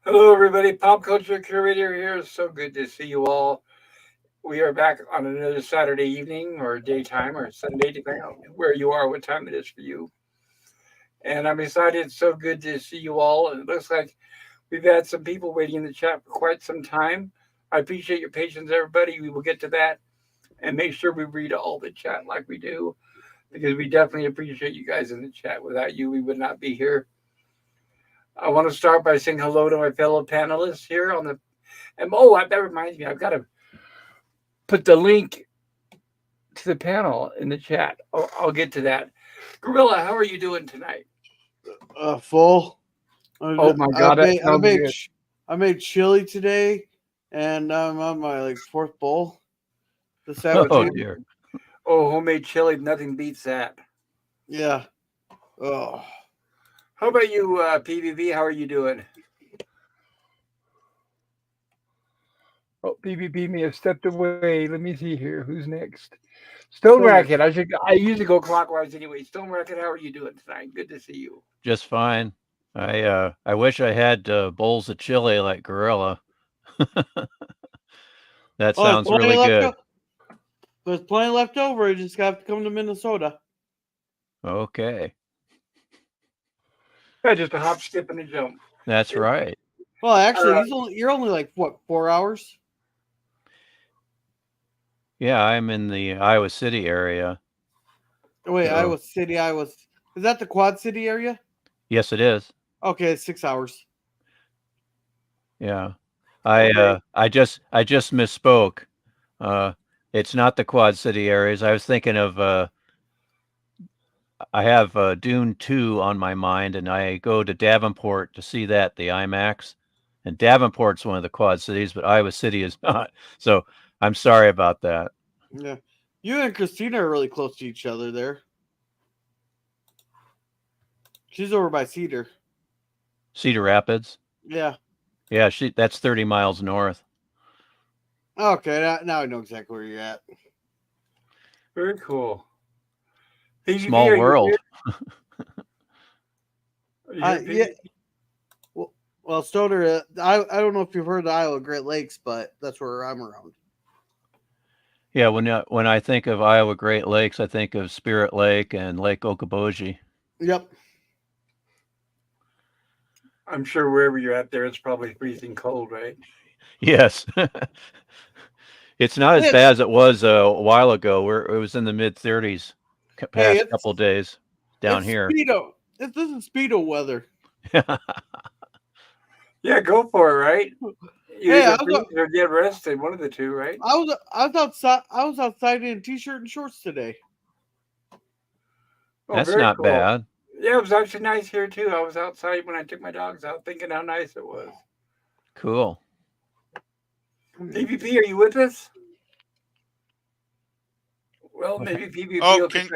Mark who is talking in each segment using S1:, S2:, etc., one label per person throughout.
S1: Hello, everybody. Pop Culture Curator here. So good to see you all. We are back on another Saturday evening or daytime or Sunday, depending on where you are, what time it is for you. And I'm excited. It's so good to see you all. And it looks like we've had some people waiting in the chat for quite some time. I appreciate your patience, everybody. We will get to that and make sure we read all the chat like we do, because we definitely appreciate you guys in the chat. Without you, we would not be here. I want to start by saying hello to my fellow panelists here on the. And that reminds me, I've got to put the link to the panel in the chat. I'll get to that. Gorilla, how are you doing tonight?
S2: Full.
S1: Oh my God,
S2: I made chili today, and I'm on my fourth bowl.
S3: Oh dear.
S1: Oh, homemade chili, nothing beats that.
S2: Yeah. Oh.
S1: How about you, PVV? How are you doing? Oh, PVP may have stepped away. Let me see here. Who's next? Stone Racket. I usually go clockwise anyway. Stone Racket, how are you doing tonight? Good to see you.
S3: Just fine. I wish I had bowls of chili like Gorilla. That sounds really good.
S2: There's plenty left over. You just got to come to Minnesota.
S3: Okay.
S1: Yeah, just a hop, skip, and a jump.
S3: That's right.
S2: Well, actually, you're only like, what, 4 hours?
S3: Yeah, I'm in the Iowa City area.
S2: Wait, so. Iowa City, is that the Quad City area?
S3: Yes, it is.
S2: Okay, it's 6 hours.
S3: Yeah. I just misspoke. It's not the Quad City areas. I was thinking of I have Dune 2 on my mind, and I go to Davenport to see that, the IMAX. And Davenport's one of the Quad Cities, but Iowa City is not. So I'm sorry about that.
S2: Yeah. You and Christina are really close to each other there. She's over by Cedar
S3: Rapids?
S2: Yeah.
S3: Yeah, that's 30 miles north.
S2: Okay, now I know exactly where you're at.
S1: Very cool.
S3: Small world.
S2: Yeah. Well, Stoner, I don't know if you've heard of Iowa Great Lakes, but that's where I'm around.
S3: Yeah, when I think of Iowa Great Lakes, I think of Spirit Lake and Lake Okoboji.
S2: Yep.
S1: I'm sure wherever you're at there, it's probably freezing cold, right?
S3: Yes. It's not as bad as it was a while ago, where it was in the mid-30s past couple days down here.
S2: Speedo. This isn't Speedo weather.
S1: Yeah, go for it, right? Or get rested, one of the two, right?
S2: I was outside in a t-shirt and shorts today.
S3: Oh, that's not cool. Bad.
S1: Yeah, it was actually nice here too. I was outside when I took my dogs out, thinking how nice it was.
S3: Cool.
S1: PvP, are you with us? Well, maybe PvP.
S4: Oh, can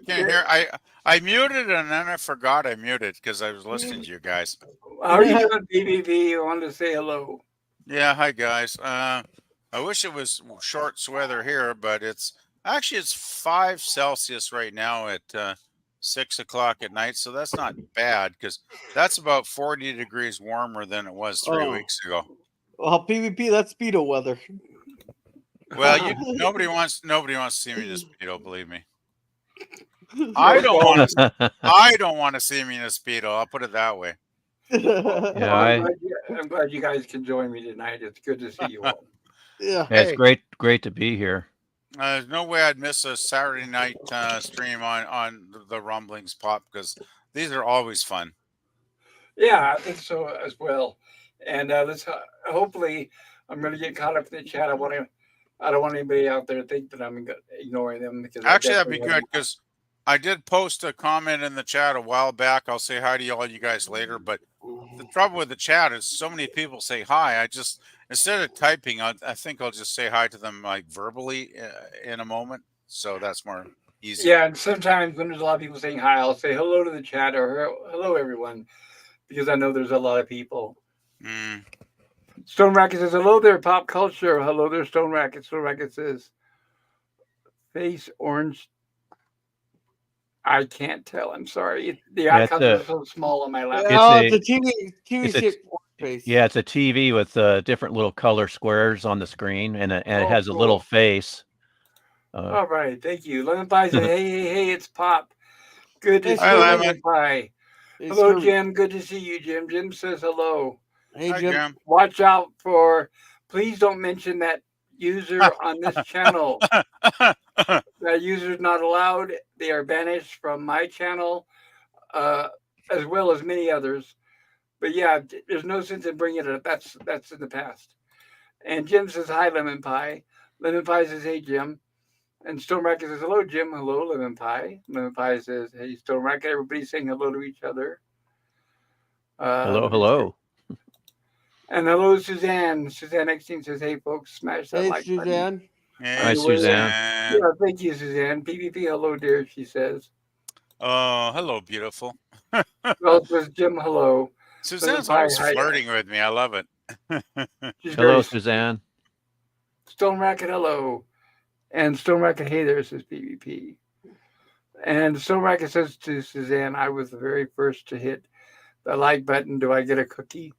S4: you hear? I muted and then I forgot I muted because I was listening to you guys.
S1: How are you doing, PvP? I wanted to say hello.
S4: Yeah, hi guys. I wish it was shorts weather here, but it's 5 Celsius right now at 6 o'clock at night, so that's not bad because that's about 40 degrees warmer than it was 3 weeks ago.
S2: Well, PvP, that's Speedo weather.
S4: Well, nobody wants to see me in a Speedo, believe me. I don't want to see me in a Speedo. I'll put it that way.
S1: Yeah, I'm glad you guys can join me tonight. It's good to see you all.
S2: Yeah.
S3: Yeah, it's
S4: Hey.
S3: great to be here.
S4: There's no way I'd miss a Saturday night stream on the Rumblings pop because these are always fun.
S1: Yeah, I think so as well. And let's hopefully I'm going to get caught up in the chat. I don't want anybody out there to think that I'm ignoring them because I
S4: Actually, that'd be
S1: definitely
S4: good because I did post a comment in the chat a while back. I'll say hi to all you guys later. But the trouble with the chat is so many people say hi. I just instead of typing, I think I'll just say hi to them like verbally in a moment. So that's more easy.
S1: Yeah, and sometimes when there's a lot of people saying hi, I'll say hello to the chat or hello everyone because I know there's a lot of people.
S4: Mm.
S1: Stone Racket says hello there, pop culture. Hello there, Stone Racket. Stone Racket says face orange. I can't tell. I'm sorry. The
S3: Yeah, it's
S1: icons are
S3: a
S1: so small on my laptop.
S3: it's
S2: Oh,
S3: a
S2: it's a TV
S3: it's a
S2: shape face.
S3: yeah, it's a TV with different little color squares on the screen, and it
S1: Oh,
S3: has a little
S1: cool.
S3: face.
S1: All right, thank you. Lemon Pie says, hey, it's Pop. Good to
S2: It's
S1: see
S4: Hi,
S1: you,
S2: Kirby.
S1: Lemon
S4: Lemon.
S1: Pie.
S2: It's
S1: Hello,
S2: Kirby.
S1: Jim. Good to see you, Jim. Jim says hello.
S2: Hey,
S4: Hi,
S2: Jim.
S4: Jim.
S1: Watch out for, please don't mention that user on this channel. That user is not allowed. They are banished from my channel, as well as many others. But yeah, there's no sense in bringing it up. That's in the past. And Jim says, hi, Lemon Pie. Lemon Pie says, hey, Jim. And Stone Racket says, hello, Jim. Hello, Lemon Pie. Lemon Pie says, hey, Stone Racket. Everybody's saying hello to each other.
S3: Hello,
S1: Let me see.
S3: hello.
S1: And hello, Suzanne. Suzanne X says, hey, folks, smash that
S2: Hey,
S1: like button.
S2: Suzanne.
S4: Hey,
S3: Hi, Suzanne.
S1: Yeah,
S4: Suzanne.
S1: thank you, Suzanne. PvP, hello, dear, she says.
S4: Oh, hello, beautiful.
S1: Well, says Jim, hello. Lemon
S4: Suzanne's
S1: Pie,
S4: always
S1: hi.
S4: flirting with me. I love it.
S1: She's
S3: Hello,
S1: very
S3: Suzanne.
S1: Stone Racket, hello. And Stone Racket, hey there, says PvP. And Stone Racket says to Suzanne, I was the very first to hit the like button. Do I get a cookie?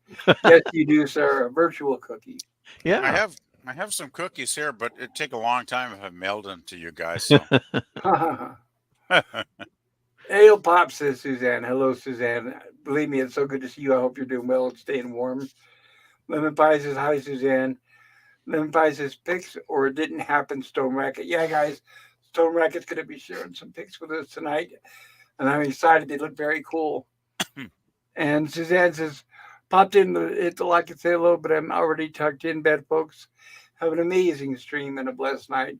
S1: Yes, you do, sir. A virtual cookie.
S3: Yeah.
S4: I have some cookies here, but it'd take a long time if I mailed them to you guys. So
S1: Ale Pop says Suzanne. Hello, Suzanne. Believe me, it's so good to see you. I hope you're doing well and staying warm. Lemon Pie says, hi, Suzanne. Lemon Pie says, pics or it didn't happen, Stone Racket. Yeah, guys, Stone Racket's going to be sharing some pics with us tonight. And I'm excited. They look very cool. And Suzanne says, popped in to hit the like and say hello, but I'm already tucked in bed, folks. Have an amazing stream and a blessed night.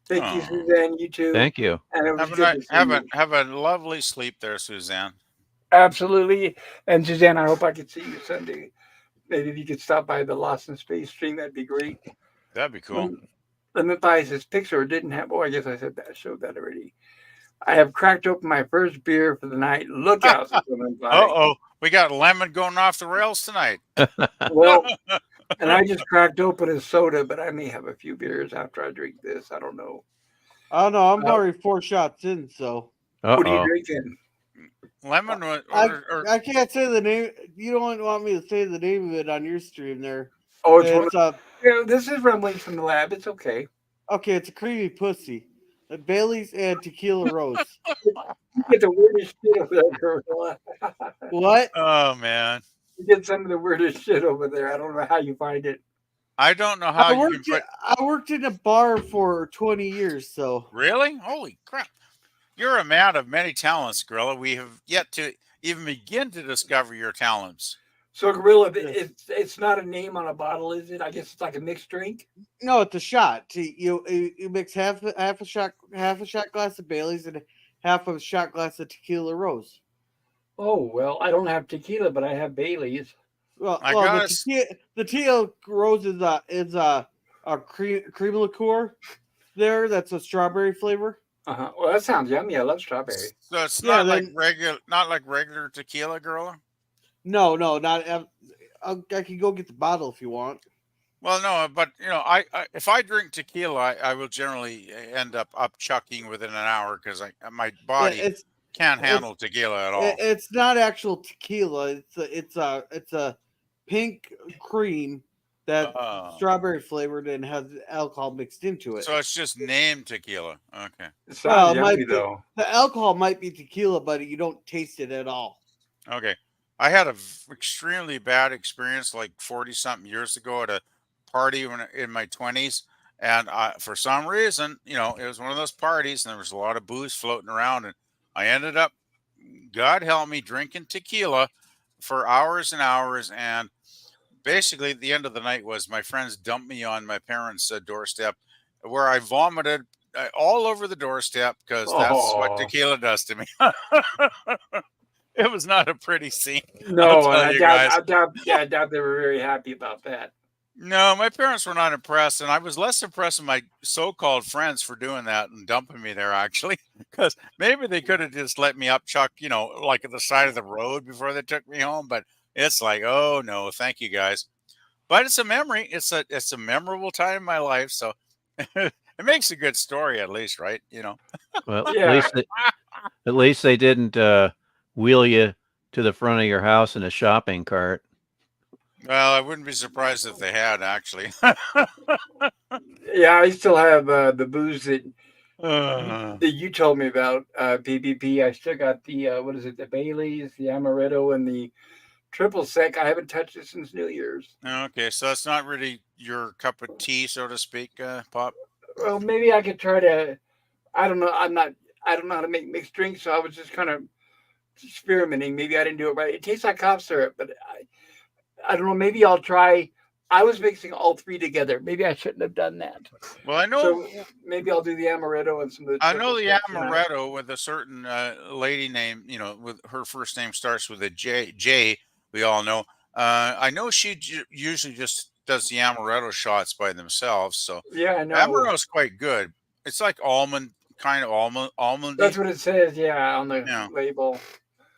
S1: Thank you,
S4: oh,
S1: Suzanne. You too.
S3: Thank you.
S1: And it was
S4: have a
S1: good
S4: night,
S1: to see you.
S4: have a lovely sleep there, Suzanne.
S1: Absolutely. And Suzanne, I hope I could see you Sunday. Maybe if you could stop by the Lost in Space stream, that'd be great.
S4: That'd be cool.
S1: Lemon Pie says Pixar didn't have. Oh, I guess I said that. Showed that already. I have cracked open my first beer for the night. Look out, says Lemon Pie.
S4: Uh-oh, we got Lemon going off the rails tonight.
S1: Well, and I just cracked open a soda, but I may have a few beers after I drink this. I don't know.
S2: I don't know. I'm already 4 shots in, so.
S1: What are you
S3: Uh-oh.
S1: drinking?
S4: Lemon
S2: I can't say the name. You don't want me to say the name of it on your stream there.
S1: Oh, it's one.
S2: It's
S1: Yeah, this is Rumblings from the lab. It's okay.
S2: okay. It's a creamy pussy. Bailey's and tequila rose.
S1: You get the weirdest shit over there, girl.
S2: What?
S4: oh man,
S1: You get some of the weirdest shit over there. I don't know how you find it.
S4: I don't know how you can put.
S2: I worked in a bar for 20 years, so.
S4: Really? Holy crap! You're a man of many talents, Gorilla. We have yet to even begin to discover your talents.
S1: So, Gorilla, it's not a name on a bottle, is it? I guess it's like a mixed drink.
S2: No, it's a shot. You mix half a shot glass of Bailey's and half a shot glass of tequila rose.
S1: Oh well, I don't have tequila, but I have Bailey's.
S2: Well,
S4: I
S2: well
S4: got
S2: the tequila rose is a cream liqueur. There, that's a strawberry flavor.
S1: Well, that sounds yummy. I love strawberry.
S4: So it's
S2: Yeah,
S4: not like regular tequila, Gorilla.
S2: No, not. I can go get the bottle if you want.
S4: Well, no, but you know, I if I drink tequila, I will generally end up chucking within an hour because my body can't handle tequila at all.
S2: It's not actual tequila. It's a pink cream that's strawberry flavored and has alcohol mixed into it.
S4: So it's just named tequila. Okay.
S1: It sounds yummy, though.
S2: The alcohol might be tequila, but you don't taste it at all.
S4: Okay. I had a extremely bad experience like 40 something years ago at a party in my 20s, and for some reason, you know, it was one of those parties, and there was a lot of booze floating around, and I ended up, God help me, drinking tequila for hours and hours, and basically the end of the night was my friends dumped me on my parents' doorstep, where I vomited all over the doorstep because that's what
S1: Oh
S4: tequila does to me. It was not a pretty scene, I'll
S1: no, and
S4: tell you guys.
S1: I doubt they were very happy about that.
S4: No, my parents were not impressed, and I was less impressed with my so-called friends for doing that and dumping me there, actually, because maybe they could have just let me up Chuck, you know, like at the side of the road before they took me home. But it's like, oh no, thank you guys. But it's a memory. It's a memorable time in my life, so it makes a good story at least, right? You know.
S3: Well,
S1: Yeah,
S3: at least they didn't wheel you to the front of your house in a shopping cart.
S4: Well, I wouldn't be surprised if they had actually.
S1: yeah. I still have the booze
S4: Uh,
S1: that you told me about, PPP. I still got the what is it? The Baileys, the Amaretto, and the triple sec. I haven't touched it since New Year's.
S4: okay, so that's not really your cup of tea, so to speak, Pop.
S1: Well, maybe I could try to. I don't know. I'm not. I don't know how to make mixed drinks, so I was just kind of experimenting. Maybe I didn't do it right. It tastes like cough syrup, but I don't know. Maybe I'll try. I was mixing all three together. Maybe I shouldn't have done that.
S4: Well, I know.
S1: So maybe I'll do the amaretto and some of the
S4: I know
S1: triple
S4: the
S1: sec tonight.
S4: amaretto with a certain lady name, you know, with her first name starts with a J. J. We all know. I know she usually just does the amaretto shots by themselves. So
S1: Yeah, I know.
S4: amaretto's quite good. It's like almond, kind of
S1: That's
S4: almondy.
S1: what it says. Yeah, on the
S4: Yeah,
S1: label.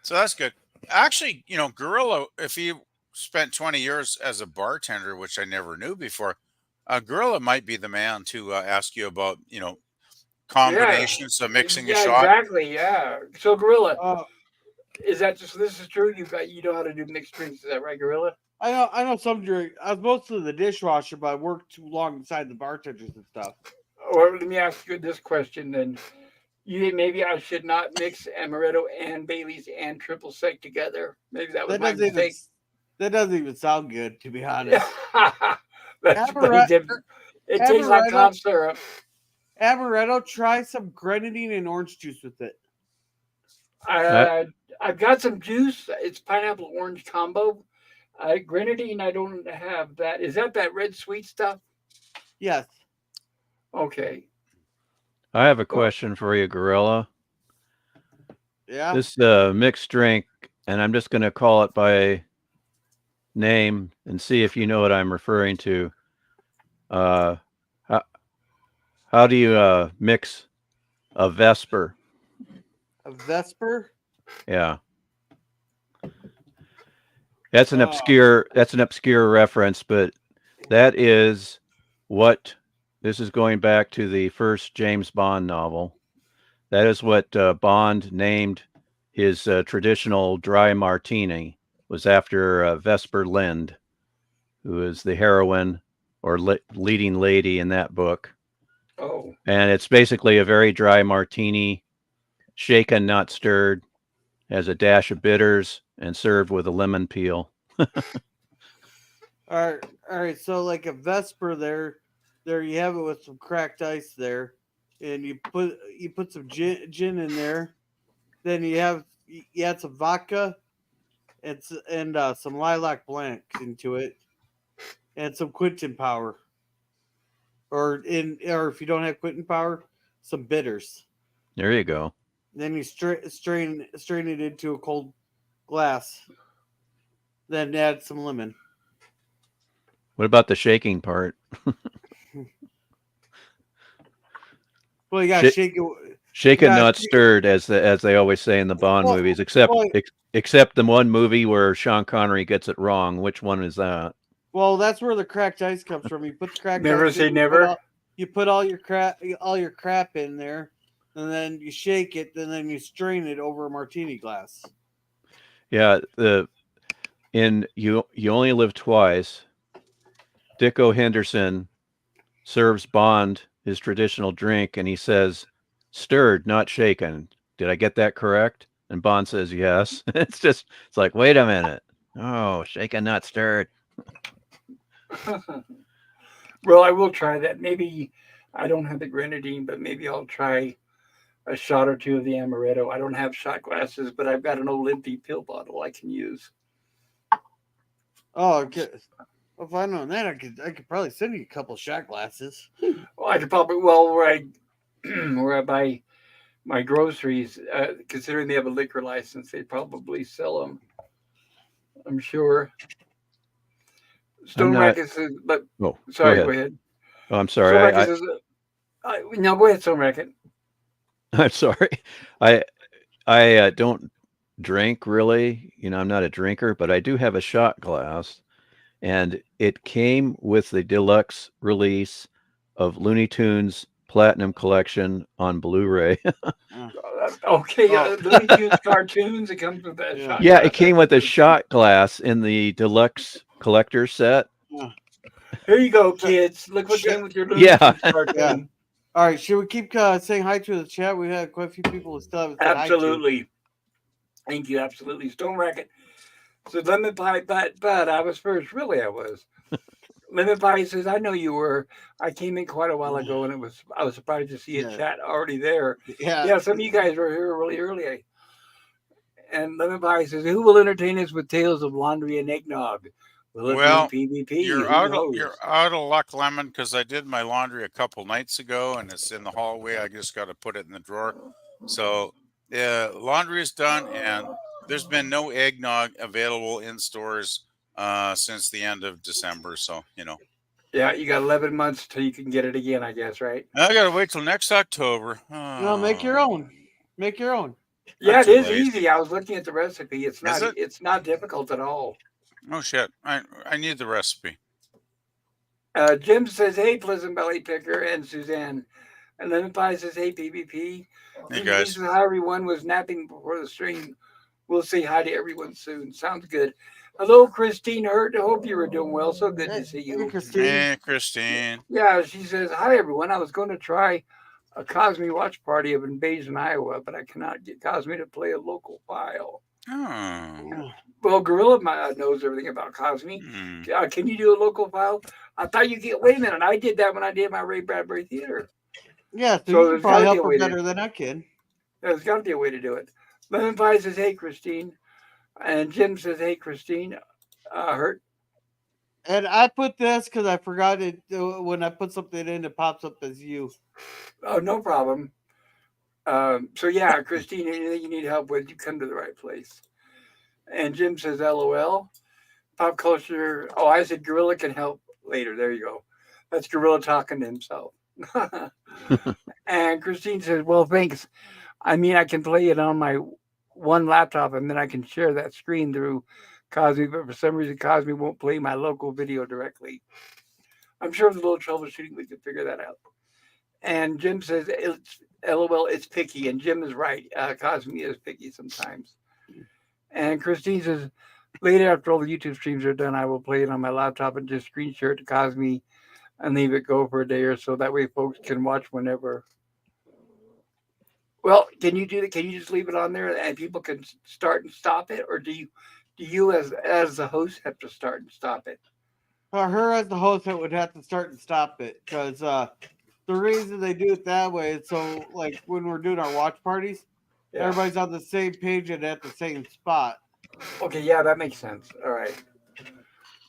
S4: so that's good. Actually, you know, Gorilla, if he spent 20 years as a bartender, which I never knew before, Gorilla might be the man to ask you about, you know,
S1: Yeah,
S4: combinations of mixing a
S1: yeah,
S4: shot.
S1: exactly. Yeah. So Gorilla,
S2: Uh,
S1: is that just this is true? You know how to do mixed drinks? Is that right, Gorilla?
S2: I know some drink. I was mostly the dishwasher, but I worked too long inside the bartenders and stuff.
S1: Or let me ask you this question then. You think maybe I should not mix amaretto and Bailey's and triple sec together? Maybe that was
S2: That
S1: my
S2: doesn't even
S1: mistake.
S2: that doesn't even sound good, to be honest.
S1: Yeah, that's pretty
S2: Amaretto,
S1: different. It tastes like
S2: amaretto,
S1: cough syrup.
S2: amaretto. Try some grenadine and orange juice with it.
S3: I,
S1: I've got some juice. It's pineapple orange combo. Grenadine, I don't have that. Is that red sweet stuff?
S2: Yes.
S1: Okay.
S3: I have a
S1: Well,
S3: question for you, Gorilla.
S2: Yeah.
S3: This mixed drink, and I'm just going to call it by name and see if you know what I'm referring to. Uh, how, how do you mix a Vesper?
S2: A Vesper.
S3: Yeah, that's an
S2: Oh,
S3: obscure reference, but that is what this is going back to the first James Bond novel. That is what Bond named his traditional dry martini, was after Vesper Lind, who is the heroine or leading lady in that book.
S1: oh,
S3: And it's basically a very dry martini, shaken, not stirred, has a dash of bitters, and served with a lemon peel.
S2: all right. All right. So like a Vesper, there you have it with some cracked ice there, and you put some gin in there. Then you add some vodka and some lilac blanc into it, and some Quinton power, or if you don't have Quinton power, some bitters.
S3: There you go.
S2: Then you strain it into a cold glass. Then add some lemon.
S3: What about the shaking part?
S2: Well, you gotta
S3: Sh-
S2: shake it. You
S3: Shaken,
S2: gotta
S3: not stirred, as they always say in the Bond
S2: well,
S3: movies, except
S2: well,
S3: except the one movie where Sean Connery gets it wrong. Which one is that?
S2: well, that's where the cracked ice comes from. You put the cracked
S1: never
S2: ice
S1: say
S2: in.
S1: never.
S2: You put all your crap in there, and then you shake it, and then you strain it over a martini glass.
S3: Yeah, in You Only Live Twice, Dicko Henderson serves Bond his traditional drink, and he says, "Stirred, not shaken." Did I get that correct? And Bond says, "Yes." It's wait a minute. Oh, shaken, not stirred.
S1: Well, I will try that. Maybe I don't have the grenadine, but maybe I'll try a shot or two of the amaretto. I don't have shot glasses, but I've got an old empty pill bottle I can use.
S2: Oh, okay. Well, if I know that, I could probably send you a couple shot glasses.
S1: Well, I could probably where I where I buy my groceries, considering they have a liquor license, they probably sell them. I'm sure.
S3: I'm
S1: Stone
S3: not.
S1: Racket says, but
S3: Oh, go
S1: sorry, go
S3: ahead.
S1: ahead.
S3: Oh, I'm
S1: Stone
S3: sorry.
S1: Racket says, no, go ahead, Stone Racket.
S3: I'm sorry. I I don't drink really. I'm not a drinker, but I do have a shot glass, and it came with the deluxe release of Looney Tunes Platinum Collection on Blu-ray.
S2: Uh,
S1: Okay,
S2: oh,
S1: Looney Tunes cartoons. It comes with that
S2: yeah.
S1: shot
S3: Yeah, it
S1: glass.
S3: came
S1: That's
S3: with a
S1: good.
S3: shot glass in the deluxe collector set.
S2: Yeah.
S1: Here you go,
S2: So,
S1: kids. Look what
S2: sh-
S1: came with your Looney
S3: Yeah.
S1: Tunes
S2: yeah.
S1: cartoon.
S2: All right. Should we keep saying hi to the chat? We had quite a few people we still haven't said hi to.
S1: Absolutely. Thank you. Absolutely. Stone Racket. So lemon pie, but I was first. Really, I was. Lemon pie says, "I know you were. I came in quite a while ago, and I was surprised to see a
S2: Yeah.
S1: chat already there.
S2: Yeah.
S1: Yeah, some of you guys were here really early." And Lemon pie says, "Who will entertain us with tales of laundry and eggnog? Will it be
S4: Well,
S1: PvP? Who
S4: you're
S1: knows?"
S4: out of luck, Lemon, because I did my laundry a couple nights ago, and it's in the hallway. I just got to put it in the drawer. So, laundry is done, and there's been no eggnog available in stores since the end of December. So,
S1: Yeah, you got 11 months till you can get it again, I guess, right?
S4: I got to wait till next October.
S2: No, make your
S4: Oh,
S2: own. Make your own.
S4: I'm
S1: Yeah, it
S4: too
S1: is
S4: lazy.
S1: easy. I was looking at the recipe.
S4: Is it?
S1: It's not difficult at all.
S4: Oh shit! I need the recipe.
S1: Jim says, "Hey, Pleasant Belly Picker and Suzanne." And Lemon Pie says, "Hey, PvP."
S4: Hey
S1: Jim D
S4: guys.
S1: says, "Hi, everyone. Was napping before the stream. We'll say hi to everyone soon. Sounds good." Hello, Christine Hurt. I hope you were doing well. So good
S2: Hey,
S1: to see
S2: hey,
S1: you.
S2: Christine.
S4: Hey, Christine.
S1: Yeah, she says, "Hi, everyone. I was going to try a Cosme watch party of Invasion, Iowa, but I cannot get Cosme to play a local file."
S4: Oh.
S1: Well, Gorilla knows everything about Cosme.
S4: Hmm.
S1: Can you do a local file? I thought you get. Wait a minute. I did that when I did my Ray Bradbury Theater.
S2: Yeah, so you
S1: So
S2: can
S1: there's got
S2: probably
S1: to be
S2: help
S1: a
S2: her
S1: way to.
S2: better than I can.
S1: There's got to be a way to do it. Lemon Pie says, "Hey, Christine," and Jim says, "Hey, Christine." Hurt.
S2: And I put this because I forgot it when I put something in, it pops up as you.
S1: Oh, no problem. So yeah, Christine, anything you need help with, you come to the right place. And Jim says, "LOL." Pop culture. Oh, I said Gorilla can help later. There you go. That's Gorilla talking to himself. And Christine says, "Well, thanks. I mean, I can play it on my one laptop and then I can share that screen through Cosme, but for some reason, Cosme won't play my local video directly. I'm sure with a little troubleshooting, we can figure that out." And Jim says, "It's LOL, it's picky." And Jim is right. Cosme is picky sometimes. And Christine says, "Later, after all the YouTube streams are done, I will play it on my laptop and just screen share it to Cosme and leave it go for a day or so. That way, folks can watch whenever." Well, can you do that? Can you just leave it on there and people can start and stop it, or do you as the host have to start and stop it?
S2: For her as the host, it would have to start and stop it because the reason they do it that way is so, like, when we're doing our watch parties,
S1: Yeah.
S2: everybody's on the same page and at the same spot.
S1: Okay. Yeah, that makes sense. All right.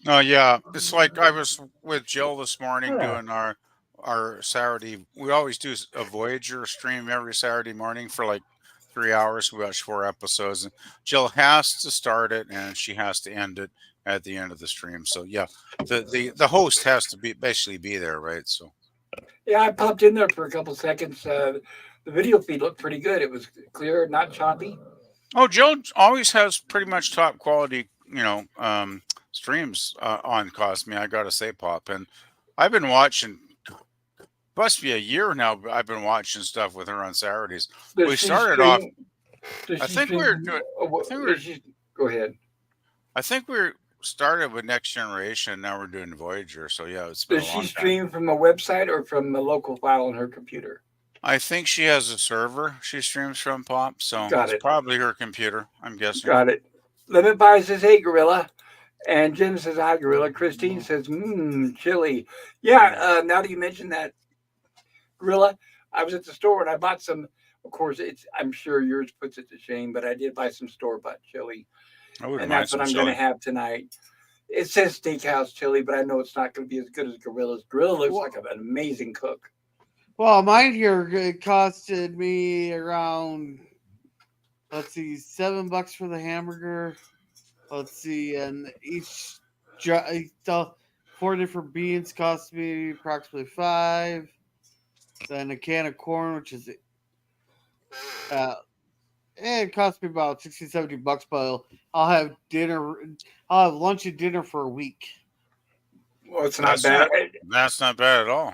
S4: Oh yeah, it's like I was with Jill this morning
S1: Yeah.
S4: doing our Saturday. We always do a Voyager stream every Saturday morning for like 3 hours. We watch 4 episodes, and Jill has to start it and she has to end it at the end of the stream. So yeah, the host has to be basically be there, right? So
S1: Yeah, I popped in there for a couple seconds. The video feed looked pretty good. It was clear, not choppy.
S4: oh, Jill always has pretty much top quality, streams on Cosme. I gotta say, Pop, and I've been watching. Must be a year now. I've been watching stuff with her on Saturdays.
S1: Does
S4: We
S1: she
S4: started off.
S1: stream? Does
S4: I
S1: she
S4: think we
S1: stream
S4: were
S1: from?
S4: doing. I think we
S1: Does
S4: were.
S1: she go ahead?
S4: I think we started with Next Generation. Now we're doing Voyager. So yeah, it's been
S1: Does
S4: a
S1: she
S4: long time.
S1: stream from a website or from the local file on her computer?
S4: I think she has a server she streams from, Pop. So
S1: Got
S4: it's
S1: it.
S4: probably her computer. I'm guessing.
S1: Got it. Lemon Pie says, "Hey, Gorilla." And Jim says, hi, Gorilla. Christine says, chili. Yeah, now that you mentioned that, Gorilla, I was at the store and I bought some. Of course, I'm sure yours puts it to shame, but I did buy some store-bought chili,
S4: I wouldn't
S1: and
S4: mind
S1: that's what
S4: some
S1: I'm going to
S4: chili.
S1: have tonight. It says steakhouse chili, but I know it's not going to be as good as Gorilla's. Gorilla looks
S2: Well,
S1: like an amazing cook.
S2: well, mine here it costed me around, let's see, $7 for the hamburger. Let's see, and each four different beans cost me approximately 5. Then a can of corn, which is uh, it cost me about 60, $70, but I'll have dinner. I'll have lunch and dinner for a week.
S1: Well, it's not
S4: That's
S1: bad.
S4: not that's not bad at all.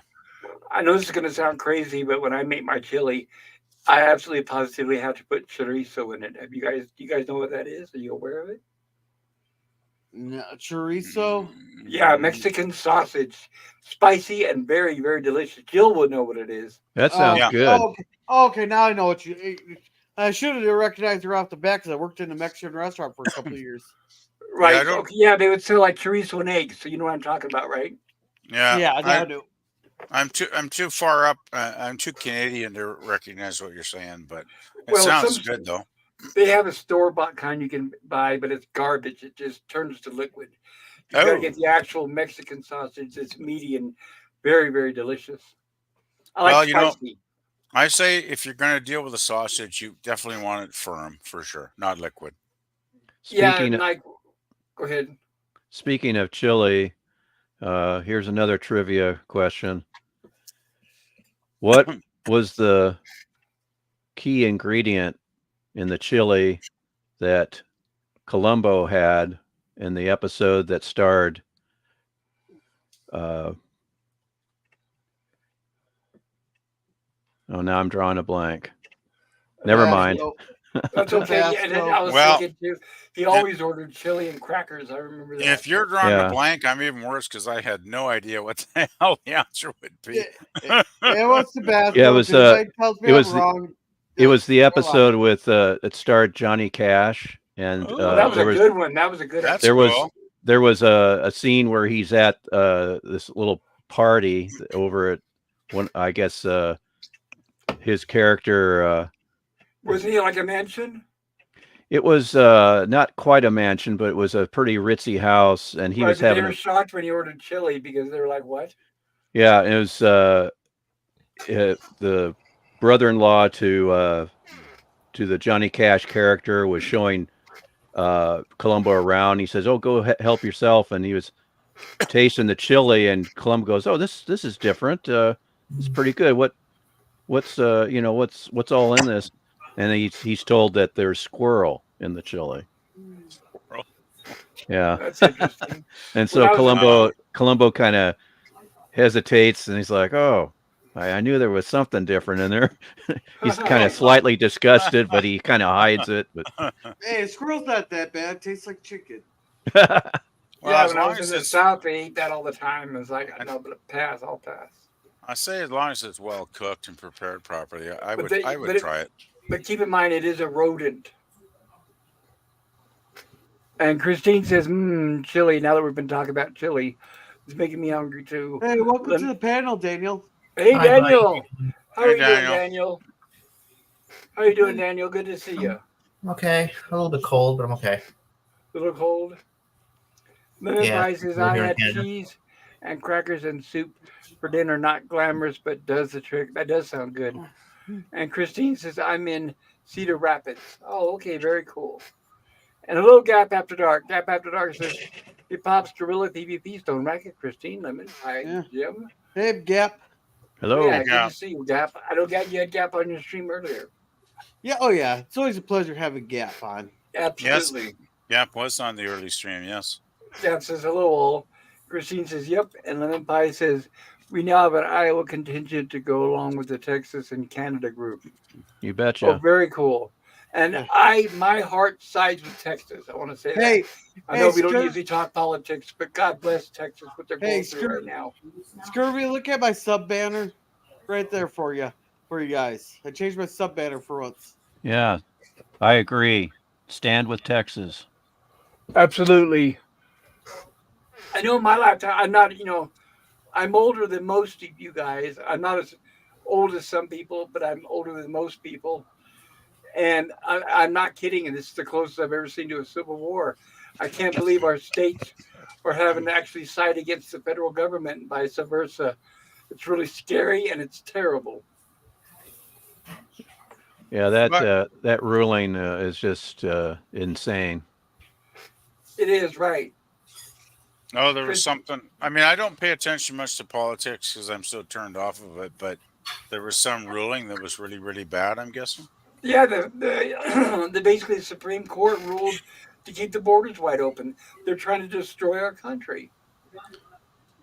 S1: I know this is going to sound crazy, but when I make my chili, I absolutely positively have to put chorizo in it. Have you guys? Do you guys know what that is? Are you aware of it?
S2: No, chorizo.
S1: Yeah, Mexican sausage, spicy and very, very delicious. Jill will know what it is.
S3: That
S2: Oh,
S3: sounds
S4: Yeah.
S3: good.
S2: okay. Okay, now I know what you. I should have recognized her off the bat because I worked in a Mexican restaurant for a couple of years.
S4: Yeah, I
S1: Right.
S4: don't.
S1: Okay. Yeah, they would sell like chorizo and eggs. So you know what I'm talking about, right?
S4: Yeah,
S2: Yeah, now I do.
S4: I'm too far up. I'm too Canadian to recognize what you're saying, but it
S1: Well,
S4: sounds good though.
S1: they have a store bought kind you can buy, but it's garbage. It just turns to liquid. You got to
S4: Oh,
S1: get the actual Mexican sausage. It's meaty and very, very delicious. I like
S4: well, you know,
S1: spicy.
S4: I say if you're going to deal with a sausage, you definitely want it firm for sure, not liquid.
S1: Yeah,
S3: Speaking
S1: and like, go ahead.
S3: speaking of chili, here's another trivia question. What was the key ingredient in the chili that Columbo had in the episode that starred uh, oh, now I'm drawing a blank. Never mind.
S2: Tabasco.
S1: That's okay. Yeah, and then I
S2: Tabasco.
S1: was
S4: Well,
S1: thinking too, he
S4: if,
S1: always ordered chili and crackers. I remember that.
S4: if you're drawing a
S3: Yeah.
S4: blank, I'm even worse because I had no idea what the hell the answer would be.
S2: It was Tabasco.
S3: Yeah,
S2: If anybody tells me
S3: it
S2: I'm
S3: was
S2: wrong,
S3: it was the
S2: they're
S3: episode
S2: lying.
S3: with it starred Johnny Cash, and
S1: Oh, that was
S3: there
S1: a
S4: Oh,
S3: was
S1: good one. That was a good
S4: that's
S3: there
S1: episode.
S3: was
S4: cool.
S3: there was a scene where he's at this little party over at one, I guess his character
S1: Wasn't he like a mansion?
S3: it was not quite a mansion, but it was a pretty ritzy house, and he
S1: Right,
S3: was
S1: but they
S3: having
S1: were
S3: a
S1: shocked when he ordered chili because they were like, "What?"
S3: yeah, it was the brother-in-law to the Johnny Cash character was showing Columbo around. He says, "Oh, go help yourself," and he was tasting the chili, and Columbo goes, "Oh, this is different. It's pretty good. What's what's all in this?" And he's told that there's squirrel in the chili. Yeah,
S1: That's interesting.
S3: and
S1: Well,
S3: so
S1: that was a
S3: Columbo kind of hesitates, and he's like, "Oh, I knew there was something different in there." He's kind of slightly disgusted, but he kind of hides it. But
S2: Hey, squirrel's not that bad. Tastes like chicken.
S4: Well,
S1: yeah.
S4: as
S1: When I
S4: long
S1: was in
S4: as
S1: the
S4: it's,
S1: South, they ate that all the time. It was like,
S4: I,
S1: no, but pass. I'll pass.
S4: I say as long as it's well cooked and prepared properly,
S1: But they,
S4: I would try it.
S1: but keep in mind, it is a rodent. And Christine says, chili. Now that we've been talking about chili, it's making me hungry too.
S2: Hey, welcome to
S1: Lem-
S2: the panel, Daniel.
S1: Hey,
S5: Hi, buddy.
S1: Daniel. How
S4: Hey,
S1: are you doing,
S4: Daniel.
S1: Daniel? How are you doing, Daniel? Good to see you.
S5: Okay, a little bit cold, but I'm okay.
S1: A little cold. Lemon
S5: Yeah,
S1: Pie says,
S5: we're
S1: I
S5: here in
S1: had
S5: Canada.
S1: cheese and crackers and soup for dinner. Not glamorous, but does the trick. That does sound good. And Christine says, I'm in Cedar Rapids. Oh, okay. Very cool. And a little Gap After Dark. Gap After Dark says, it pops Gorilla PvP Stone Racket. Christine, Lemon Pie,
S2: Yeah.
S1: Jim.
S2: Hey, Gap.
S3: hello.
S1: Yeah, good
S4: Yeah.
S1: to see you, Gap. I don't got you had Gap on your stream earlier.
S2: Yeah, oh yeah. It's always a pleasure having Gap on.
S1: Absolutely.
S4: Yep, was on the early stream. Yes.
S1: Gap says hello all. Christine says yep, and Lemon Pie says we now have an Iowa contingent to go along with the Texas and Canada group.
S3: You
S1: Oh,
S3: betcha.
S1: very cool. And
S2: Yeah.
S1: my heart sides with Texas. I want to say
S2: Hey,
S1: that. I know
S2: hey,
S1: we don't
S2: Scur-
S1: usually talk politics, but God bless Texas what they're
S2: Hey,
S1: going through right now.
S2: Scurvy, look at my sub banner right there for you guys. I changed my sub banner for once.
S3: Yeah, I agree. Stand with Texas.
S1: Absolutely. I know in my lifetime, I'm not, I'm older than most of you guys. I'm not as old as some people, but I'm older than most people. And I'm not kidding. And this is the closest I've ever seen to a civil war. I can't believe our states are having to actually side against the federal government and vice versa. It's really scary and it's terrible.
S3: Yeah,
S4: But
S3: that ruling is just insane.
S1: It is right.
S4: oh, there was
S1: Chris,
S4: something. I mean, I don't pay attention much to politics because I'm so turned off of it. But there was some ruling that was really, really bad. I'm guessing.
S1: yeah, the basically the Supreme Court ruled to keep the borders wide open. They're trying to destroy our country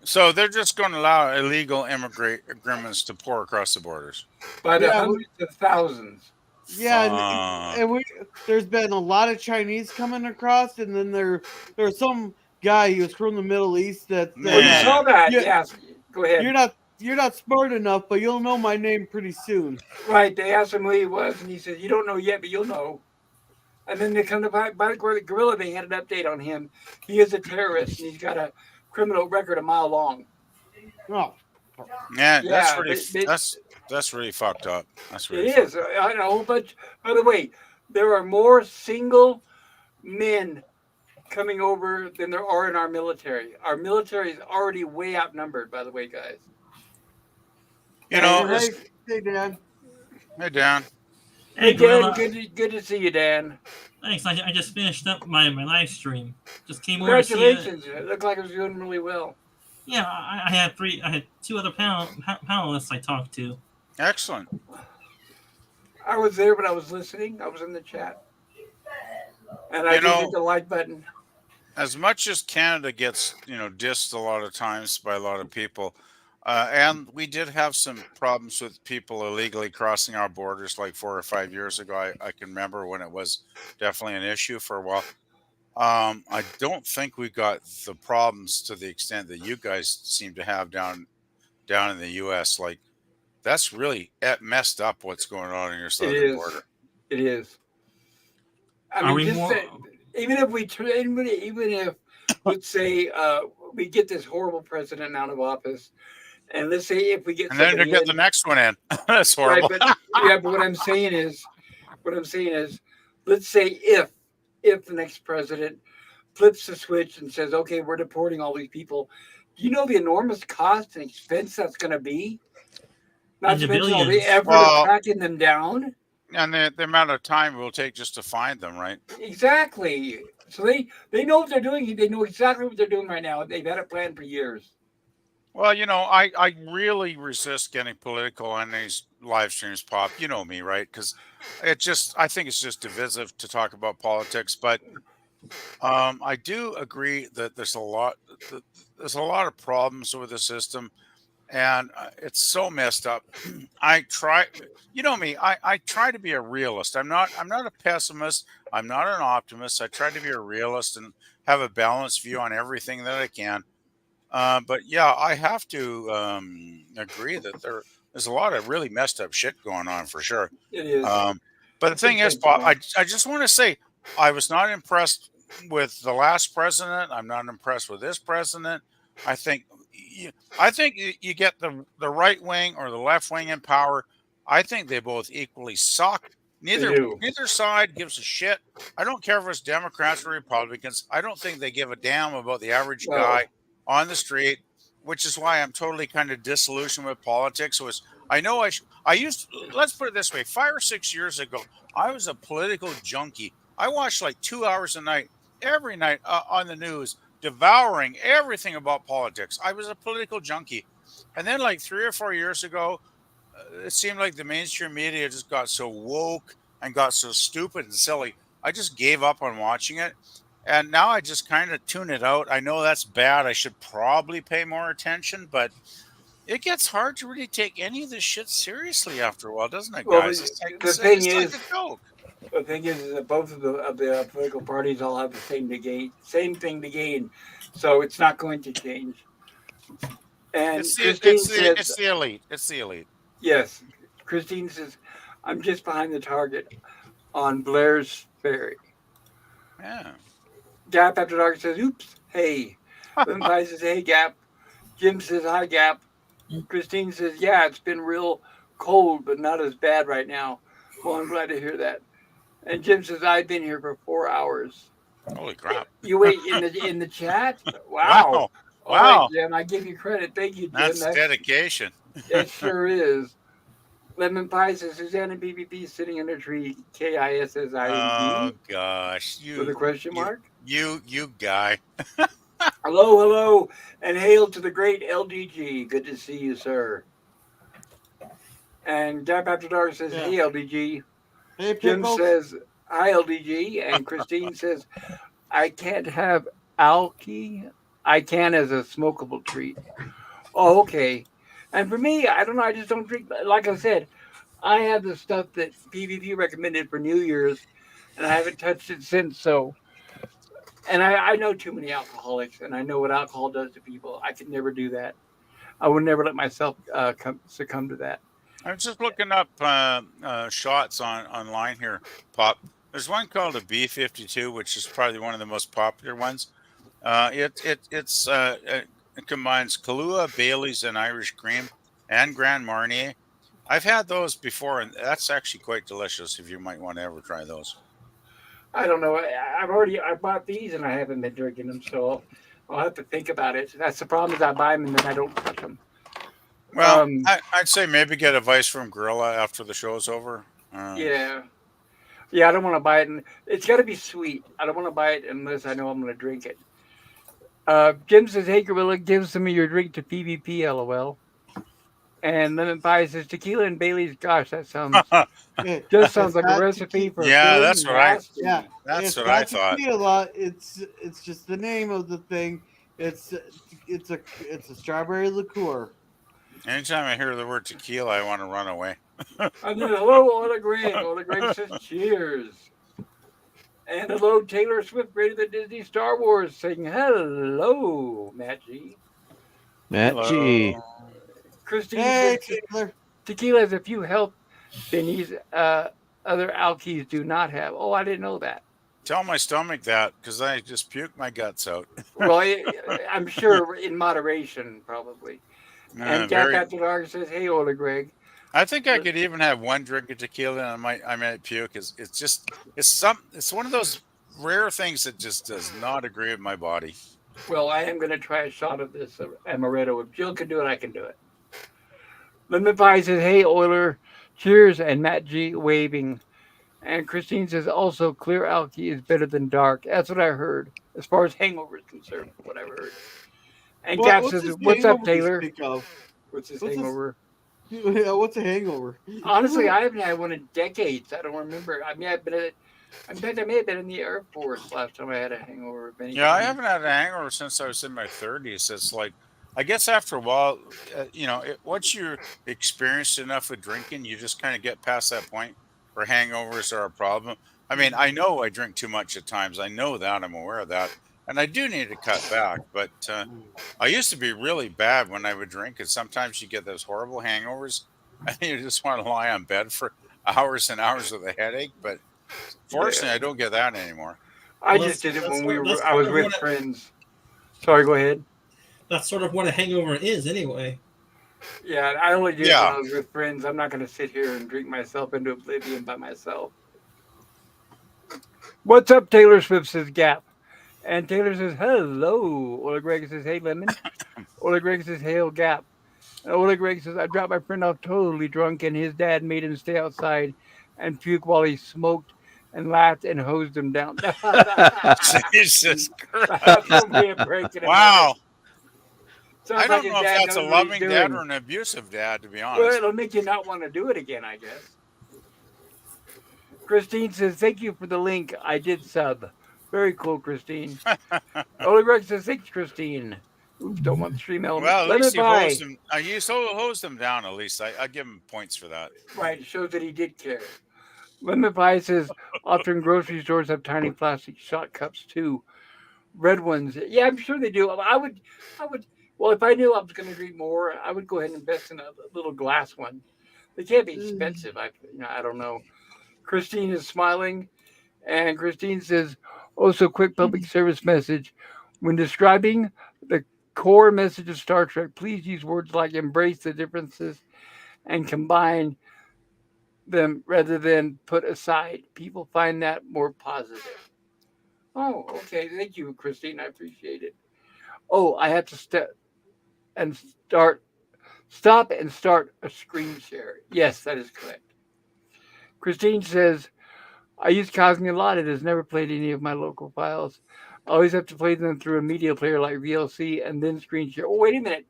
S4: So they're just going to allow illegal immigrants to pour across the borders.
S1: by the
S2: Yeah,
S1: hundreds of thousands.
S2: yeah,
S4: Fuck.
S2: and there's been a lot of Chinese coming across, and then there's some guy he was from the Middle East that
S1: Oh, you
S2: said,
S1: saw that?
S2: yeah,
S1: Yes. Go ahead.
S2: you're not smart enough, but you'll know my name pretty soon.
S1: Right. They asked him who he was, and he said, "You don't know yet, but you'll know." And then they come to by the gorilla. They had an update on him. He is a terrorist, and he's got a criminal record a mile long.
S2: Oh,
S4: Yeah, that's
S1: Yeah,
S4: really that's really fucked up. That's really
S1: it
S4: fucked
S1: is. I know a whole bunch. By the way, there are more single men coming over than there are in our military. Our military is already way outnumbered, by the way, guys.
S4: You know,
S1: And
S2: hey, hey, Dan.
S4: hey Dan.
S1: hey,
S6: Hey,
S1: Dan,
S6: Gorilla.
S1: good to see you, Dan.
S6: Thanks. I just finished up my live stream. Just came over to see it.
S1: Congratulations. It looked like it was doing really well.
S6: Yeah, I had two other panelists I talked to.
S4: Excellent.
S1: I was there, but I was listening. I was in the chat. And I
S4: You
S1: did hit
S4: know,
S1: the like button.
S4: as much as Canada gets, dissed a lot of times by a lot of people, and we did have some problems with people illegally crossing our borders like 4 or 5 years ago. I can remember when it was definitely an issue for a while. I don't think we got the problems to the extent that you guys seem to have down in the U.S. Like that's really messed up what's going on in your
S1: It
S4: southern
S1: is.
S4: border.
S1: It is. I
S6: Are
S1: mean,
S6: we
S1: just
S6: more?
S1: say, even if even if let's say we get this horrible president out of office, and let's say if we get
S4: And then to
S1: somebody
S4: get the
S1: in,
S4: next one in, that's
S1: right?
S4: horrible.
S1: But yeah, but what I'm saying is, let's say if the next president flips the switch and says, okay, we're deporting all these people, do you know the enormous cost and expense that's going to be? Not
S6: In
S1: to
S6: the
S1: mention all the
S6: billions.
S1: effort of
S4: Well,
S1: tracking them down.
S4: and the amount of time it will take just to find them, right?
S1: Exactly. So they know what they're doing. They know exactly what they're doing right now. They've had it planned for years.
S4: Well, I really resist getting political on these live streams, Pop. You know me, right? Because I think it's just divisive to talk about politics. But I do agree that there's a lot of problems with the system, and it's so messed up. I try, you know me, I try to be a realist. I'm not a pessimist. I'm not an optimist. I try to be a realist and have a balanced view on everything that I can. But yeah, I have to agree that there's a lot of really messed up shit going on for sure.
S1: It is.
S4: Um, but the
S1: It's a
S4: thing is,
S1: big
S4: Bob,
S1: deal.
S4: I just want to say I was not impressed with the last president. I'm not impressed with this president. I think you get the right wing or the left wing in power. I think they both equally suck.
S1: They
S4: Neither
S1: do.
S4: neither side gives a shit. I don't care if it's Democrats or Republicans. I don't think they give a damn about the average
S1: Well,
S4: guy on the street, which is why I'm totally kind of disillusioned with politics. Was I know I used, let's put it this way, 5 or 6 years ago, I was a political junkie. I watched like 2 hours a night, every night on the news, devouring everything about politics. I was a political junkie. And then like 3 or 4 years ago, it seemed like the mainstream media just got so woke and got so stupid and silly. I just gave up on watching it. And now I just kind of tune it out. I know that's bad. I should probably pay more attention, but it gets hard to really take any of this shit seriously after a while, doesn't it,
S1: well,
S4: guys? It's like
S1: the thing
S4: it's like
S1: is,
S4: a joke.
S1: that both of the political parties all have the same thing to gain, so it's not going to change. And Christine says,
S4: It's the elite. It's the elite.
S1: yes. Christine says, I'm just behind the target on Blair's Ferry.
S4: Yeah.
S1: Gap After Dark says, oops, hey. Lemon Pie says, hey, Gap. Jim says, hi, Gap. Christine says, yeah, it's been real cold, but not as bad right now. Well, I'm glad to hear that. And Jim says, I've been here for 4 hours.
S4: Holy crap!
S1: You wait in the chat? Wow.
S4: Wow,
S1: All right,
S4: wow,
S1: Jim. I give you credit. Thank you, Jim.
S4: that's dedication.
S1: It sure is. Lemon Pie says Suzanne and BBP sitting under a tree.
S4: Oh
S1: KISSING
S4: gosh,
S1: with a question
S4: you,
S1: mark.
S4: you guy.
S1: Hello, hello, and hail to the great LDG. Good to see you, sir. And Dap After Dark says,
S2: Yeah.
S1: hey, LDG.
S2: Hey,
S1: Jim
S2: Pickles.
S1: says, hi, LDG. And Christine says, I can't have alky. I can as a smokable treat. Oh, okay. And for me, I don't know. I just don't drink. Like I said, I have the stuff that PvP recommended for New Year's, and I haven't touched it since. So, and I know too many alcoholics, and I know what alcohol does to people. I could never do that. I would never let myself succumb to that.
S4: I'm just looking up shots online here, Pop. There's one called a B52, which is probably one of the most popular ones. It combines Kahlua, Bailey's, and Irish cream, and Grand Marnier. I've had those before, and that's actually quite delicious. If you might want to ever try those.
S1: I don't know. I bought these and I haven't been drinking them, so I'll have to think about it. That's the problem is I buy them and then I don't touch them.
S4: Well, I'd say maybe get advice from Gorilla after the show's over.
S1: Yeah. Yeah, I don't want to buy it. And it's got to be sweet. I don't want to buy it unless I know I'm going to drink it. Jim says, hey, Gorilla, give some of your drink to PvP, LOL. And Lemon Pie says, tequila and Bailey's. Gosh, that sounds
S2: It-
S1: just sounds
S2: it's
S1: like a
S2: not
S1: recipe for
S4: Yeah,
S1: good
S4: that's what I-
S1: nasty.
S2: Yeah,
S4: That's
S2: it's
S4: what
S2: not
S4: I thought.
S2: tequila. It's just the name of the thing. It's a strawberry liqueur.
S4: Anytime I hear the word tequila, I want to run away.
S1: And then hello, Ola Greg. Ola Greg says, cheers. And hello, Taylor Swift, greater than Disney Star Wars, saying hello, Matt G.
S3: Matt G.
S4: Hello.
S1: Christine
S2: Hey,
S1: says,
S2: Taylor.
S1: tequila has a few health bennies other alkies do not have. Oh, I didn't know that.
S4: Tell my stomach that because I just puked my guts out.
S1: Well, I'm sure in moderation, probably. And Gap
S4: Very.
S1: After Dark says, hey, Ola Greg.
S4: I think I could even have one drink of tequila and I might puke. It's one of those rare things that just does not agree with my body.
S1: Well, I am going to try a shot of this amaretto. If Jill can do it, I can do it. Lemon Pie says, hey, Euler, cheers, and Matt G waving. And Christine says, also, clear alky is better than dark. That's what I heard, as far as hangover is concerned, what I've heard. And Gap
S2: What's
S1: says,
S2: this
S1: what's up,
S2: hangover you
S1: Taylor?
S2: speak of?
S1: What's this
S2: what's this-
S1: hangover?
S2: Yeah, what's a hangover?
S1: Honestly, I haven't had one in decades. I don't remember. I mean, in fact, I may have been in the Air Force last time I had a hangover. Of any
S4: Yeah, I
S1: kind.
S4: haven't had a hangover since I was in my 30s. It's like, I guess after a while, once you're experienced enough with drinking, you just kind of get past that point where hangovers are a problem. I mean, I know I drink too much at times. I know that. I'm aware of that. And I do need to cut back. But I used to be really bad when I would drink. And sometimes you get those horrible hangovers and you just want to lie on bed for hours and hours with a headache. But fortunately, I don't get that anymore.
S1: I
S6: Well,
S1: just did it
S6: that's
S1: when
S6: what-
S1: I was
S6: that's
S1: with
S6: what
S1: friends. Sorry, go ahead.
S6: That's sort of what a hangover is, anyway.
S1: Yeah, I only did it
S4: Yeah.
S1: when I was with friends. I'm not going to sit here and drink myself into oblivion by myself. What's up, Taylor Swift says Gap. And Taylor says, hello. Ola Greg says, hey, Lemon. Ola Greg says, hail, Gap. And Ola Greg says, I dropped my friend off totally drunk, and his dad made him stay outside and puke while he smoked and laughed and hosed him down.
S4: Jesus Christ.
S1: That's a way of breaking it.
S4: Wow.
S1: Sounds
S4: I don't
S1: like his
S4: know if
S1: dad
S4: that's a
S1: knows what he's
S4: loving dad
S1: doing.
S4: or an abusive dad, to be
S1: Well,
S4: honest.
S1: it'll make you not want to do it again, I guess. Christine says, thank you for the link. I did sub. Very cool, Christine. Ola Greg says, thanks, Christine. Oops, don't want the stream element.
S4: Well, at
S1: Lemon
S4: least he
S1: Pie.
S4: hosed them. Hosed them down. At least I give him points for that.
S1: Right, shows that he did care. Lemon Pie says, often grocery stores have tiny plastic shot cups too. Red ones. Yeah, I'm sure they do. I would, well, if I knew I was going to drink more, I would go ahead and invest in a little glass one. They can't be expensive. I don't know. Christine is smiling, and Christine says, also quick public service message. When describing the core message of Star Trek. Please use words like embrace the differences and combine them rather than put aside. People find that more positive. Oh, okay. Thank you, Christine. I appreciate it. Oh, I have to and start stop and start a screen share. Yes, that is correct. Christine says, I use Cosme a lot. It has never played any of my local files. I always have to play them through a media player like VLC and then screen share. Oh, wait a minute.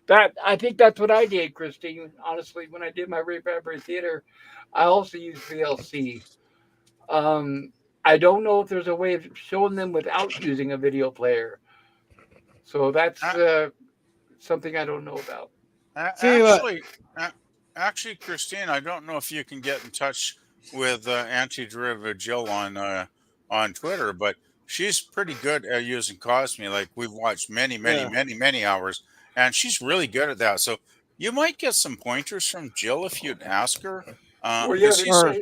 S1: That I think that's what I did, Christine. Honestly, when I did my Ray Bradbury Theater, I also used VLC. Um, I don't know if there's a way of showing them without using a video player. So that's
S4: A-
S1: something I don't know about.
S2: See what?
S4: Actually, actually, Christine, I don't know if you can get in touch with anti-derivative Jill on Twitter, but she's pretty good at using Cosme. Like we've watched many, many,
S2: Yeah.
S4: many, many hours, and she's really good at that. So you might get some pointers from Jill if you'd ask her,
S1: Well, yeah,
S4: because
S2: Or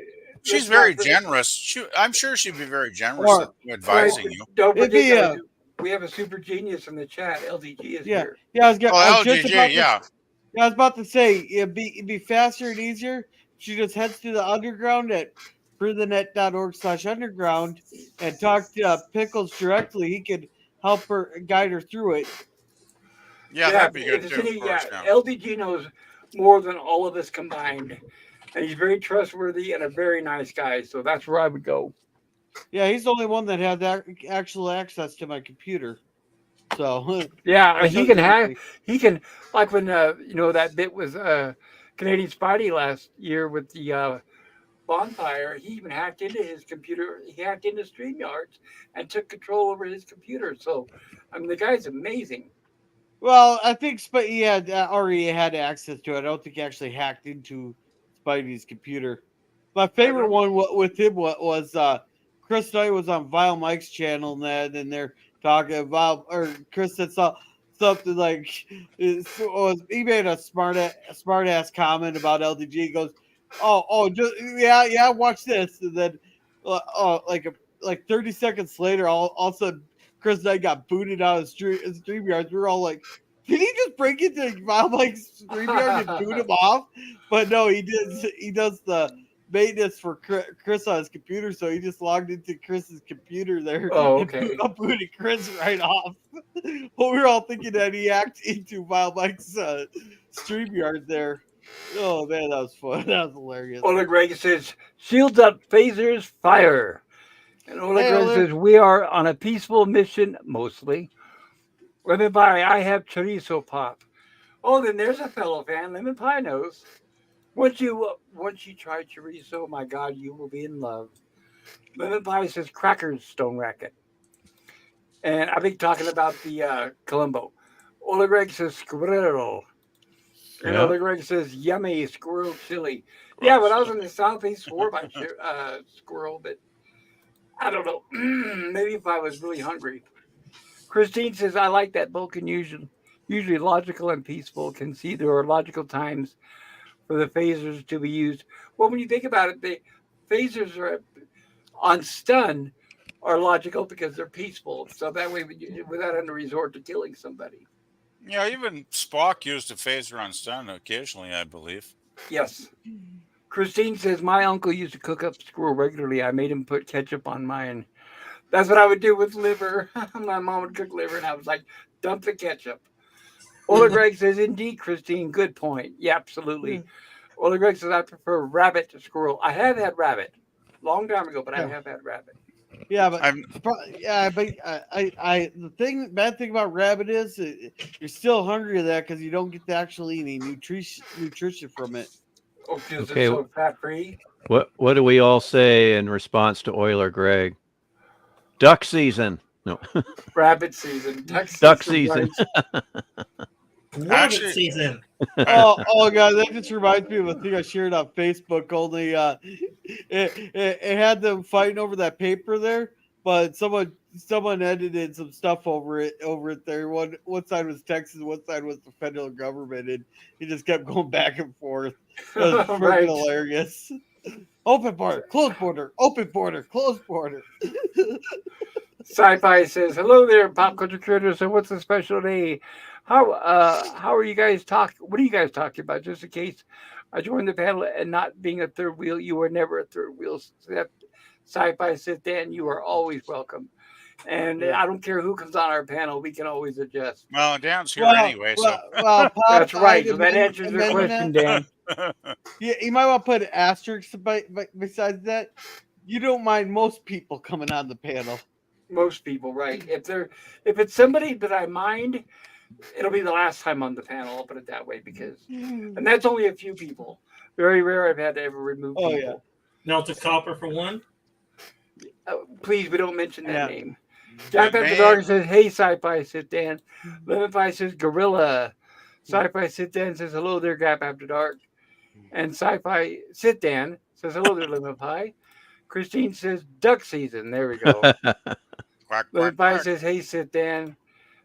S4: she's
S1: let's not
S4: very
S1: forget.
S4: generous. I'm sure she'd be very generous at
S2: or
S1: Right.
S4: advising you.
S1: Don't
S2: it'd
S1: forget,
S2: be
S1: guys, we have a super genius in the chat. LDG is
S2: yeah.
S1: here.
S2: Yeah,
S4: Oh,
S2: I was just
S4: LGG,
S2: about to
S4: yeah.
S2: Yeah, I was about to say it'd be faster and easier. She just heads to the underground at freethenet.org/underground and talk to Pickles directly. He could help her guide her through it.
S4: Yeah,
S1: Yeah,
S4: that'd be
S1: if
S4: good
S1: the
S4: too, of
S1: city, yeah,
S4: course. Yeah.
S1: LDG knows more than all of us combined, and he's very trustworthy and a very nice guy. So that's where I would go.
S2: Yeah, he's the only one that had that actual access to my computer. So
S1: Yeah,
S2: that
S1: he
S2: knows
S1: can have.
S2: everything.
S1: He can like when that bit was Canadian Spidey last year with the bonfire. He even hacked into his computer. He hacked into StreamYards and took control over his computer. So, I mean, the guy's amazing.
S2: Well, I think he had already had access to it. I don't think he actually hacked into Spidey's computer. My
S1: I
S2: favorite
S1: don't.
S2: one with him was Chris Knight was on Vile Mike's channel, and they're talking about, or Chris said something like, he made a smart ass comment about LDG. He goes, just, yeah, watch this, and then like 30 seconds later, all of a sudden Chris Knight got booted out of StreamYards. We were all like, did he just break into Wild Mike's StreamYard and boot him off? But no, he did. He does the maintenance for Chris on his computer, so he just logged into Chris's computer there
S1: Oh,
S2: and
S1: okay.
S2: booted Chris right off. But we were all thinking that he hacked into Wild Mike's StreamYard there. Oh man, that was fun. That was hilarious.
S1: Oleg Greg says, "Shields up, phasers, fire." And Oleg
S2: Hey,
S1: Greg
S2: Oleg.
S1: says, "We are on a peaceful mission, mostly. Lemon pie, I have chorizo pop." Oh, then there's a fellow fan. Lemon pie knows. Once you try chorizo, my God, you will be in love. Lemon pie says crackers, Stone Racket. And I've been talking about the Columbo. Oleg Greg says squirrel. And
S3: Yeah.
S1: Oleg Greg says yummy squirrel chili. Yeah, when I was in the South, they swore by squirrel, but I don't know. Maybe if I was really hungry. Christine says, I like that Vulcan usually logical and peaceful, can see there are logical times for the phasers to be used. Well, when you think about it, the phasers are on stun are logical because they're peaceful. So that way, without having to resort to killing somebody.
S4: Yeah, even Spock used a phaser on stun occasionally, I believe.
S1: Yes. Christine says, my uncle used to cook up squirrel regularly. I made him put ketchup on mine. That's what I would do with liver. My mom would cook liver, and I was like, dump the ketchup. Ola Greg says, indeed, Christine, good point. Yeah, absolutely. Ola Greg says, I prefer rabbit to squirrel. I have had rabbit. Long time ago, but I have had rabbit.
S2: Yeah, but
S4: I'm
S2: the bad thing about rabbit is you're still hungry to that because you don't get to actually any nutrition from it.
S1: Oh, because
S3: Okay.
S1: it's so fat free.
S3: What do we all say in response to Euler Greg? Duck season. No.
S1: Rabbit season.
S3: Duck season.
S1: right?
S6: Rabbit
S4: Actually-
S6: season.
S2: Oh god, that just reminds me of a thing I shared on Facebook. Only it had them fighting over that paper there, but someone edited some stuff over it there. One side was Texas, one side was the federal government, and he just kept going back and forth. It was freaking
S1: Right.
S2: hilarious. Open border, closed border, open border, closed border.
S1: Sci-Fi says, "Hello there, pop culture creators. So, what's the special day? How are you guys talking? What are you guys talking about? Just in case I joined the panel and not being a third wheel, you were never a third wheel. Sci-Fi said, Dan, you are always welcome. And
S2: Yeah.
S1: I don't care who comes on our panel, we can always adjust.
S4: Well, Dan's here
S2: Well,
S4: anyway, so.
S2: Pop,
S1: That's right.
S2: I'd
S1: So that answers your
S2: amend
S1: question,
S2: that.
S1: Dan.
S2: Yeah, you might want to put an asterisk besides that. You don't mind most people coming on the panel.
S1: Most people, right? If it's somebody that I mind, it'll be the last time on the panel. I'll put it that way and that's only a few people. Very rare I've had to ever remove
S2: Oh, yeah.
S1: people.
S6: Melted copper for one.
S1: Please, we don't mention that
S2: Yeah.
S1: name. Jack
S4: Good
S1: Pepper
S4: name.
S1: Dog says, "Hey, Sci-Fi," said Dan. Lemon Pie says, "Gorilla." Sci-Fi Sit Dan says, "Hello there, Gap After Dark." And Sci-Fi Sit Dan says, "Hello there, Lemon Pie." Christine says, "Duck season." There we go.
S4: Quack,
S1: Lemon
S4: quack,
S1: Pie
S4: quack.
S1: says, "Hey, Sit Dan."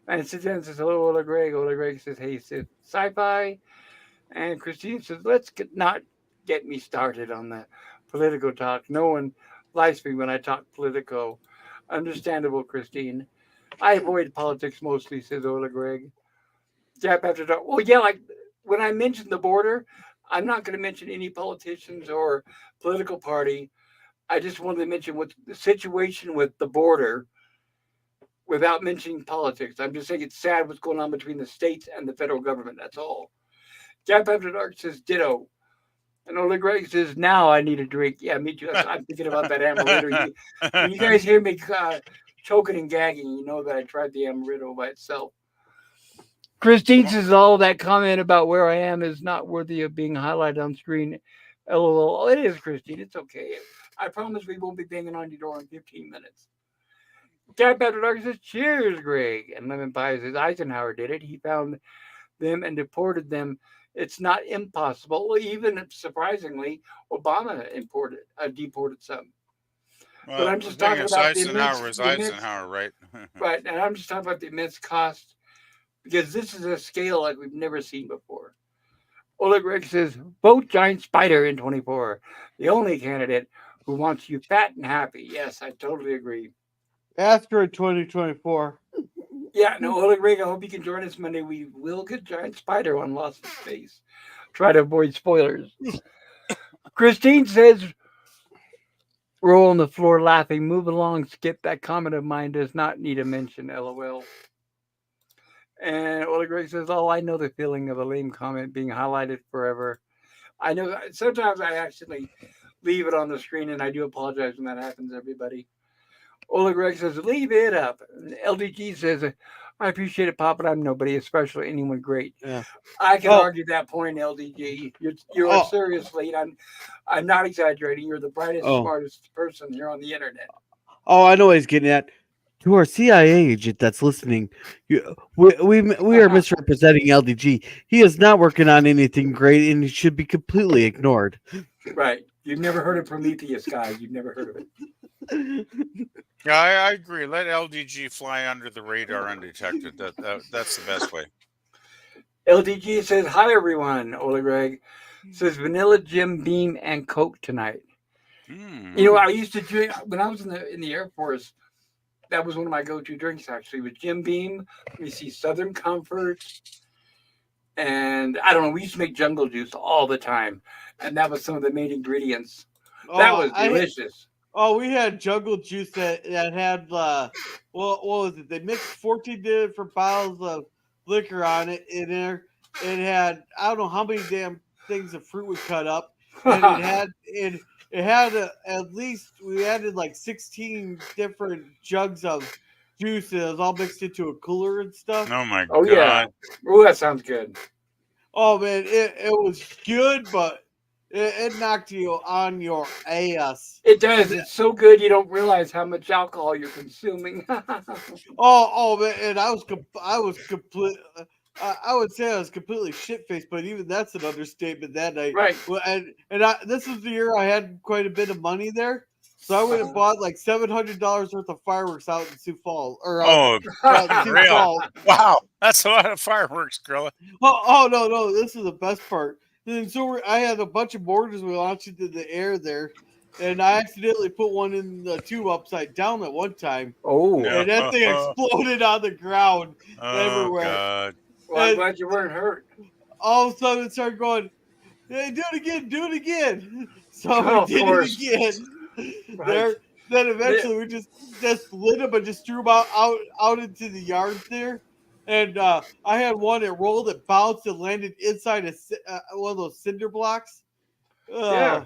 S1: And Sit Dan says, "Hello, Ola Greg." Ola Greg says, "Hey, Sit Sci-Fi." And Christine says, not get me started on the political talk. No one likes me when I talk politico. Understandable, Christine. I avoid politics mostly, says Ola Greg. Jap after dark. Well, yeah, like when I mentioned the border, I'm not going to mention any politicians or political party. I just wanted to mention what the situation with the border without mentioning politics. I'm just saying it's sad what's going on between the states and the federal government. That's all. Jap after dark says ditto. And Ola Greg says, "Now I need a drink." Yeah, me too. I'm thinking about that amaretto. When you guys hear me choking and gagging, you know that I tried the amaretto by itself. Christine says, "All that comment about where I am is not worthy of being highlighted on screen." LOL. It is, Christine. It's okay. I promise we won't be banging on your door in 15 minutes. Cat Better Dog says, "Cheers, Greg." And Lemon Pie says, "Eisenhower did it. He found them and deported them. It's not impossible." Even surprisingly, Obama deported some.
S4: Well,
S1: But I'm just
S4: the thing
S1: talking
S4: is,
S1: about
S4: Eisenhower was Eisenhower, right?
S1: right, and I'm just talking about the immense cost because this is a scale like we've never seen before. Oleg Greg says, "Vote Giant Spider in 24. The only candidate who wants you fat and happy." Yes, I totally agree.
S2: Asteroid 2024.
S1: Yeah, no, Oleg Greg, I hope you can join us Monday. We will get Giant Spider on Lost in Space. Try to avoid spoilers. Christine says, roll on the floor laughing. Move along, Skip. That comment of mine does not need a mention, LOL. And Oleg Greg says, "Oh, I know the feeling of a lame comment being highlighted forever." I know sometimes I actually leave it on the screen, and I do apologize when that happens, everybody. Ola Greg says, "Leave it up." And LDG says, "I appreciate it, Pop, but I'm nobody, especially anyone great."
S2: Yeah.
S1: I can
S2: Oh.
S1: argue that point, LDG. You're seriously, and I'm not exaggerating. You're the brightest, smartest person here on the internet.
S2: Oh, I know what he's getting at. To our CIA agent that's listening, we are misrepresenting LDG. He is not working on anything great, and he should be completely ignored.
S1: Right. You've never heard of Prometheus, guy. You've never heard of it.
S4: Yeah, I agree. Let LDG fly under the radar undetected. That's the best way.
S1: LDG says, "Hi, everyone." Ola Greg says, "Vanilla Jim Beam and Coke tonight." You know, I used to drink when I was in the Air Force. That was one of my go-to drinks, actually, with Jim Beam. Let me see, Southern Comfort, and I don't know. We used to make jungle juice all the time, and that was some of the main ingredients. That was delicious.
S2: We had jungle juice that had what was it? They mixed 14 different bottles of liquor on it in there. It had I don't know how many damn things of fruit we cut up, and it had at least we added like 16 different jugs of juice. And it was all mixed into a cooler and stuff.
S4: Oh my
S1: Oh
S4: god!
S1: Yeah. Oh, that sounds good.
S2: Oh man, it was good, but it knocked you on your ass.
S1: It does. It's so good you don't realize how much alcohol you're consuming.
S2: Oh man, and I was complete. I would say I was completely shit faced, but even that's an understatement that night.
S1: Right.
S2: Well, this was the year I had quite a bit of money there, so I went and bought like $700 worth of fireworks out in Sioux Falls.
S4: Real? Wow, that's a lot of fireworks, Gorilla.
S2: Oh no! This is the best part. And so I had a bunch of mortars we launched into the air there, and I accidentally put one in the tube upside down at one time,
S1: Oh,
S4: No.
S2: and that thing exploded on the ground
S4: Oh
S2: everywhere.
S4: God.
S1: well, I'm
S2: and-
S1: glad you weren't hurt.
S2: All of a sudden, it started going, "Hey, do it again, do it again." So
S1: Oh,
S2: we
S1: of
S2: did
S1: course.
S2: it again.
S1: Right.
S2: There, then eventually we just lit them and just threw them out into the yard there. And I had one that rolled, it bounced, and landed inside one of those cinder blocks.
S1: Yeah.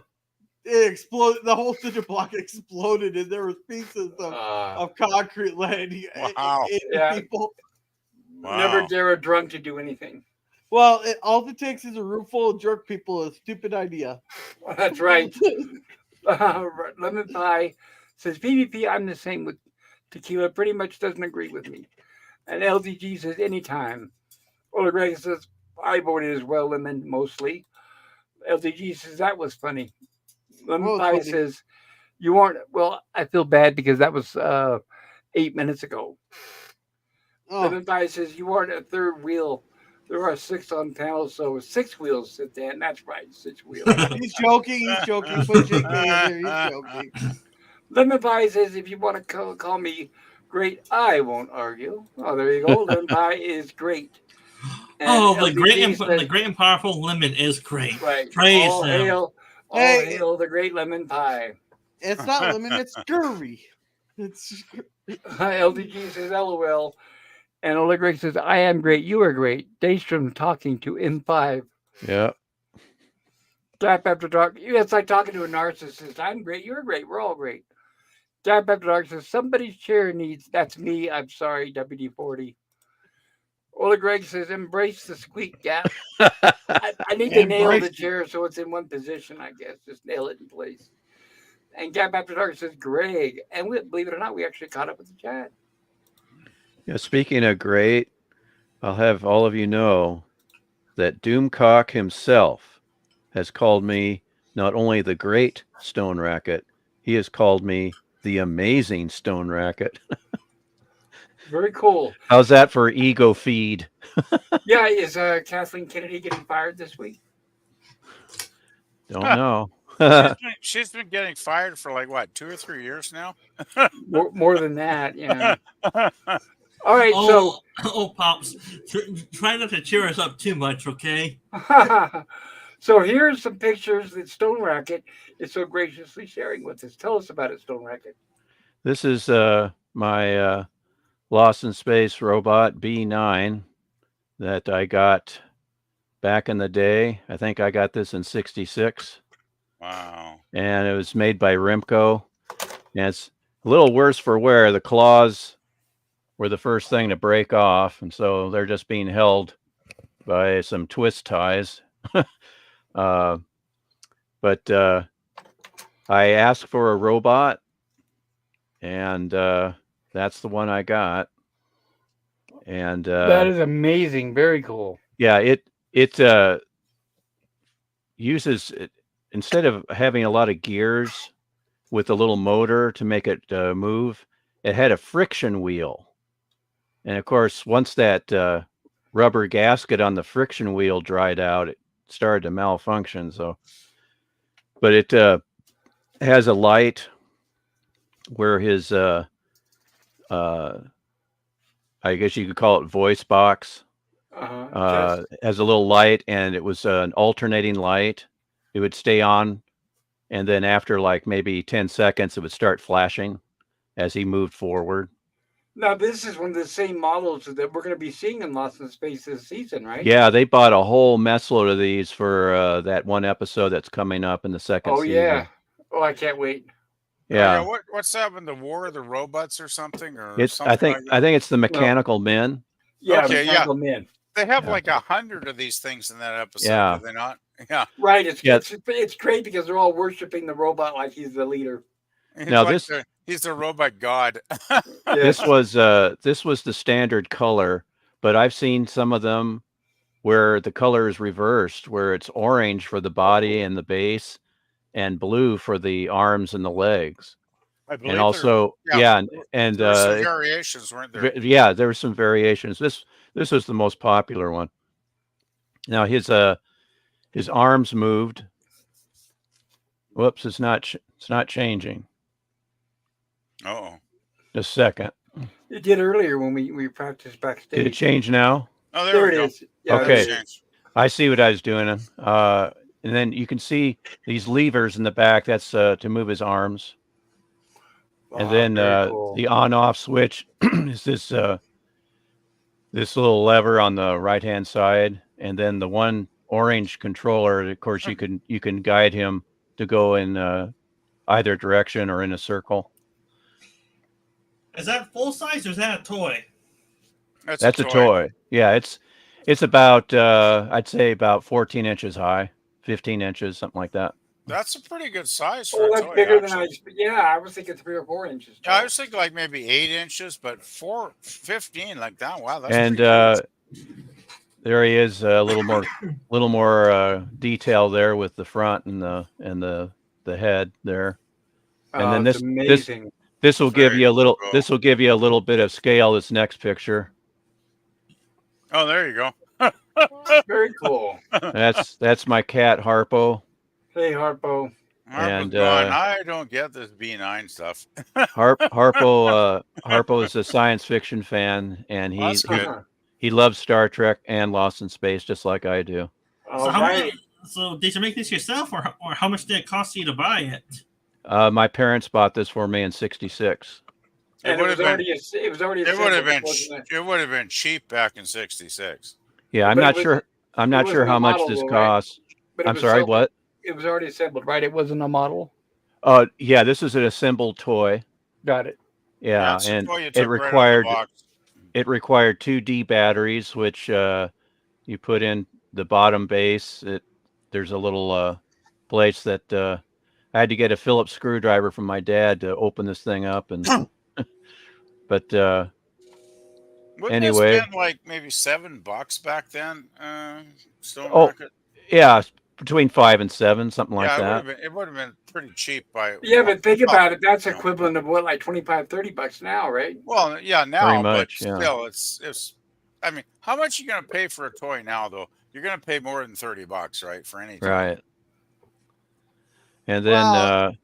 S2: It exploded. The whole cinder block exploded, and there was pieces of concrete landing
S4: Wow.
S2: into
S1: Yeah.
S2: people.
S1: Never
S4: Wow.
S1: dare a drunk to do anything.
S2: Well, all it takes is a room full of jerk people. A stupid idea.
S1: That's right. Lemon Pie says PvP. I'm the same with tequila. Pretty much doesn't agree with me. And LDG says anytime. Ola Greg says I voted as well. Lemon mostly. LDG says that was funny. Lemon
S2: What was
S1: Pie
S2: funny?
S1: says you aren't. Well, I feel bad because that was 8 minutes ago.
S2: Oh,
S1: Lemon Pie says you aren't a third wheel. There are 6 on panel, so 6 wheels sit there. And that's right, 6 wheels.
S2: he's joking. He's joking. Put JK in there. He's joking.
S1: Lemon Pie says if you want to call me great, I won't argue. Oh, there you go. Lemon Pie is great. And
S6: Oh, the
S1: LDG says,
S6: great and powerful lemon is great.
S1: right.
S6: Praise
S1: all
S6: him.
S1: hail, all
S2: Hey.
S1: hail the great Lemon Pie.
S2: It's not lemon. It's scurvy. It's
S1: LDG says LOL. And Ola Greg says, I am great, you are great. Daystrom talking to M5.
S3: Yeah.
S1: Dap After Dark. It's like talking to a narcissist. I'm great, you're great, we're all great. Dap After Dark says, somebody's chair needs, that's me, I'm sorry, WD-40. Ola Greg says, embrace the squeak gap. I need to nail the
S2: Embrace it.
S1: chair so it's in one position, I guess. Just nail it in place. And Gap After Dark says, Greg. And believe it or not, we actually caught up with the chat.
S3: Yeah, speaking of great, I'll have all of you know that Doomcock himself has called me not only the great Stone Racket, he has called me the amazing Stone Racket.
S1: Very cool.
S3: How's that for ego feed?
S1: Yeah, is Kathleen Kennedy getting fired this week?
S3: Don't know.
S4: She's been getting fired for like what, 2 or 3 years now?
S1: More than that, yeah. All right, so
S6: Pops, try not to cheer us up too much, okay?
S1: so here's some pictures that Stone Racket is so graciously sharing with us. Tell us about it, Stone Racket.
S3: This is my Lost in Space robot B9 that I got back in the day. I think I got this in '66.
S4: Wow.
S3: And it was made by Remco. And it's a little worse for wear. The claws were the first thing to break off, and so they're just being held by some twist ties. But I asked for a robot, and that's the one I got. And
S1: That is amazing. Very cool.
S3: yeah, it uses, instead of having a lot of gears with a little motor to make it move, it had a friction wheel. And of course, once that rubber gasket on the friction wheel dried out, it started to malfunction. So, but it has a light where his, I guess you could call it voice box,
S1: Yes.
S3: has a little light, and it was an alternating light. It would stay on, and then after like maybe 10 seconds, it would start flashing as he moved forward.
S1: Now, this is one of the same models that we're going to be seeing in Lost in Space this season, right?
S3: Yeah, they bought a whole mess load of these for that one episode that's coming up in the second
S1: Oh,
S3: season.
S1: yeah. Oh, I can't wait.
S3: Yeah.
S4: What's that one? The War of the Robots or something? Or
S3: It's
S4: something
S3: I think
S4: like that?
S3: I think it's the Mechanical Men.
S1: Yeah,
S4: Okay, yeah.
S1: Mechanical Men.
S4: They have
S3: Yeah.
S4: like 100 of these things in that episode,
S3: Yeah.
S4: do they not? Yeah.
S1: Right. It's
S3: Yeah.
S1: great because they're all worshiping the robot like he's the leader.
S4: He's
S3: Now
S4: like
S3: this-
S4: he's the robot god.
S3: This was the standard color, but I've seen some of them where the color is reversed, where it's orange for the body and the base and blue for the arms and the legs.
S4: I believe
S3: And also and
S4: there were some variations, weren't there?
S3: yeah, there were some variations. This was the most popular one. Now his arms moved, Whoops, it's not changing.
S4: Oh.
S3: Just a second.
S1: It did earlier when we practiced backstage.
S3: Did it change now?
S4: Oh,
S1: There
S4: we
S1: it
S4: go.
S1: is. Yeah,
S3: Okay.
S1: there it is.
S4: Changed.
S3: I see what I was doing. And then you can see these levers in the back. That's to move his arms. And
S1: Wow,
S3: then
S1: very cool.
S3: the on-off switch is this little lever on the right-hand side, and then the one orange controller. Of course, you can guide him to go in either direction or in a circle.
S6: Is that full size or is that a toy?
S3: That's a toy. Yeah, it's about I'd say about 14 inches high, 15 inches, something like that.
S4: That's a pretty good size for
S1: Oh,
S4: a
S1: that's
S4: toy.
S1: bigger than
S4: actually.
S1: I was thinking 3 or 4 inches.
S4: Yeah, I
S1: tall.
S4: was thinking like maybe 8 inches, but 15 like that. Wow, that's
S3: And
S4: pretty huge.
S3: there he is, a little more detail there with the front and the head there. And then
S1: it's amazing.
S3: this will give
S4: Very
S3: you a little
S4: cool.
S3: this will give you a little bit of scale. This next picture.
S4: Oh, there you go.
S1: Very cool.
S3: That's my cat Harpo.
S1: Hey, Harpo.
S3: And,
S4: I don't get this B9 stuff.
S3: Harpo is a science fiction fan, and
S4: That's good.
S3: he loves Star Trek and Lost in Space just like I do.
S1: All
S6: So
S1: right.
S6: So did you make this yourself, or how much did it cost you to buy it?
S3: My parents bought this for me in '66.
S1: And it was already
S4: It would have been cheap back in '66.
S3: Yeah, I'm
S1: But
S3: not
S1: it
S3: sure. I'm not
S1: wasn't
S3: sure
S1: a
S3: how much
S1: model,
S3: this
S1: though, right?
S3: costs.
S1: But it
S3: I'm
S1: was
S3: sorry,
S1: assembled.
S3: what?
S1: It was already assembled, right? It wasn't a model.
S3: Yeah, this is an assembled toy.
S1: Got it.
S3: Yeah,
S4: it's a
S3: and
S4: toy you
S3: it
S4: took right out of the
S3: required
S4: box.
S3: 2 D batteries, which you put in the bottom base. There's a little place that I had to get a Phillips screwdriver from my dad to open this thing up, and but
S4: Wouldn't
S3: anyway.
S4: this been like maybe $7 back then? Stone
S3: Oh,
S4: Rocket?
S3: yeah, between 5 and 7, something like that.
S4: It would have been pretty cheap by.
S1: Yeah, but think about it. That's
S4: you know.
S1: equivalent of what, like $25-$30 now, right?
S4: Well, yeah, now,
S3: Pretty much,
S4: but
S3: yeah.
S4: still, it's. I mean, how much are you going to pay for a toy now, though? You're going to pay more than $30, right, for any toy.
S3: Right. And then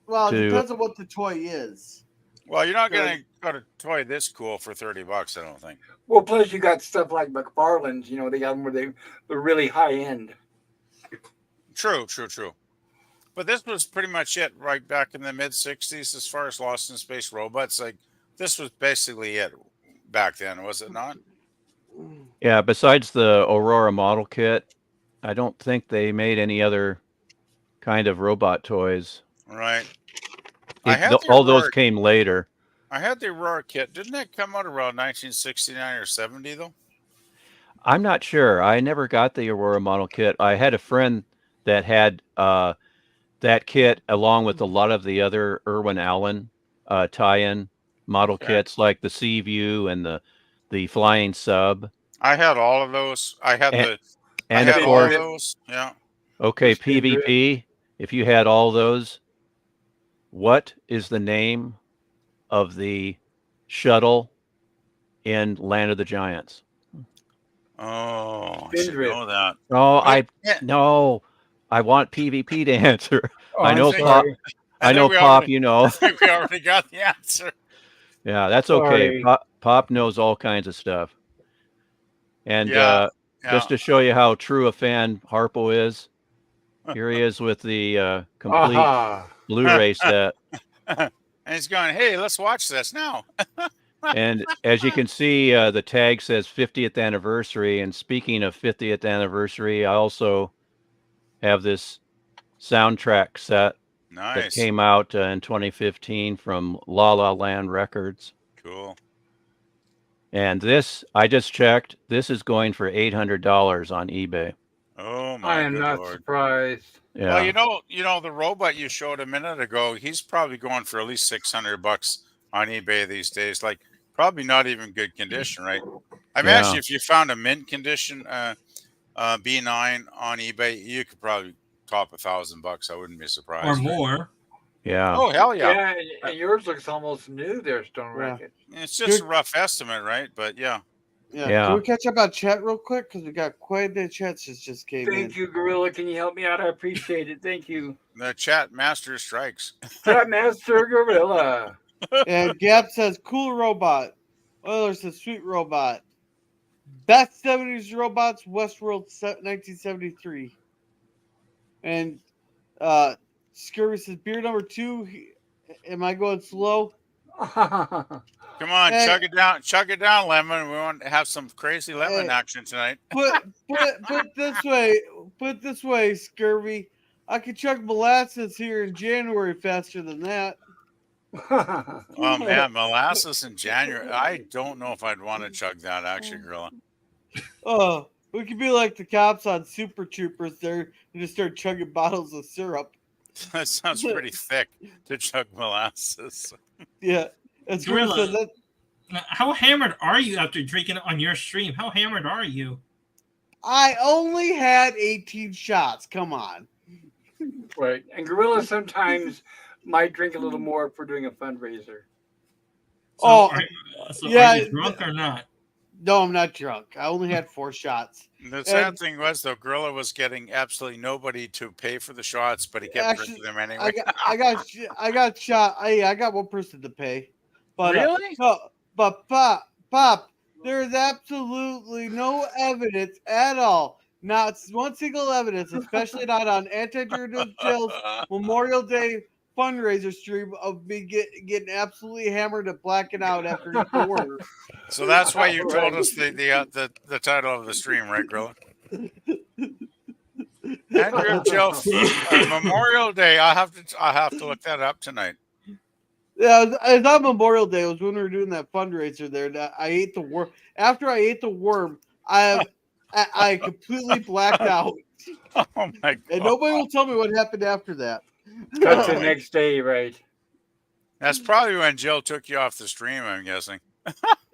S2: Well, it
S3: to-
S2: depends on what the toy is.
S4: Well, you're not going to got a toy this cool for $30, I don't think.
S1: Well, plus you got stuff like McFarlane's. They got them where they're really high end.
S4: True. But this was pretty much it right back in the mid '60s as far as Lost in Space robots. Like this was basically it back then, was it not?
S3: yeah, besides the Aurora model kit, I don't think they made any other kind of robot toys.
S4: Right.
S3: All those came later.
S4: I had the Aurora kit. Didn't that come out around 1969 or 70 though?
S3: I'm not sure. I never got the Aurora model kit. I had a friend that had that kit along with a lot of the other Irwin Allen tie-in model kits, like the Sea View and the Flying Sub.
S4: I had all of those. I had
S3: of
S4: all of
S3: course,
S4: those. Yeah.
S3: okay, PvP. If you had all those, what is the name of the shuttle in Land of the Giants?
S4: Oh, I should know that.
S3: Oh, no. I want PvP to answer.
S1: Oh,
S3: I know,
S1: I'm
S3: Pop.
S1: sorry.
S3: I know, Pop. You know.
S4: I think we already got the answer.
S3: Yeah, that's okay.
S1: Sorry.
S3: Pop knows all kinds of stuff. And
S4: Yeah.
S3: just to show you how true a fan Harpo is, here he is with the complete Blu-ray set.
S4: And he's going, hey, let's watch this now.
S3: And as you can see, the tag says 50th anniversary. And speaking of 50th anniversary, I also have this soundtrack set that came out in 2015 from La La Land Records.
S4: Cool.
S3: And this, I just checked, this is going for $800 on eBay.
S4: Oh my!
S1: I am not
S4: Lord.
S1: surprised.
S3: Yeah.
S4: Well, you know the robot you showed a minute ago. He's probably going for at least $600 on eBay these days. Like probably not even good condition, right? I mean, actually, if you found a mint condition B9 on eBay, you could probably top $1,000. I wouldn't be surprised.
S6: Or more.
S3: Yeah.
S4: Oh hell yeah!
S1: Yeah, and yours looks almost new there, Stone Rocket.
S4: It's just a rough estimate, right? But yeah.
S2: Yeah.
S3: Yeah.
S2: Can we catch up on chat real quick? Because we got quite a bit of chats just came in.
S1: Thank you, Gorilla. Can you help me out? I appreciate it. Thank you.
S4: The chat master strikes.
S1: Chat Master Gorilla.
S2: And Gap says, cool robot. Euler says, sweet robot. Best 70s robots, Westworld 1973. And Scurvy says, beer number 2. Am I going slow?
S4: Come on,
S2: Hey.
S4: chug it down, Lemon. We want to have some crazy lemon
S2: Hey.
S4: action tonight.
S2: Put this way, Scurvy. I could chug molasses here in January faster than that.
S4: Oh man, molasses in January. I don't know if I'd want to chug that actually, Gorilla.
S2: Oh, we could be like the cops on Super Troopers there and just start chugging bottles of syrup.
S4: That sounds pretty thick to chug molasses.
S2: Yeah. And Scurvy
S6: Gorilla.
S2: said that.
S6: How hammered are you after drinking it on your stream? How hammered are you?
S2: I only had 18 shots. Come on.
S1: Right. And Gorilla sometimes might drink a little more if we're doing a fundraiser.
S6: So,
S2: Oh,
S6: are you drunk or not?
S2: No, I'm not drunk. I only had 4 shots.
S4: The sad thing was, though, Gorilla was getting absolutely nobody to pay for the shots, but he kept drinking them anyway.
S2: I got shot. I got one person to pay. But,
S1: Really?
S2: But Pop, there's absolutely no evidence at all. Not one single evidence, especially not on Anti-Juvenile Jail's Memorial Day fundraiser stream of me getting absolutely hammered and blacking out after each order.
S4: So that's why you told us the title of the stream, right, Gorilla? Andrew Jill Memorial Day. I'll have to look that up tonight.
S2: Yeah, it's not Memorial Day. It was when we were doing that fundraiser there. That I ate the worm. After I ate the worm, I completely blacked out.
S4: Oh my god!
S2: And nobody will tell me what happened after that.
S1: Cut to the next day, right?
S4: That's probably when Jill took you off the stream, I'm guessing.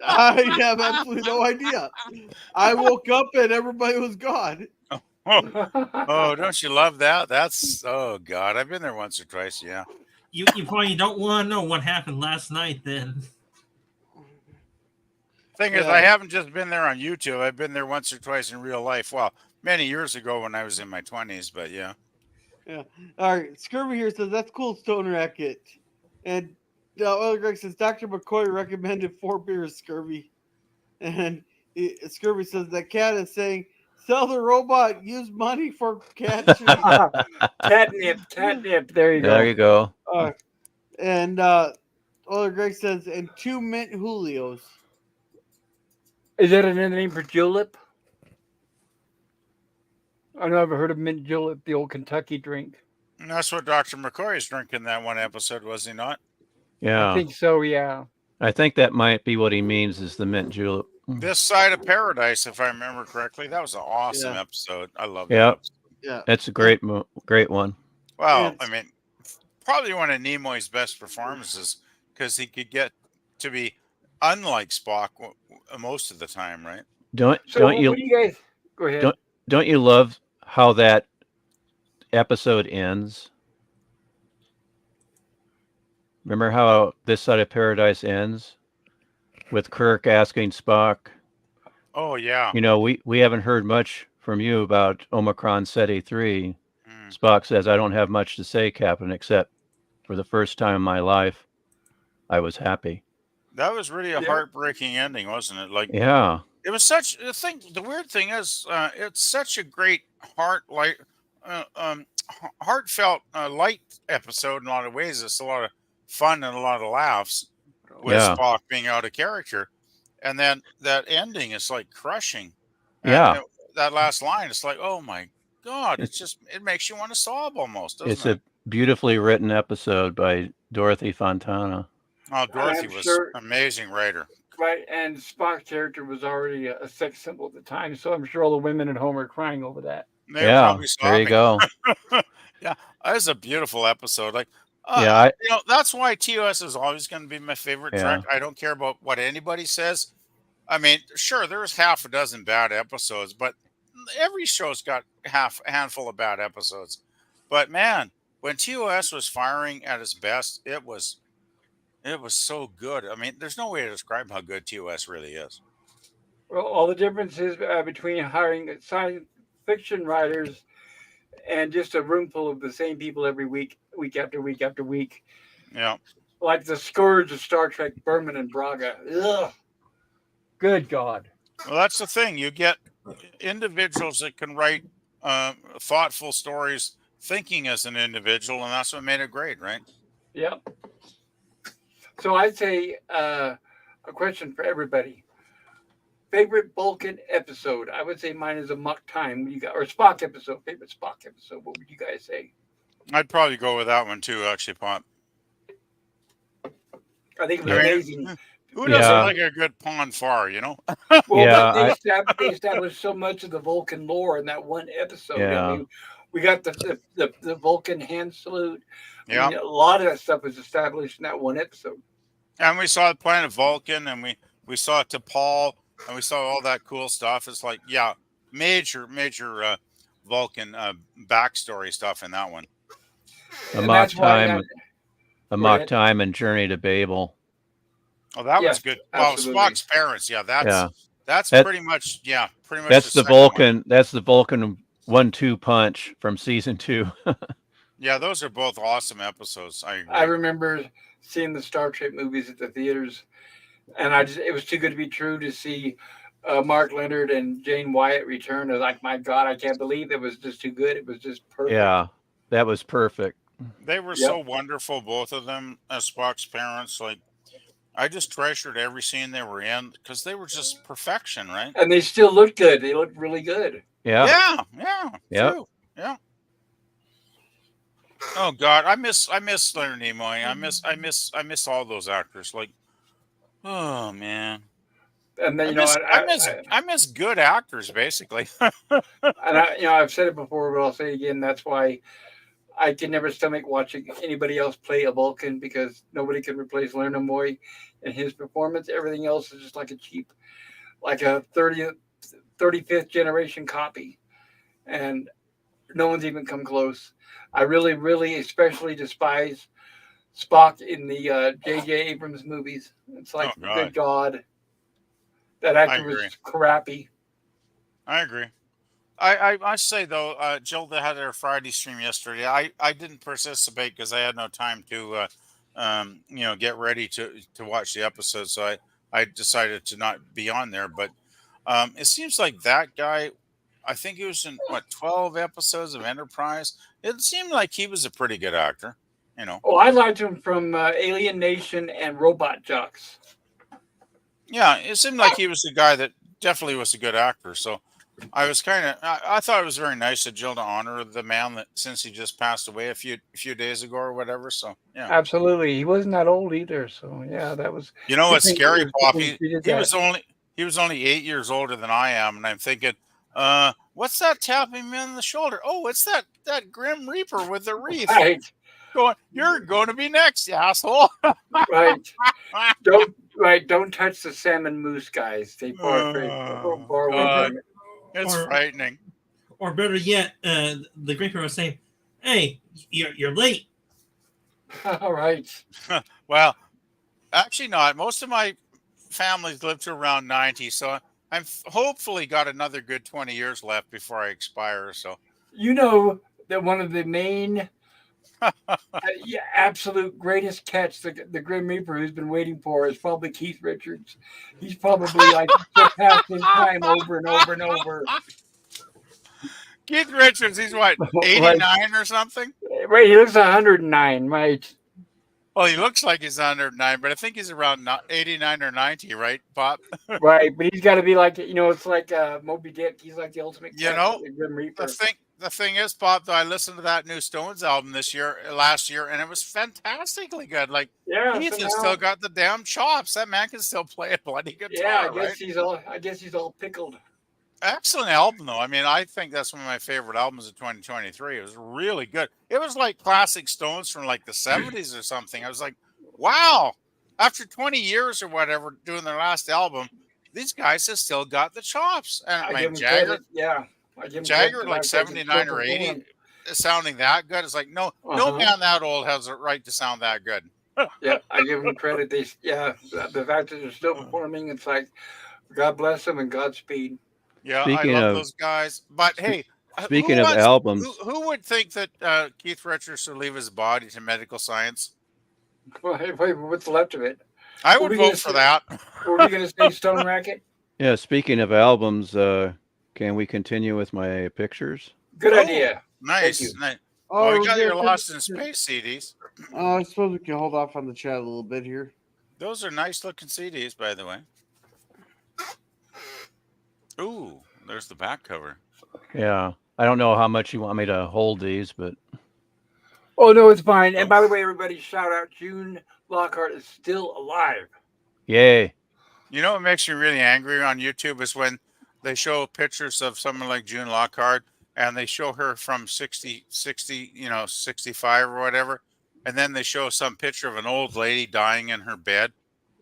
S2: I have absolutely no idea. I woke up and everybody was gone.
S4: Oh, don't you love that? Oh god, I've been there once or twice. Yeah.
S6: You probably don't want to know what happened last night then.
S4: Thing is, I haven't just been there on YouTube. I've been there once or twice in real life. Well, many years ago when I was in my 20s, but yeah.
S2: Yeah. All right. Scurvy here says that's cool, Stone Racket. And Oil Greg says Dr. McCoy recommended 4 beers, Scurvy. And Scurvy says that cat is saying, sell the robot, use money for cat treat.
S1: Catnip. There you go.
S3: There you go.
S2: And Oil Greg says, and 2 mint Julios.
S1: Is that another name for julep? I've never heard of mint julep, the old Kentucky drink.
S4: And that's what Dr. McCoy is drinking that one episode, was he not?
S3: Yeah.
S1: I think so, yeah.
S3: I think that might be what he means is the mint julep.
S4: This Side of Paradise, if I remember correctly. That was an awesome episode. I love that.
S3: Yep.
S2: Yeah.
S3: It's a great one.
S4: Well, I mean, probably one of Nimoy's best performances because he could get to be unlike Spock most of the time, right?
S3: Don't you?
S1: What do you guys go ahead?
S3: Don't you love how that episode ends? Remember how This Side of Paradise ends with Kirk asking Spock?
S4: Oh yeah.
S3: You know, we haven't heard much from you about Omicron Ceti 3. Spock says, I don't have much to say, Captain, except for the first time in my life, I was happy.
S4: That was really a heartbreaking ending, wasn't it? Like,
S3: yeah,
S4: it was such the thing. The weird thing is, it's such a great heartfelt, light episode in a lot of ways. It's a lot of fun and a lot of laughs with Spock being out of character, and then that ending is like crushing.
S3: Yeah,
S4: and that last line, it's like, oh my god, it makes you want to sob almost. Doesn't
S3: it's
S4: it?
S3: a beautifully written episode by Dorothy Fontana.
S4: Oh, Dorothy was amazing writer.
S1: Right, and Spock's character was already a sex symbol at the time, so I'm sure all the women at home are crying over that.
S3: Yeah, there you go.
S4: Yeah, that was a beautiful episode. Like, that's why TOS is always going to be my favorite Trek. I don't care about what anybody says. I mean, sure, there's half a dozen bad episodes, but every show's got a handful of bad episodes. But man, when TOS was firing at its best, it was so good. I mean, there's no way to describe how good TOS really is.
S1: Well, all the differences between hiring science fiction writers and just a room full of the same people every week, week after week after week,
S4: Yeah.
S1: like the scourge of Star Trek, Berman and Braga. Ugh. Good God.
S4: Well, that's the thing. You get individuals that can write thoughtful stories, thinking as an individual, and that's what made it great, right?
S1: Yep. So I'd say a question for everybody. Favorite Vulcan episode? I would say mine is a Muck Time. You got or Spock episode. Favorite Spock episode? What would you guys say?
S4: I'd probably go with that one too, actually, Pop.
S1: I think it was
S4: I mean,
S1: amazing.
S4: who doesn't
S3: Yeah.
S4: like a good pond far, you know?
S1: Well,
S3: Yeah,
S1: they established so much of the Vulcan lore in that one episode.
S3: Yeah.
S1: I mean, we got the Vulcan hand salute.
S4: Yeah.
S1: I mean, a lot of that stuff was established in that one episode.
S4: And we saw the planet Vulcan, and we saw T'Pol, and we saw all that cool stuff. It's like, yeah, major Vulcan backstory stuff in that one.
S3: A
S1: And
S3: mock
S1: that's why
S3: time,
S1: Go
S3: mock
S1: ahead.
S3: time, and Journey to Babel.
S4: Oh, that
S1: Yeah,
S4: was good. Well,
S1: absolutely.
S4: Spock's parents, yeah, that's
S3: That-
S4: pretty much
S3: That's the
S4: second one.
S3: Vulcan. That's the Vulcan 1-2 punch from season 2.
S4: Yeah, those are both awesome episodes. I agree.
S1: I remember seeing the Star Trek movies at the theaters, and it was too good to be true to see Mark Leonard and Jane Wyatt return. I was like, my God, I can't believe it was just too good. It was just perfect.
S3: Yeah, that was perfect.
S4: They were
S1: Yep.
S4: so wonderful, both of them, as Spock's parents. Like, I just treasured every scene they were in because they were just perfection, right?
S1: And they still looked good. They looked really good.
S3: Yeah.
S4: Yeah,
S3: Yep.
S4: true. Yeah. Oh God, I miss Leonard Nimoy. I miss all those actors. Like, oh man,
S1: And then
S4: I miss good actors, basically.
S1: I've said it before, but I'll say it again. That's why I can never stomach watching anybody else play a Vulcan because nobody can replace Leonard Nimoy in his performance. Everything else is just like a cheap, like a 35th generation copy, and no one's even come close. I really, really, especially despise Spock in the J.J. Abrams movies. It's like,
S4: Oh, God.
S1: good God, that actor
S4: agree.
S1: was crappy.
S4: I agree. I say though, Jill, they had their Friday stream yesterday. I didn't participate because I had no time to, get ready to watch the episode. So I decided to not be on there. But it seems like that guy, I think he was in 12 episodes of Enterprise. It seemed like he was a pretty good actor. You know.
S1: Oh, I liked him from Alien Nation and Robot Jocks.
S4: Yeah, it seemed like he was a guy that definitely was a good actor. So I was I thought it was very nice of Jill to honor the man that since he just passed away a few days ago or whatever. So yeah,
S1: Absolutely, he wasn't that old either. So yeah, that was.
S4: you know what's
S1: I think
S4: scary,
S1: it was-
S4: Poppy?
S1: he did
S4: He
S1: that.
S4: was only 8 years older than I am, and I'm thinking, what's that tapping me on the shoulder? Oh, it's that Grim Reaper with the wreath.
S1: Right,
S4: Going, you're going to be next, you asshole.
S1: right. Don't touch the salmon moose, guys. Stay far away
S4: God.
S1: from it.
S4: It's
S6: Or-
S4: frightening.
S6: Or better yet, the Great was saying, "Hey, you're late."
S1: All right.
S4: Well, actually not. Most of my families live to around 90, so I'm hopefully got another good 20 years left before I expire. So
S1: You know that one of the main, absolute greatest catch the Grim Reaper who's been waiting for is probably Keith Richards. He's probably like surpassing time over and over and over.
S4: Keith Richards, he's what, 89 or something?
S1: Right, he looks 109, right?
S4: Well, he looks like he's 109, but I think he's around 89 or 90, right, Pop?
S1: Right, but he's got to be like, it's like Moby Dick. He's like the ultimate
S4: You
S1: catch
S4: know,
S1: of the Grim Reaper.
S4: The thing is, Pop, though, I listened to that new Stones album last year, and it was fantastically good. Like,
S1: Yeah,
S4: Keith
S1: so
S4: has
S1: now-
S4: still got the damn chops. That man can still play a bloody guitar,
S1: Yeah,
S4: right?
S1: I guess he's all pickled.
S4: Excellent album, though. I mean, I think that's one of my favorite albums of 2023. It was really good. It was like classic Stones from like the 70s or something. I was like, wow. After 20 years or whatever doing their last album, these guys have still got the chops. And
S1: I
S4: I
S1: give
S4: mean,
S1: him
S4: Jagger,
S1: credit. Yeah. I give him
S4: Jagger
S1: credit.
S4: like
S1: I think
S4: 79
S1: it's
S4: or
S1: still
S4: 80,
S1: performed.
S4: sounding that good. It's like, no
S1: Uh-huh.
S4: man that old has a right to sound that good.
S1: Yeah, I give him credit. The fact that they're still performing, it's like God bless them and Godspeed.
S4: Yeah,
S3: Speaking
S4: I love
S3: of
S4: those guys. But hey,
S3: speaking of albums,
S4: who would think that Keith Richards should leave his body to medical science?
S1: Well, hey, wait, what's left of it?
S4: I
S1: What
S4: would
S1: were you gonna
S4: vote for
S1: say?
S4: that.
S1: What were you going to say, Stone Racket?
S3: yeah, speaking of albums, can we continue with my pictures?
S1: Good
S4: Oh,
S1: idea. Thank you.
S4: nice.
S2: Oh,
S4: Oh, you
S2: we're
S4: got your
S2: gonna
S4: Lost in
S2: finish-
S4: Space CDs.
S2: I suppose we can hold off on the chat a little bit here.
S4: Those are nice looking CDs, by the way. Ooh, there's the back cover.
S3: Yeah, I don't know how much you want me to hold these, but
S1: Oh, no, it's fine. And by the way, everybody, shout out June Lockhart is still alive.
S3: yay!
S4: You know what makes me really angry on YouTube is when they show pictures of someone like June Lockhart and they show her from 60, 65 or whatever. And then they show some picture of an old lady dying in her bed.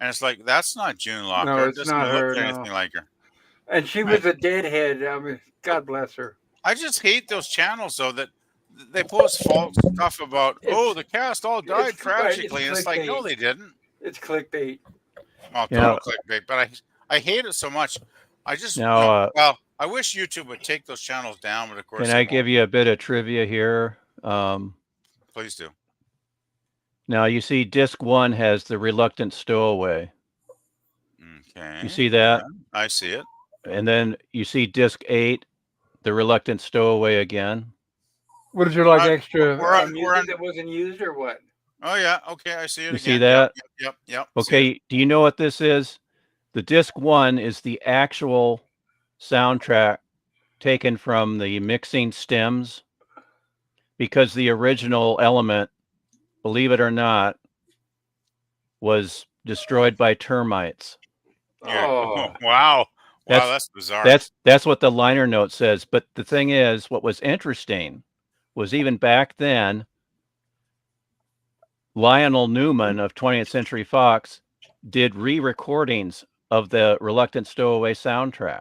S4: And it's like, that's not June
S1: No,
S4: Lockhart.
S1: it's
S4: Doesn't
S1: not
S4: look
S1: her. No.
S4: anything like her.
S1: And she was a deadhead. I mean, God bless her.
S4: I just hate those channels though that they post false stuff about the cast all died
S1: it's right, it's
S4: tragically. And it's like, no,
S1: clickbait.
S4: they didn't.
S1: It's clickbait.
S4: Well,
S3: Yeah.
S4: total clickbait. But I hate it so much. I just
S3: Now,
S4: well, I wish YouTube would take those channels down, but of course,
S3: can I give you a bit of trivia here?
S4: please do.
S3: Now you see, disc 1 has the Reluctant Stowaway.
S4: Okay.
S3: You see that?
S4: Yeah, I see it.
S3: And then you see disc 8, the Reluctant Stowaway again.
S1: What is your like
S4: Uh,
S1: extra
S4: we're
S1: music
S4: on-
S1: that wasn't used or what?
S4: Oh yeah. Okay, I see it.
S3: You
S4: again.
S3: see that?
S4: Yep. See it.
S3: Okay, do you know what this is? The disc 1 is the actual soundtrack taken from the mixing stems, because the original Element, believe it or not, was destroyed by termites.
S4: Yeah.
S1: Oh,
S4: Wow.
S3: That's-
S4: That's bizarre.
S3: That's what the liner note says. But the thing is, what was interesting was even back then, Lionel Newman of 20th Century Fox did re-recordings of the Reluctant Stowaway soundtrack.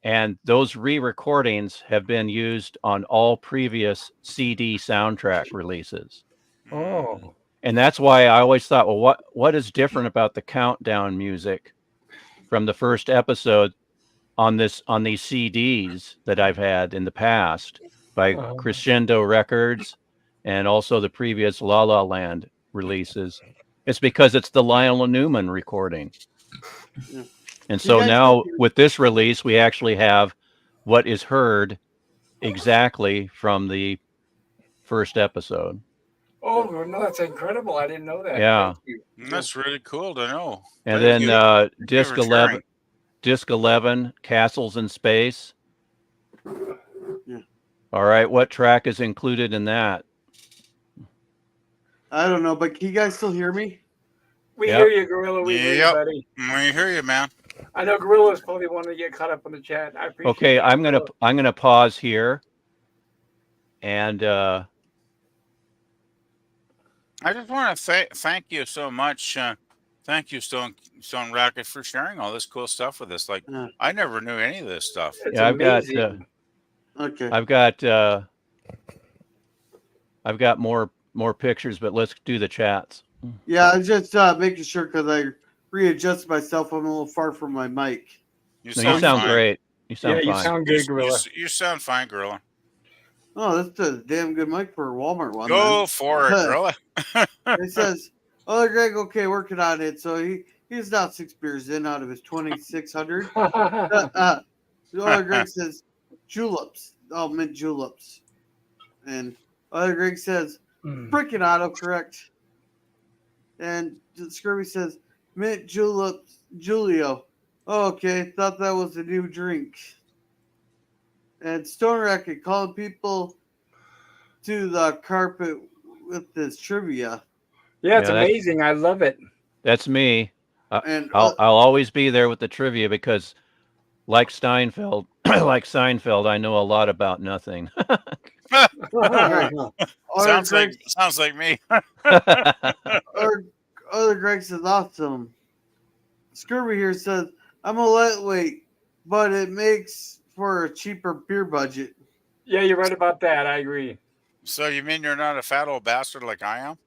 S3: And those re-recordings have been used on all previous CD soundtrack releases.
S1: oh,
S3: And that's why I always thought, well, what is different about the countdown music from the first episode on these CDs that I've had in the past by Crescendo Records and also the previous La La Land releases? It's because it's the Lionel Newman recording.
S2: Yeah.
S3: And so now with this release, we actually have what is heard exactly from the first episode.
S1: oh no, that's incredible. I didn't know that.
S3: Yeah.
S1: Thank you.
S4: That's really cool to know.
S3: And
S4: Thank you.
S3: then
S4: Thank you
S3: disc
S4: for
S3: 11,
S4: sharing.
S3: disc 11, Castles in Space.
S2: Yeah.
S3: All right, what track is included in that?
S2: I don't know, but can you guys still hear me?
S1: We
S3: Yep.
S1: hear you, Gorilla. We hear you,
S4: Yep.
S1: buddy.
S4: We hear you, man.
S1: I know Gorilla's probably wanting to get caught up on the chat. I appreciate
S3: Okay,
S1: that,
S3: I'm
S1: Gorilla.
S3: gonna pause here, and
S4: I just want to thank you so much. Thank you, Stone Racket, for sharing all this cool stuff with us. Like,
S2: Yeah.
S4: I never knew any of this stuff.
S1: It's
S3: yeah,
S1: amazing.
S2: Okay.
S3: I've got more pictures, but let's do the chats.
S2: Yeah, I'm just making sure because I readjusted myself. I'm a little far from my mic.
S3: No, you sound
S4: fine.
S3: great. You sound
S1: Yeah, you
S3: fine.
S1: sound good, Gorilla.
S4: You sound fine, Gorilla.
S2: Oh, that's a damn good mic for a Walmart one.
S4: Go for it, Gorilla.
S2: It says, "Oh, Greg, okay, working on it." So he's now 6 beers in out of his 2,600. Oh, Greg says, "Juleps." Oh, mint juleps. And other Greg says, "Freaking autocorrect." And Scurvy says, "Mint juleps, Julio." Oh, okay, thought that was a new drink. And Stone Racket calling people to the carpet with this trivia.
S1: Yeah, it's
S3: Yeah, that's-
S1: amazing. I love it.
S3: That's me.
S2: And
S3: I'll always be there with the trivia because, like Seinfeld, I know a lot about nothing.
S4: Sounds like me.
S2: Other Greg says, "Awesome." Scurvy here says, "I'm a lightweight, but it makes for a cheaper beer budget."
S1: Yeah, you're right about that. I agree.
S4: So you mean you're not a fat old bastard like I am?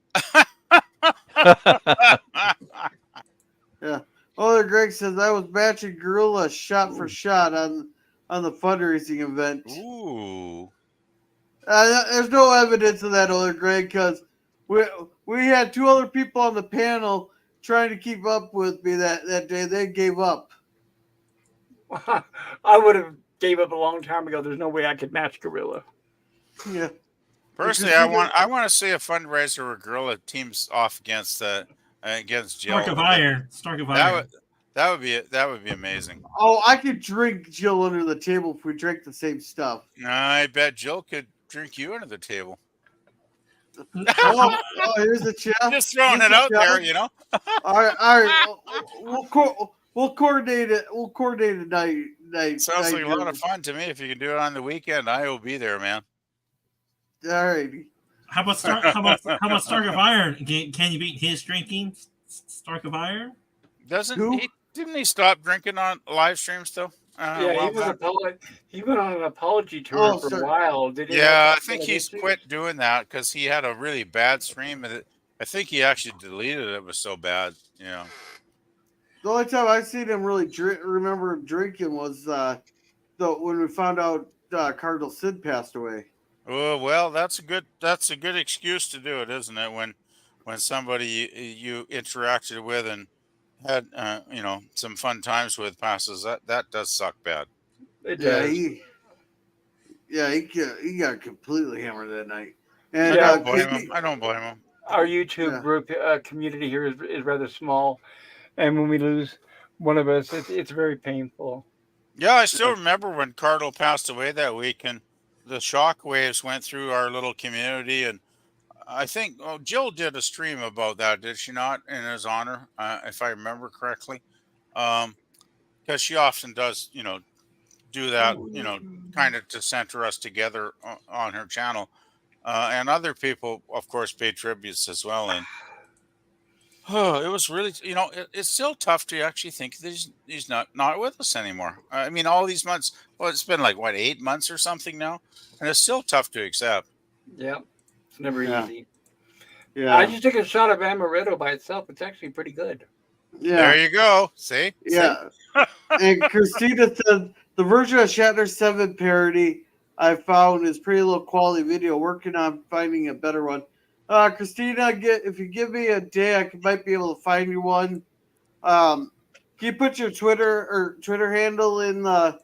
S2: Other Greg says I was matching Gorilla shot for shot on the fundraising event.
S4: Ooh.
S2: There's no evidence of that, Other Greg, because we had 2 other people on the panel trying to keep up with me that day. They gave up.
S1: I would have gave up a long time ago. There's no way I could match Gorilla.
S2: Yeah.
S4: Personally, I want to see a fundraiser where Gorilla teams off against
S6: Stark
S4: Jill.
S6: of Iron. Stark of
S4: That
S6: Iron.
S4: would that would be amazing.
S2: Oh, I could drink Jill under the table if we drank the same stuff.
S4: I bet Jill could drink you under the table.
S2: Oh, here's the chef.
S4: Just throwing
S2: Here's
S4: it
S2: the
S4: out there,
S2: chef.
S4: you know.
S2: All right. We'll coordinate it. We'll coordinate a night.
S4: Sounds like a lot of
S2: fun.
S4: fun to me. If you can do it on the weekend, I will be there, man.
S2: All right.
S6: How about Stark of Iron? Can you beat his drinking? Stark of Iron?
S4: Didn't he stop drinking on live streams though?
S1: Yeah, he went on an apology tour for a while. Did he?
S4: Yeah, I think he's quit doing that because he had a really bad stream. And I think he actually deleted it. It was so bad, you know.
S2: The only time I seen him really remember him drinking was when we found out Cardinal Sid passed away.
S4: Oh well, that's a good excuse to do it, isn't it? When somebody you interacted with and had some fun times with passes, that does suck bad.
S1: It does.
S2: He got completely hammered that night. And
S4: I don't blame him.
S1: Our YouTube group community here is rather small, and when we lose one of us, it's very painful.
S4: Yeah, I still remember when Cardinal passed away that week, and the shock waves went through our little community, and I think Jill did a stream about that, did she not, in his honor, if I remember correctly? Because she often does, do that, kind of to center us together on her channel. And other people, of course, pay tributes as well. And it was really, it's still tough to actually think that he's not with us anymore. I mean, all these months, it's been like, 8 months or something now? And it's still tough to accept.
S1: Yeah, it's never easy.
S2: Yeah.
S1: I just took a shot of amaretto by itself. It's actually pretty good.
S2: Yeah.
S4: There you go. See?
S2: Yeah. And Christina said the version of Shatner 7 parody I found is pretty low quality video. Working on finding a better one. Christina, if you give me a day, I might be able to find you one. Can you put your Twitter handle in the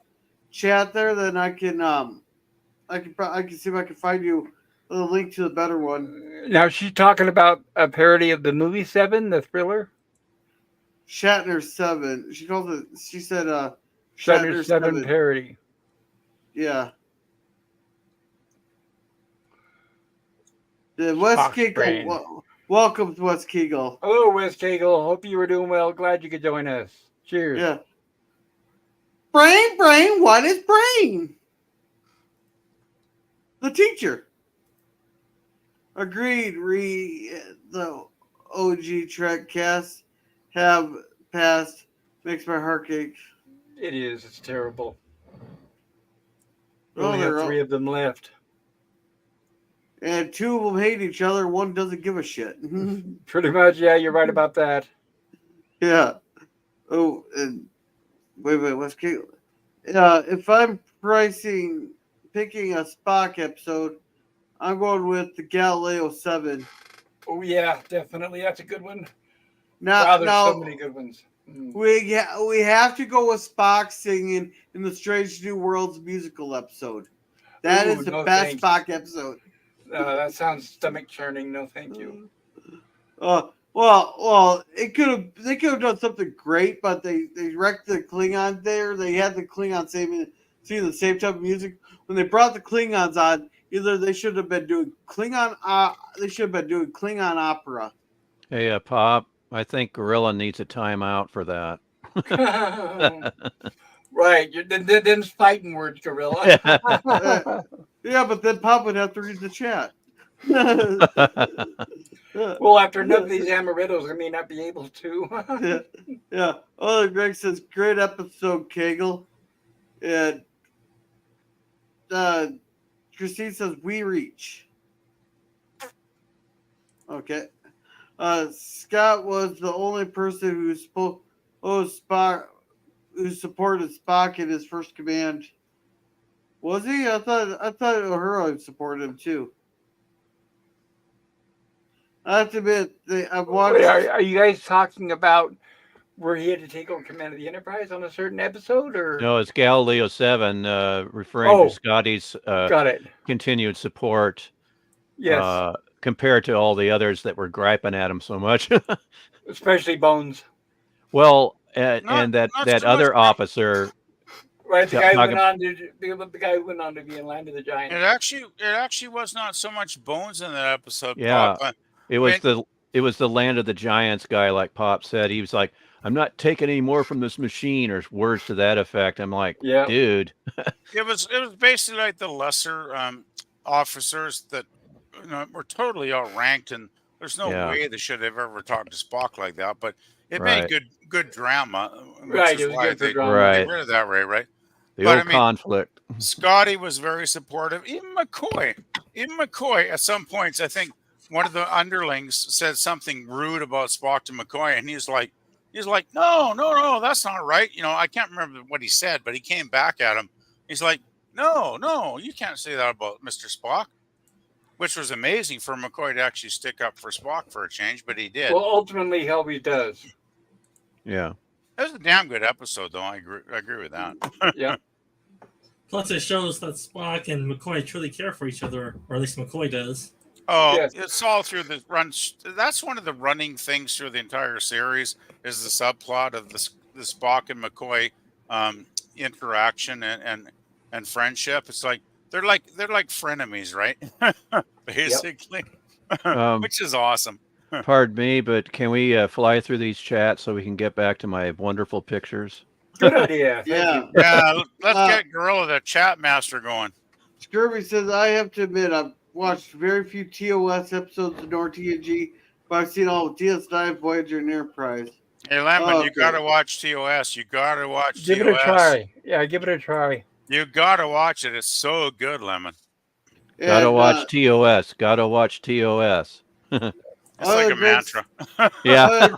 S2: chat there? Then I can see if I can find you a link to the better one.
S1: Now she's talking about a parody of the movie Seven, the thriller.
S2: Shatner 7. She called it. She said
S1: Shatner 7 parody.
S2: Yeah. The West Kegel. Welcome to West Kegel.
S1: Hello, West Kegel. Hope you were doing well. Glad you could join us. Cheers.
S2: Yeah. Brain. What is brain? The teacher. Agreed. The OG Trek cast have passed. Makes my heart ache.
S1: It is. It's terrible. We
S2: Oh,
S1: only have 3 of them left.
S2: And 2 of them hate each other. One doesn't give a shit.
S1: Pretty much, yeah. You're right about that.
S2: Yeah. Oh, and wait. Let's keep. If I'm picking a Spock episode, I'm going with the Galileo 7.
S1: Oh yeah, definitely. That's a good one.
S2: Now,
S1: there's so many good ones.
S2: We have to go with Spock singing in the Strange New Worlds musical episode. That is the best Spock episode.
S1: That sounds stomach churning. No, thank you.
S2: Well, they could have done something great, but they wrecked the Klingon there. They had the Klingons singing the same type of music. When they brought the Klingons on, either they should have been doing Klingon opera.
S3: Hey, Pop, I think Gorilla needs a timeout for that.
S1: Right. Then fighting words, Gorilla.
S2: Yeah, but then Pop would have to read the chat.
S1: Well, after none of these amarettos, I may not be able to.
S2: Yeah. Oh, Greg says, great episode, Kegel. And Christine says, we reach. Okay. Scott was the only person who spoke Spock, who supported Spock in his first command. Was he? I thought Uhura supported him too. I have to admit, I've watched.
S1: Wait, are you guys talking about where he had to take over command of the Enterprise on a certain episode, or?
S3: No, it's Galileo 7, referring
S1: Oh,
S3: to Scotty's
S1: got it.
S3: continued support
S1: Yes,
S3: compared to all the others that were griping at him so much.
S1: especially Bones.
S3: Well,
S4: Not
S3: and that
S4: so much.
S3: other officer,
S1: Right, the guy who
S3: talk
S1: went on to the guy who went on to be in Land of the Giants.
S4: It actually was not so much Bones in that episode.
S3: yeah,
S4: Pop.
S3: it was
S4: mean-
S3: the Land of the Giants guy, like Pop said. He was like, "I'm not taking any more from this machine," or words to that effect. I'm like,
S1: Yeah.
S3: dude.
S4: It was basically like the lesser officers that were totally outranked, and there's no
S3: Yeah.
S4: way they should have ever talked to Spock like that. But it
S3: Right.
S4: made good drama, which
S1: Right,
S4: is
S1: it was
S4: why
S1: good for
S4: they
S1: drama.
S3: Right.
S4: get rid of that way, right?
S3: The
S4: But,
S3: old
S4: I mean-
S3: conflict.
S4: Scotty was very supportive. Even McCoy, at some points, I think one of the underlings said something rude about Spock to McCoy, and he's like, no, that's not right. I can't remember what he said, but he came back at him. He's like, no, you can't say that about Mr. Spock, which was amazing for McCoy to actually stick up for Spock for a change, but he did.
S1: Well, ultimately, he always does.
S3: Yeah.
S4: It was a damn good episode, though. I agree with that.
S1: Yeah.
S6: Plus, it shows that Spock and McCoy truly care for each other, or at least McCoy does.
S4: Oh,
S1: Yes.
S4: It's all through the run. That's one of the running things through the entire series is the subplot of the Spock and McCoy interaction and friendship. It's like they're like frenemies, right? Basically, which is awesome.
S3: Pardon me, but can we fly through these chats so we can get back to my wonderful pictures?
S1: Good idea. Thank
S2: Yeah.
S1: you.
S4: Yeah, let's get Gorilla the chat master going.
S2: Scurvy says, I have to admit, I've watched very few TOS episodes of Nor TNG, but I've seen all of DS9, Voyager, and Enterprise.
S4: Hey, Lemon,
S2: Oh,
S4: you got to watch TOS. You got to watch
S1: Give
S4: TOS.
S1: it a try. Yeah, give it a try.
S4: You got to watch it. It's so good, Lemon.
S3: Gotta
S2: And,
S3: watch TOS. Gotta watch TOS.
S4: It's like a mantra.
S3: Yeah.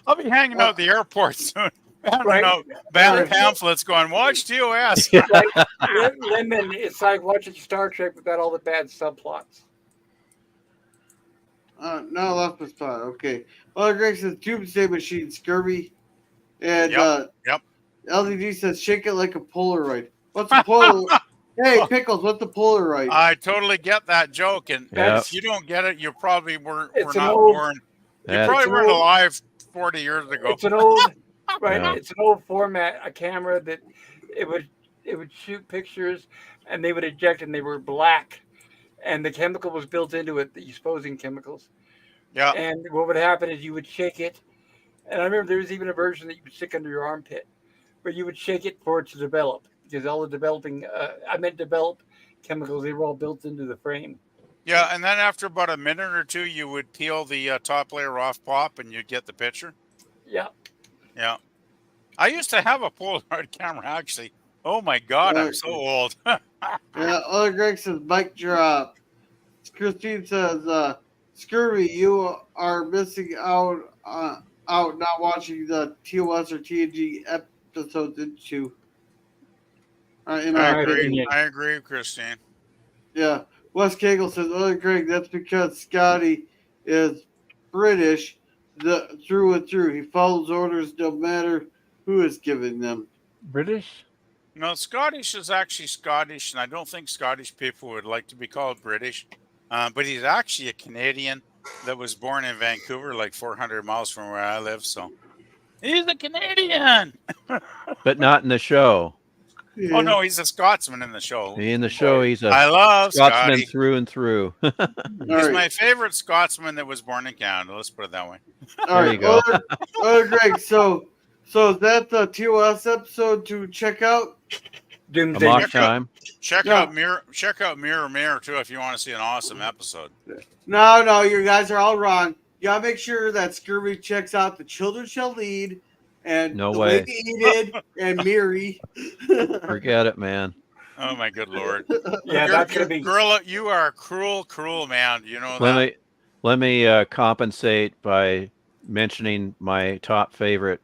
S4: I'll be hanging out at the airport soon. Handing
S1: Right.
S4: out banned pamphlets going, watch TOS.
S1: Lemon, it's like watching Star Trek without all the bad subplots.
S2: no, left my spot. Okay. Well, Greg says, Doomsday Machine, Scurvy. And
S4: Yep.
S2: LDG says, shake it like a Polaroid. What's a Polaroid? Hey, Pickles, what's a Polaroid?
S4: I totally get that joke. And
S3: Yep.
S4: if you don't get it, you probably were
S1: It's
S4: not
S1: an old-
S4: born. You
S3: That's-
S4: probably
S1: It's an
S4: weren't
S1: old-
S4: alive 40 years ago.
S1: It's an old, right?
S3: Yeah.
S1: It's an old format, a camera that it would shoot pictures, and they would eject, and they were black, and the chemical was built into it, the exposing chemicals.
S4: Yeah.
S1: And what would happen is you would shake it, and I remember there was even a version that you would stick under your armpit, where you would shake it for it to develop, because all the develop chemicals, they were all built into the frame.
S4: Yeah. And then after about a minute or two, you would peel the top layer off Pop and you'd get the picture.
S1: Yeah.
S4: Yeah. I used to have a Polaroid camera, actually. Oh, my God. I'm so old.
S2: Yeah, other Greg says, mic drop. Christine says, Scurvy, you are missing out not watching the TOS or TNG episodes into. In our opinion.
S4: I agree, Christine.
S2: Yeah. Wes Cagle says, other Greg, that's because Scotty is British through and through. He follows orders no matter who is giving them.
S1: British?
S4: No, Scottish is actually Scottish, and I don't think Scottish people would like to be called British. But he's actually a Canadian that was born in Vancouver, like 400 miles from where I live. So he's a Canadian.
S3: But not in the show.
S4: Oh, no, he's a Scotsman in the show.
S3: In the show, he's a
S4: I love
S3: Scotsman
S4: Scotty.
S3: through and through.
S2: All
S4: He's
S2: right.
S4: my favorite Scotsman that was born in Canada. Let's put it that way.
S2: All
S3: There
S2: right,
S3: you go.
S2: Other Greg, so is that the TOS episode to check out?
S1: Doomsday.
S3: Amok time.
S4: Check
S2: Yeah.
S4: out Mirror too if you want to see an awesome episode.
S2: No, you guys are all wrong. You gotta make sure that Scurvy checks out The Children Shall Lead and
S3: No
S2: The
S3: way.
S2: Lady Enid and Miri.
S3: Forget it, man.
S4: Oh my good lord!
S1: Yeah, that's gonna be.
S4: Gorilla, you are a cruel man. You know that.
S3: Let me compensate by mentioning my top favorite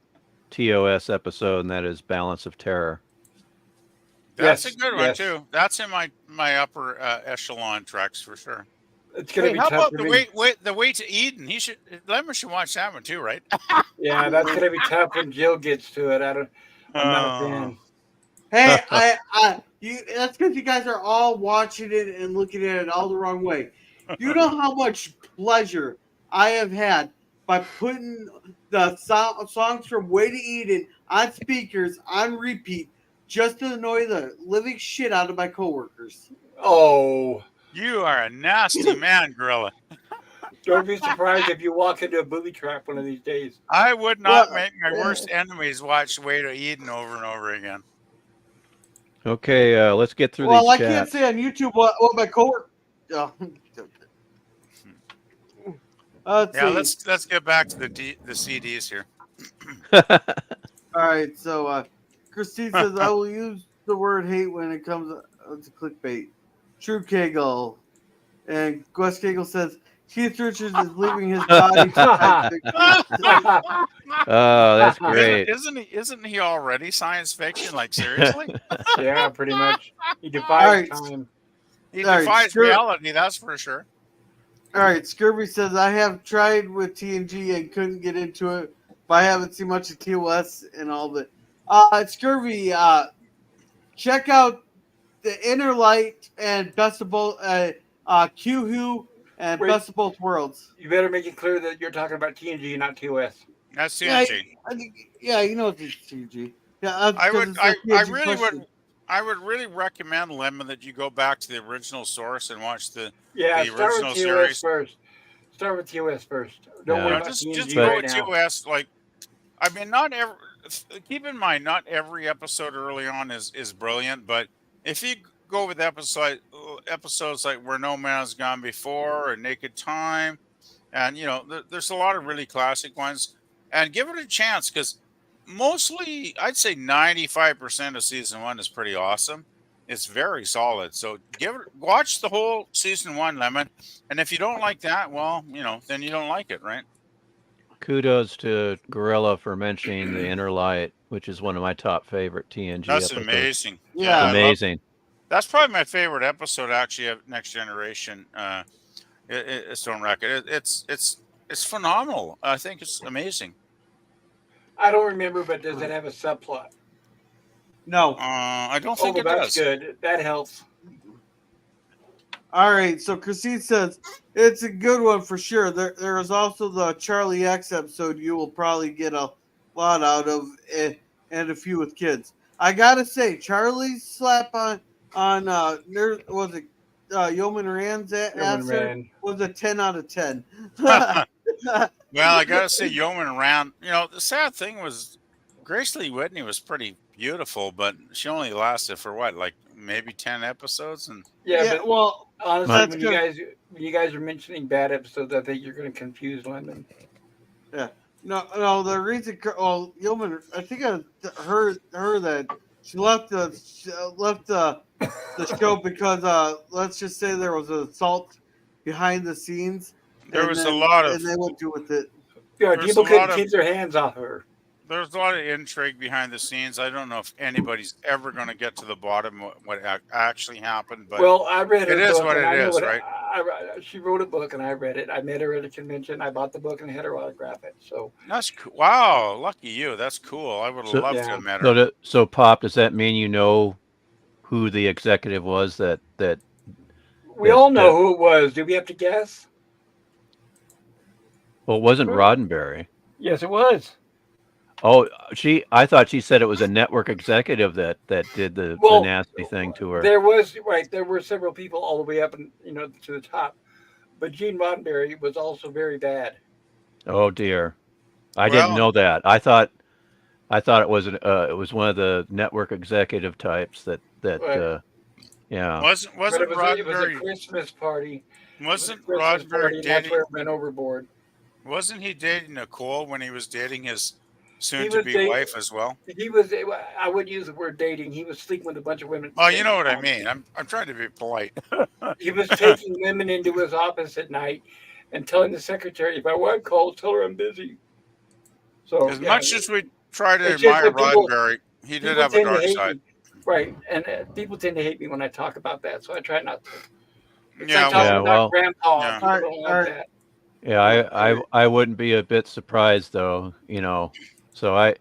S3: TOS episode, and that is Balance of Terror.
S4: That's
S1: Yes,
S4: a good one
S1: yes.
S4: too. That's in my upper echelon tracks for sure.
S1: It's going to
S4: Hey,
S1: be
S4: how
S1: tough
S4: about
S1: for
S4: the
S1: me.
S4: way to Eden? Lemon should watch that one too, right?
S1: Yeah, that's going to be tough when Jill gets to it. I'm not a fan.
S2: Hey, that's because you guys are all watching it and looking at it all the wrong way. You know how much pleasure I have had by putting the songs from Way to Eden on speakers on repeat just to annoy the living shit out of my coworkers.
S1: Oh,
S4: You are a nasty man, Gorilla.
S1: don't be surprised if you walk into a booby trap one of these days.
S4: I would not
S2: Well,
S4: make my worst enemies watch Way to Eden over and over again.
S3: Okay, let's get through
S2: Well,
S3: these
S2: I
S3: chats.
S2: can't say on YouTube what my coworker. Let's see.
S4: Let's get back to the CDs here.
S2: All right, so Christine says I will use the word hate when it comes to clickbait. True Kegel, and Gus Kegel says Keith Richards is leaving his body.
S3: Oh, that's great.
S4: Isn't he already science fiction? Like seriously?
S1: Yeah, pretty much. He defies
S2: All right.
S1: time.
S4: He
S2: All right,
S4: defies
S2: screw it.
S4: reality, that's for sure.
S2: All right, Scurvy says I have tried with TNG and couldn't get into it, but I haven't seen much of TOS and all of it. Scurvy, check out the Inner Light and Best of Both, Q-Who and
S1: Wait.
S2: Best of Both Worlds.
S1: You better make it clear that you're talking about TNG, not TOS.
S4: That's
S2: Yeah,
S4: TNG.
S2: you know it's TNG. Yeah,
S4: I
S2: because
S4: would
S2: it's a
S4: I
S2: TNG
S4: really
S2: question.
S4: would I would really recommend, Lemon, that you go back to the original source and watch the
S1: Yeah,
S4: the
S1: start with
S4: original
S1: TOS
S4: series.
S1: first. Start with TOS first. Don't
S3: Yeah.
S1: worry
S4: You know,
S1: about
S4: just
S1: TNG
S4: go
S1: right
S4: with
S1: now.
S4: TOS. Like, I mean, not every. Keep in mind, not every episode early on is brilliant, but if you go with episodes like Where No Man Has Gone Before or Naked Time, and there's a lot of really classic ones, and give it a chance because mostly I'd say 95% of season one is pretty awesome. It's very solid. So watch the whole season one, Lemon, and if you don't like that, well, then you don't like it, right?
S3: Kudos to Gorilla for mentioning the Inner Light, which is one of my top favorite TNG
S4: That's
S3: episodes.
S4: amazing.
S2: Yeah.
S4: I love-
S3: Amazing.
S4: that's probably my favorite episode, actually, of Next Generation. It's on record. It's phenomenal. I think it's amazing.
S1: I don't remember, but does it have a subplot?
S2: No.
S4: I don't
S1: Oh,
S4: think
S1: well,
S4: it
S1: that's
S4: does.
S1: good. That helps.
S2: All right, so Christine says it's a good one for sure. There is also the Charlie X episode you will probably get a lot out of, and a few with kids. I gotta say, Charlie's slap on was it Yeoman Rand's answer
S1: Rand.
S2: was a 10 out of 10.
S4: Well, I gotta say, Yeoman Rand. The sad thing was Grace Lee Whitney was pretty beautiful, but she only lasted for what, like maybe 10 episodes, and
S1: Yeah, but
S2: well,
S1: honestly,
S2: that's
S1: when
S2: good.
S1: you guys are mentioning bad episodes, I think you're going to confuse London.
S2: No, the reason, Yeoman, I think I heard that she left the show because let's just say there was an assault behind the scenes.
S4: there was a lot of
S2: and they went through with it.
S1: Yeah,
S4: There's
S1: people
S4: a lot
S1: couldn't
S4: of-
S1: keep their hands off her.
S4: there's a lot of intrigue behind the scenes. I don't know if anybody's ever going to get to the bottom of what actually happened, but
S1: Well, I read her
S4: it is
S1: book,
S4: what
S1: and
S4: it
S1: I know
S4: is,
S1: what
S4: right?
S1: she wrote a book, and I read it. I met her at a convention. I bought the book and had her autograph it. So
S4: That's cool. Wow, lucky you. That's cool. I would have
S3: So-
S4: loved
S1: Yeah.
S4: to have met her.
S3: So, Pop, does that mean you know who the executive was that
S1: we all know who it was. Do we have to guess?
S3: well, it wasn't
S1: Who?
S3: Roddenberry.
S1: Yes, it was.
S3: Oh, I thought she said it was a network executive that did the nasty thing to her.
S1: There were several people all the way up and to the top, but Gene Roddenberry was also very bad.
S3: Oh dear. I didn't know that. I thought it was one of the network executive types that
S1: Right.
S3: yeah.
S4: Wasn't
S1: But it was a
S4: Roddenberry
S1: Christmas party.
S4: wasn't
S1: It was a Christmas party,
S4: Roddenberry
S1: and that's
S4: dating?
S1: where it went overboard.
S4: Wasn't he dating Nicole when he was dating his
S1: was
S4: soon-to-be
S1: dating-
S4: wife as well?
S1: He was. I wouldn't use the word dating. He was sleeping with a bunch of women. at the
S4: Oh,
S1: same
S4: you know what I
S1: time.
S4: mean. I'm trying to be polite.
S1: He was taking women into his office at night and telling the secretary, if my wife calls, tell her I'm busy. So
S4: As much as we try to
S1: It's just
S4: admire
S1: that people
S4: Roddenberry. He did
S1: people
S4: have a
S1: tend to
S4: dark
S1: hate
S4: side.
S1: me, right? And people tend to hate me when I talk about that, so I try not to. It's
S4: Yeah,
S1: like talking
S3: Yeah,
S1: about
S3: well,
S1: grandpa.
S4: yeah.
S1: People
S2: All right,
S1: don't
S2: all
S1: like
S2: right.
S1: that.
S3: yeah, I wouldn't be a bit surprised though, So
S2: All right.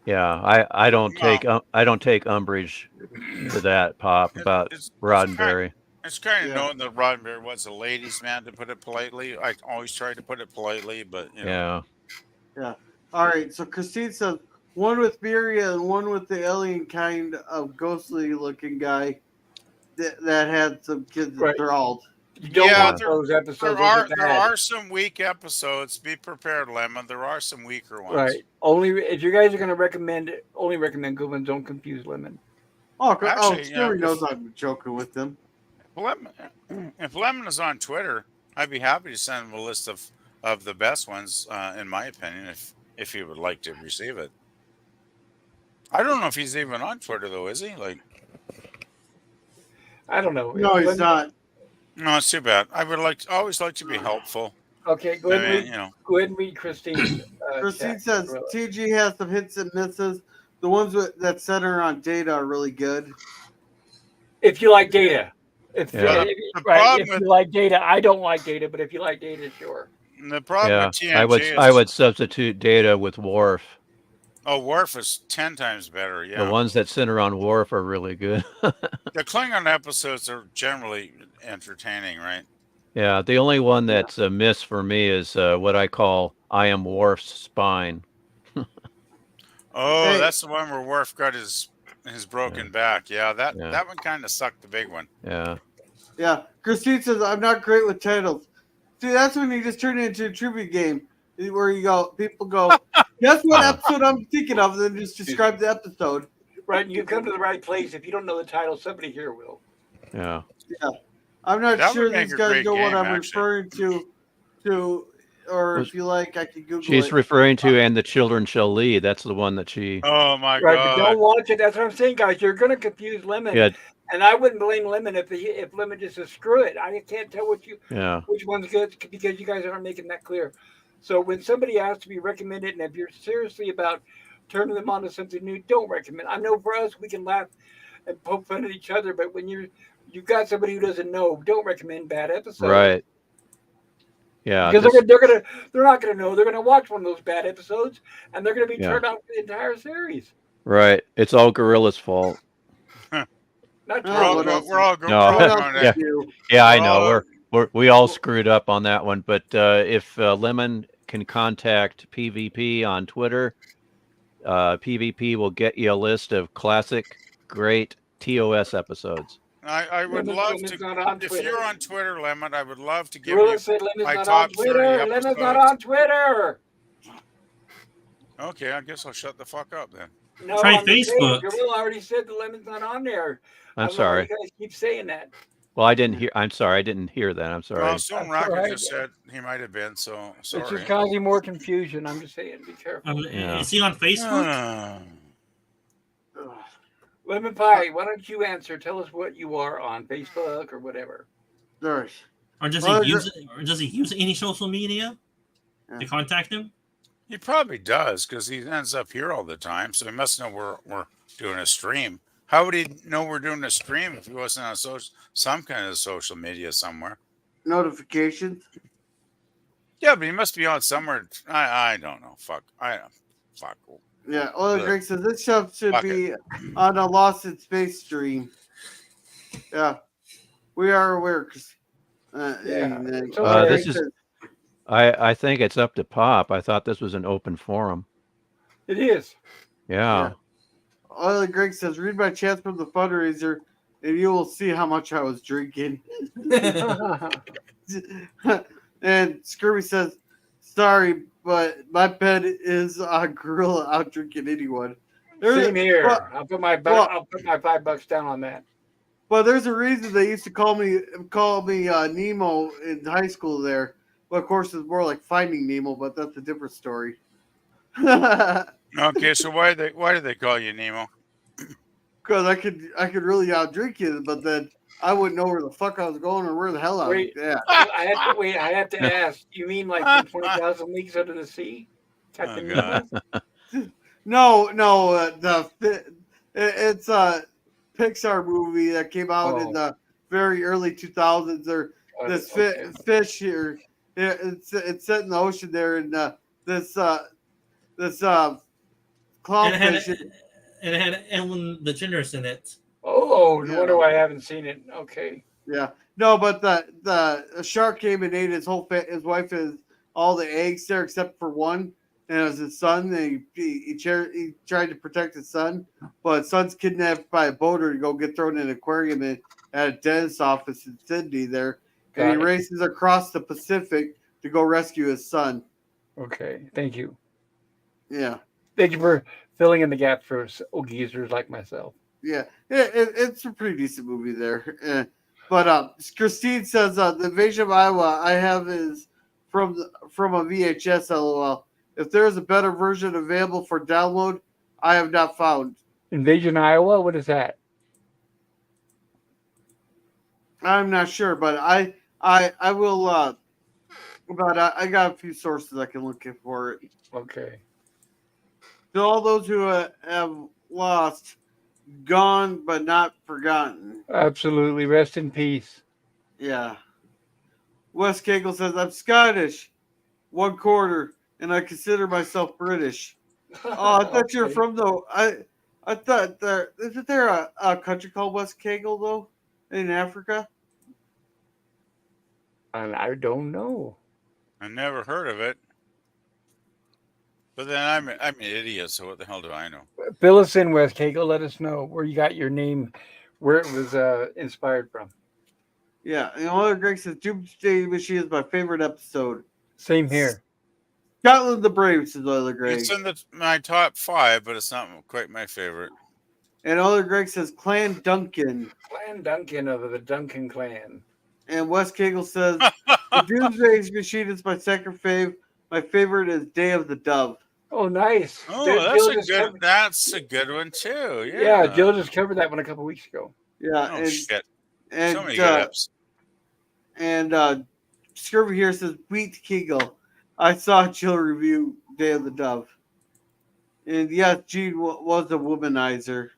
S3: I don't
S4: Well,
S3: take umbrage to that, Pop, about
S4: it's
S3: Roddenberry.
S4: it's kind of
S2: Yeah.
S4: known that Roddenberry was a ladies' man, to put it politely. I always try to put it politely, but
S3: Yeah.
S2: Yeah. All right. So Christine says one with Miria and one with the alien kind of ghostly looking guy that had some kids
S1: Right.
S2: enthralled.
S1: You don't
S4: yeah,
S1: watch those episodes.
S4: there
S1: Those are
S4: there
S1: bad.
S4: are some weak episodes. Be prepared, Lemon. There are some weaker ones.
S1: Right. Only if you guys are going to only recommend good ones. Don't confuse Lemon.
S4: Actually,
S2: Scary knows I'm joking with them.
S4: If Lemon is on Twitter, I'd be happy to send him a list of the best ones, in my opinion, if he would like to receive it. I don't know if he's even on Twitter though, is he? Like,
S1: I don't know.
S2: No, he's not.
S4: no, it's too bad. I would always like to be helpful.
S1: Okay, go
S4: I
S1: ahead and
S4: mean,
S1: read. Go ahead and read Christine's.
S2: Christine
S1: chat.
S2: says TG has some hits and misses. The ones that center on data are really good.
S1: If you like Data,
S3: Yeah.
S1: if you like Data, I don't like Data, but if you like Data, sure.
S4: The problem
S3: Yeah.
S4: with TNG
S3: I
S4: is,
S3: would substitute Data with Worf.
S4: Worf is 10 times better. Yeah,
S3: The ones that center on Worf are really good.
S4: the Klingon episodes are generally entertaining, right?
S3: Yeah, the only one that's a miss for me is what I call I am Worf's spine.
S4: Oh,
S2: Hey.
S4: that's the one where Worf got his broken back. Yeah, that one kind of sucked, the big one.
S3: Yeah.
S2: Yeah. Christine says I'm not great with titles. See, that's when you just turn it into a trivia game where people go, guess what episode I'm thinking of, and then just describe the episode.
S1: Right, you come to the right place. If you don't know the title, somebody here will.
S3: Yeah.
S2: Yeah. I'm not
S4: That
S2: sure
S4: would make
S2: these
S4: a
S2: guys
S4: great
S2: know what
S4: game,
S2: I'm
S4: actually.
S2: referring to, or if you like, I can Google
S3: She's
S2: it.
S3: referring to And the Children Shall Lead. That's the one that she.
S4: Oh my
S1: Right, but
S4: god!
S1: don't watch it. That's what I'm saying, guys. You're going to confuse Lemon.
S3: Yeah.
S1: And I wouldn't blame Lemon if Lemon just says screw it. I can't tell
S3: Yeah.
S1: which one's good because you guys aren't making that clear. So when somebody asks to be recommended, and if you're seriously about turning them on to something new, don't recommend. I know for us we can laugh and poke fun at each other, but when you've got somebody who doesn't know, don't recommend bad episodes.
S3: Right. Yeah.
S1: Because they're not gonna know. They're gonna watch one of those bad episodes, and they're gonna be turned off the entire series.
S3: Right. It's all Gorilla's fault.
S1: Not
S2: Oh,
S1: true.
S4: We're all going.
S3: No.
S2: What else
S4: on
S2: did
S4: that.
S2: you?
S3: Yeah, I
S4: We're
S3: know.
S4: all-
S3: We all screwed up on that one. But if Lemon can contact PvP on Twitter, PvP will get you a list of classic, great TOS episodes.
S4: I would love
S1: Lemon's
S4: to.
S1: not on
S4: If
S1: Twitter.
S4: you're on Twitter, Lemon, I would love to give
S1: Gorilla
S4: you
S1: said Lemon's
S4: my
S1: not on
S4: top 30
S1: Twitter. Lemon's not
S4: episodes.
S1: on Twitter.
S4: Okay, I guess I'll shut the fuck up then.
S1: No,
S6: Try
S1: I'm just saying,
S6: Facebook.
S1: Gorilla already said the Lemon's not on there. I
S3: I'm
S1: don't know why
S3: sorry.
S1: you guys keep saying that.
S3: Well, I didn't hear. I'm sorry. I didn't hear that. I'm sorry.
S4: Well, Stone
S1: That's
S4: Rocket
S1: all right.
S4: just said he might have been, so
S1: It's
S4: sorry.
S1: just causing more confusion. I'm just saying, be careful.
S3: Yeah.
S6: Is he on Facebook?
S4: Ah.
S1: Lemon Pie, why don't you answer? Tell us what you are on Facebook or whatever.
S2: All right.
S6: Or does
S2: Well,
S6: he use any social media
S2: Yeah.
S6: to contact him?
S4: He probably does because he ends up here all the time, so he must know we're doing a stream. How would he know we're doing a stream if he wasn't on some kind of social media somewhere?
S2: Notifications.
S4: Yeah, but he must be on somewhere. I don't know. Fuck. Fuck.
S2: Yeah. Oil
S4: Ugh.
S2: Greg says this show should
S4: Fuck
S2: be on a Lost in Space stream. Yeah. We are aware.
S1: Yeah.
S2: And,
S1: So,
S3: this
S2: Greg
S3: is-
S2: says,
S3: I think it's up to Pop. I thought this was an open forum.
S1: It is.
S3: Yeah.
S2: Oil Greg says, read my chats from the fundraiser, and you will see how much I was drinking. And Scurvy says, sorry, but my bet is on Gorilla out drinking anyone.
S1: Same here.
S2: Well,
S1: I'll put my $5 down on that.
S2: But there's a reason they used to call me Nemo in high school there. But of course, it's more like Finding Nemo, but that's a different story. Because
S4: Okay, so why do they call you Nemo?
S2: I could really outdrink you, but then I wouldn't know where the fuck I was going or where the hell I was.
S1: Wait.
S2: Yeah.
S1: I have to ask. You mean like from 20,000 Leagues Under the Sea? Captain
S4: Oh, God.
S1: Nemo?
S2: No, it's a Pixar movie that came out in
S1: Oh,
S2: the very early 2000s. Or
S1: got it.
S2: this
S1: Okay.
S2: fish here, it's set in the ocean there, and this this
S6: And it had
S2: clownfish.
S6: and it had Ellen DeGeneres in it.
S1: Oh, no
S2: Yeah,
S1: wonder why I haven't seen it. Okay.
S2: yeah. No, but the shark came and ate his wife and all the eggs there except for one, and it was his son. And he tried to protect his son, but son's kidnapped by a boater to go get thrown in an aquarium at a dentist's office in Sydney there, and he
S1: Got it.
S2: races across the Pacific to go rescue his son.
S1: Okay. Thank you.
S2: Yeah.
S1: Thank you for filling in the gap for old geezers like myself.
S2: Yeah, it's a pretty decent movie there. But Christine says the Invasion of Iowa I have is from a VHS. LOL. If there is a better version available for download, I have not found.
S1: Invasion Iowa? What is that?
S2: I'm not sure, but I will. But I got a few sources I can look for it.
S1: Okay.
S2: To all those who have lost, gone but not forgotten.
S1: Absolutely. Rest in peace.
S2: Yeah. Wes Cagle says I'm Scottish. 1/4, and I consider myself British. Oh, I thought you were
S1: Okay.
S2: from the. I thought there isn't there a country called West Cagle though in Africa.
S1: And I don't know.
S4: I never heard of it. But then I'm an idiot, so what the hell do I know?
S1: Fill us in, West Cagle. Let us know where you got your name, where it was inspired from.
S2: Yeah, and Oiler Greg says Doomsday Machine is my favorite episode.
S1: Same here.
S2: Scotland the Brave says Oiler Greg,
S4: It's in my top 5, but it's not quite my favorite.
S2: and Oiler Greg says Clan Duncan,
S1: Clan Duncan of the Duncan clan.
S2: and West Cagle says the Doomsday Machine is my second fave. My favorite is Day of the Dove.
S1: Oh, nice.
S4: Oh,
S1: Jill
S4: that's a good one too.
S1: Yeah,
S4: Yeah.
S1: Jill just covered that one a couple weeks ago.
S2: Yeah,
S4: Oh shit.
S2: and
S4: So many good apps.
S2: And Scurvy here says, Beat Kegel. I saw Jill review Day of the Dove. And yes, Gene was a womanizer.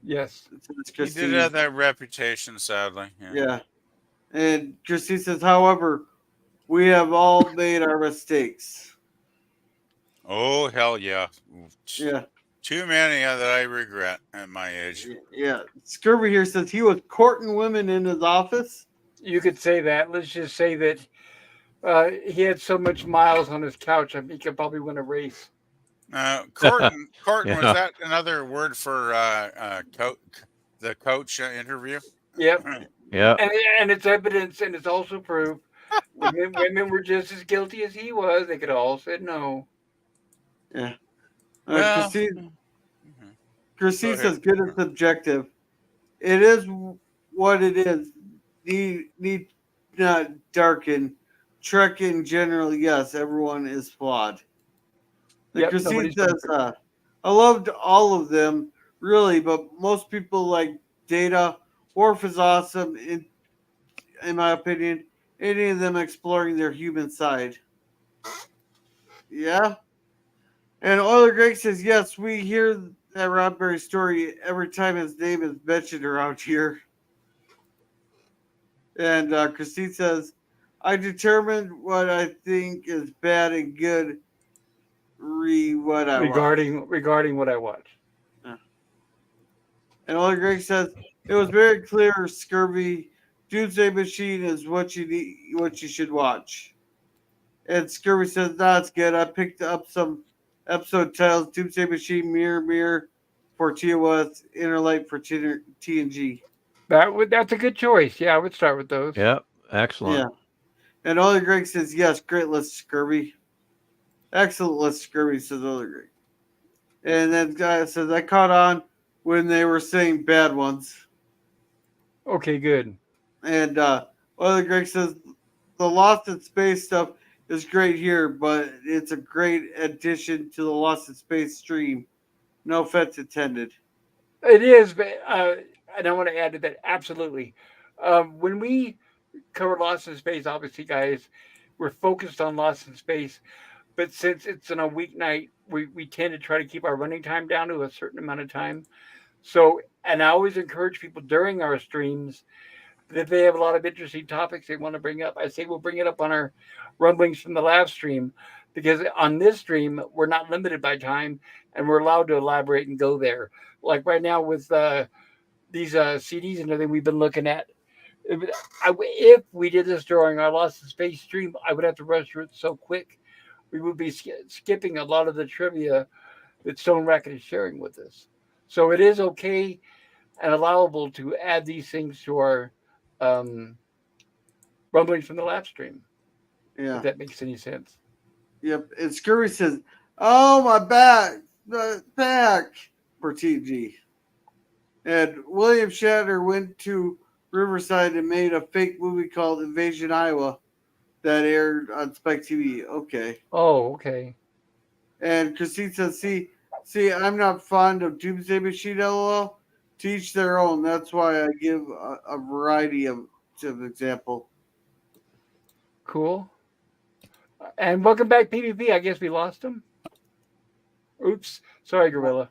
S1: Yes.
S4: He did have that reputation, sadly.
S2: Yeah. And Christine says, however, we have all made our mistakes.
S4: Oh, hell yeah.
S2: Yeah.
S4: Too many that I regret at my age.
S2: Yeah. Scurvy here says he was courting women in his office.
S1: You could say that. Let's just say that he had so much miles on his couch, he could probably win a race.
S4: Corton,
S3: Yeah.
S4: was that another word for the coach interview?
S1: Yep.
S3: Yeah.
S1: And it's evidence, and it's also proof. Women were just as guilty as he was. They could all said no.
S2: Yeah.
S4: Well,
S2: Christine
S4: Go
S2: says, good and subjective. It is what it is. Need not darken. Trek in general, yes, everyone is flawed.
S1: Yep,
S2: Christine
S1: nobody's
S2: says, I loved all of them, really, but most people like Data. Worf is awesome, in my opinion. Any of them exploring their human side. Yeah. And Oiler Greg says, yes, we hear that Rodberry story every time his name is mentioned around here. And Christine says, I determined what I think is bad and good. What I watch.
S1: Regarding what I watch.
S2: Yeah. And Oiler Greg says, it was very clear, Scurvy. Doomsday Machine is what you need, what you should watch. And Scurvy says, that's good. I picked up some episode titles: Doomsday Machine, Mirror Mirror for TOS, Inner Light for TNG.
S1: That's a good choice. Yeah, I would start with those.
S3: Yep. Excellent.
S2: Yeah. And Oiler Greg says, yes, great list, Scurvy. Excellent list, Scurvy, says Oiler Greg. And then guy says, I caught on when they were saying bad ones.
S1: Okay, good.
S2: And Oiler Greg says, the Lost in Space stuff is great here, but it's a great addition to the Lost in Space stream. No offense intended.
S1: It is, but and I want to add to that absolutely. When we cover Lost in Space, obviously, guys, we're focused on Lost in Space. but since it's on a weeknight, we tend to try to keep our running time down to a certain amount of time. So, and I always encourage people during our streams that if they have a lot of interesting topics they want to bring up, I say we'll bring it up on our rumblings from the live stream, because on this stream we're not limited by time and we're allowed to elaborate and go there. Like right now with these CDs and everything we've been looking at. If we did this during our Lost in Space stream, I would have to rush through it so quick. We would be skipping a lot of the trivia that Stone Racket is sharing with us. So it is okay and allowable to add these things to our um, rumblings from the live stream,
S2: Yeah.
S1: if that makes any sense.
S2: Yep. And Scurry says, "Oh, my back, the back for TG." And William Shatner went to Riverside and made a fake movie called Invasion Iowa that aired on Spike TV. Okay.
S1: Oh, okay.
S2: And Christine says, see, I'm not fond of Doomsday Machine, LOL. To each their own. That's why I give a variety of example.
S1: Cool. And welcome back, PvP. I guess we lost him. Oops. Sorry, Gorilla.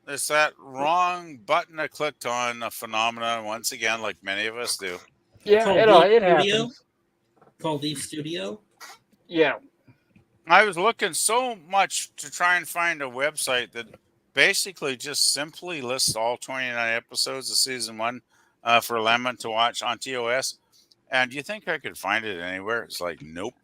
S4: It's that wrong button I clicked on, a phenomenon once again, like many of us do.
S1: Yeah,
S6: Called
S1: it
S6: Studio?
S1: happens.
S6: Called Leaf Studio.
S1: Yeah.
S4: I was looking so much to try and find a website that basically just simply lists all 29 episodes of season 1 for Lemon to watch on TOS. And do you think I could find it anywhere? It's like, nope.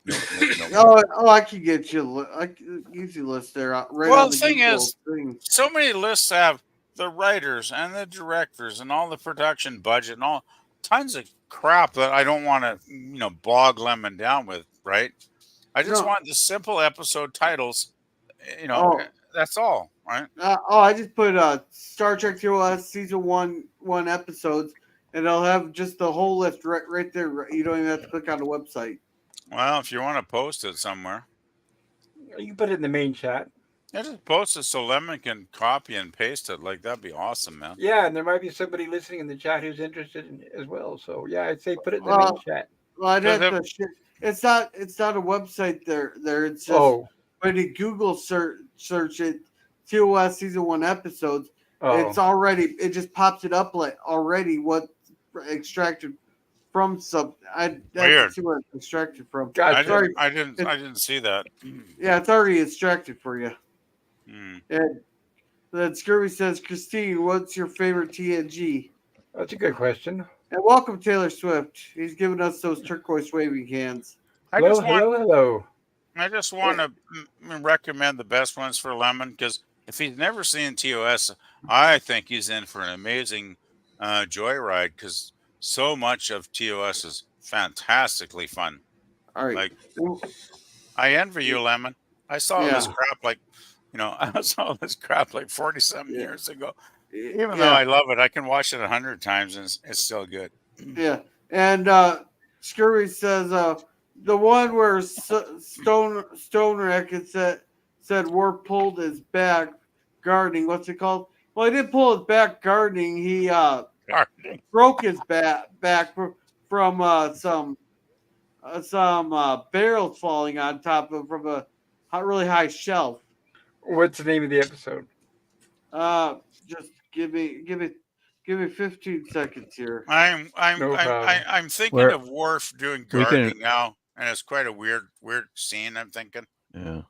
S2: Oh, I can get you. I can easy list there. Right
S4: Well,
S2: on
S4: the
S2: the
S4: thing
S2: Google
S4: is,
S2: thing.
S4: so many lists have the writers and the directors and all the production budget and all tons of crap that I don't want to, bog Lemon down with, right? I just
S2: No.
S4: want the simple episode titles,
S2: Oh.
S4: that's all, right?
S2: I just put Star Trek TOS season one episodes, and I'll have just the whole list right there. You don't even have to click on the website.
S4: Well, if you want to post it somewhere,
S1: You can put it in the main chat.
S4: yeah, just post it so Lemon can copy and paste it. Like, that'd be awesome, man.
S1: Yeah, and there might be somebody listening in the chat who's interested in as well. So yeah, I'd say put it in the main chat.
S2: Well, I'd
S4: Does
S2: have
S4: it-
S2: to. It's not a website there. It's just when you Google search it, TOS season one episodes. It's already. It just pops it up like already what extracted from some. I
S4: Weird.
S2: see where it's extracted from.
S1: Gotcha.
S4: I didn't see that.
S2: Yeah, it's already extracted for you.
S4: Hmm.
S2: And then Scurvy says, Christine, what's your favorite TNG?
S1: That's a good question.
S2: And welcome Taylor Swift. He's giving us those turquoise waving hands.
S1: Hello.
S4: I just want to recommend the best ones for Lemon, because if he's never seen TOS, I think he's in for an amazing joyride, because so much of TOS is fantastically fun.
S2: All right.
S4: Like, I envy you, Lemon. I saw this crap I saw this crap like 40-something years ago. Even though I love it, I can watch it 100 times and it's still good.
S2: Yeah. And Scurvy says the one where Stone Racket said Worf pulled his back gardening. What's it called? Well, he didn't pull his back gardening. He broke his back from some barrels falling on top of from a really high shelf.
S1: What's the name of the episode?
S2: Just give me 15 seconds here.
S4: I'm thinking of Worf doing gardening now, and it's quite a weird scene. I'm thinking.
S3: Yeah,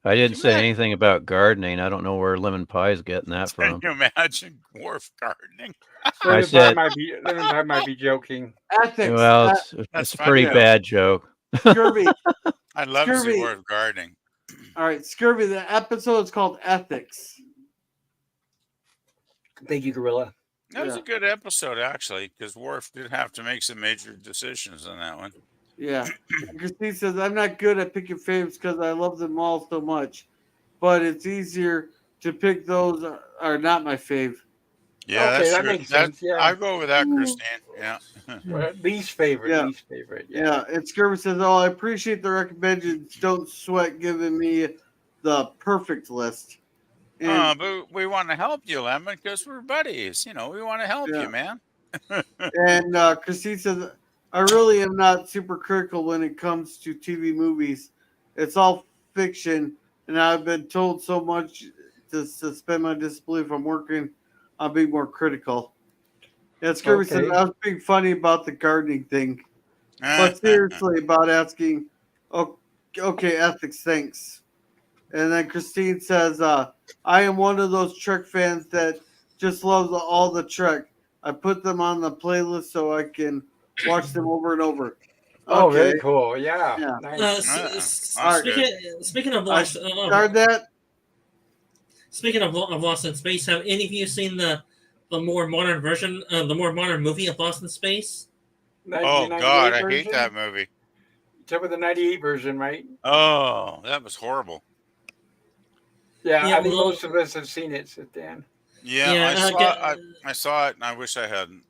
S3: I didn't say anything about gardening. I don't know where Lemon Pie is getting that from.
S4: Can you imagine Worf gardening?
S3: I said
S1: Lemon Pie might be joking.
S2: Ethics.
S3: Well, it's a pretty bad joke.
S2: Scurvy.
S4: I'd love to see Worf gardening.
S2: All right, Scurvy. The episode is called Ethics.
S1: Thank you, Gorilla.
S4: That was a good episode, actually, because Worf did have to make some major decisions on that one.
S2: Yeah. Christine says, I'm not good at picking faves because I love them all so much, but it's easier to pick those are not my fave.
S4: Yeah,
S1: okay,
S4: that's
S1: that
S4: true.
S1: makes sense. Yeah,
S4: I'll go with that, Christine. Yeah.
S1: Least favorite.
S2: Yeah. And Scurvy says, oh, I appreciate the recommendations. Don't sweat giving me the perfect list.
S4: And, but we want to help you, Lemon, because we're buddies. We want to help you, man.
S2: And Christine says, I really am not super critical when it comes to TV movies. It's all fiction, and I've been told so much to suspend my disbelief. I'm working on being more critical. Yeah, Scurvy says
S1: Okay.
S2: I was being funny about the gardening thing, but seriously about asking. Oh, okay, ethics, thanks. And then Christine says, I am one of those Trek fans that just loves all the Trek. I put them on the playlist so I can watch them over and over.
S1: Oh,
S2: Okay,
S1: very cool. Yeah.
S2: yeah.
S1: Nice.
S4: That's good.
S6: Speaking of
S2: I
S6: Lost,
S2: started that.
S6: speaking of Lost in Space, have any of you seen the more modern version, the more modern movie of Lost in Space?
S4: Oh God,
S1: 1998
S4: I hate that
S1: version.
S4: movie.
S1: Except for the 98 version, right?
S4: Oh, that was horrible.
S1: Yeah,
S6: Yeah,
S1: I think
S6: well,
S1: most of us have seen it, so Dan.
S4: Yeah,
S6: yeah.
S4: I saw it, and I wish I hadn't.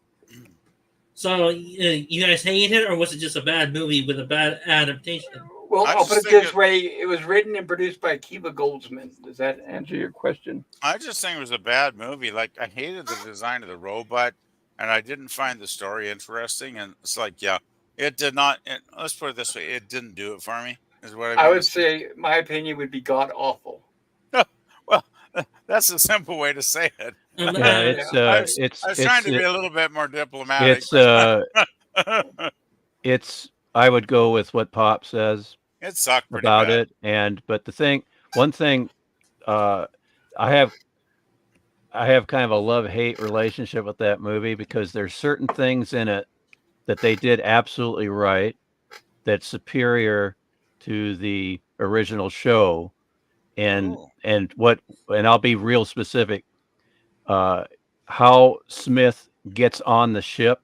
S6: So you guys hate it, or was it just a bad movie with a bad adaptation?
S1: Well,
S4: I
S1: I'll put
S4: just
S1: it
S4: think
S1: this way: it was written and produced by Kiva Goldsman. Does that answer your question?
S4: I just think it was a bad movie. Like I hated the design of the robot, and I didn't find the story interesting. And it's like, yeah, it did not. Let's put it this way: it didn't do it for me. Is what I
S1: I
S4: mean to
S1: would
S4: say.
S1: say my opinion would be god awful.
S4: Well, that's a simple way to say it.
S6: Um,
S3: Yeah,
S6: uh,
S3: it's
S1: Yeah,
S4: I was trying to be a little bit more diplomatic,
S3: it's
S4: but
S3: it's I would go with what Pop says
S4: it sucked pretty
S3: about
S4: bad.
S3: it. And but one thing, uh, I have kind of a love-hate relationship with that movie because there's certain things in it that they did absolutely right that's superior to the original show. And
S4: Ooh.
S3: and I'll be real specific. Uh, how Smith gets on the ship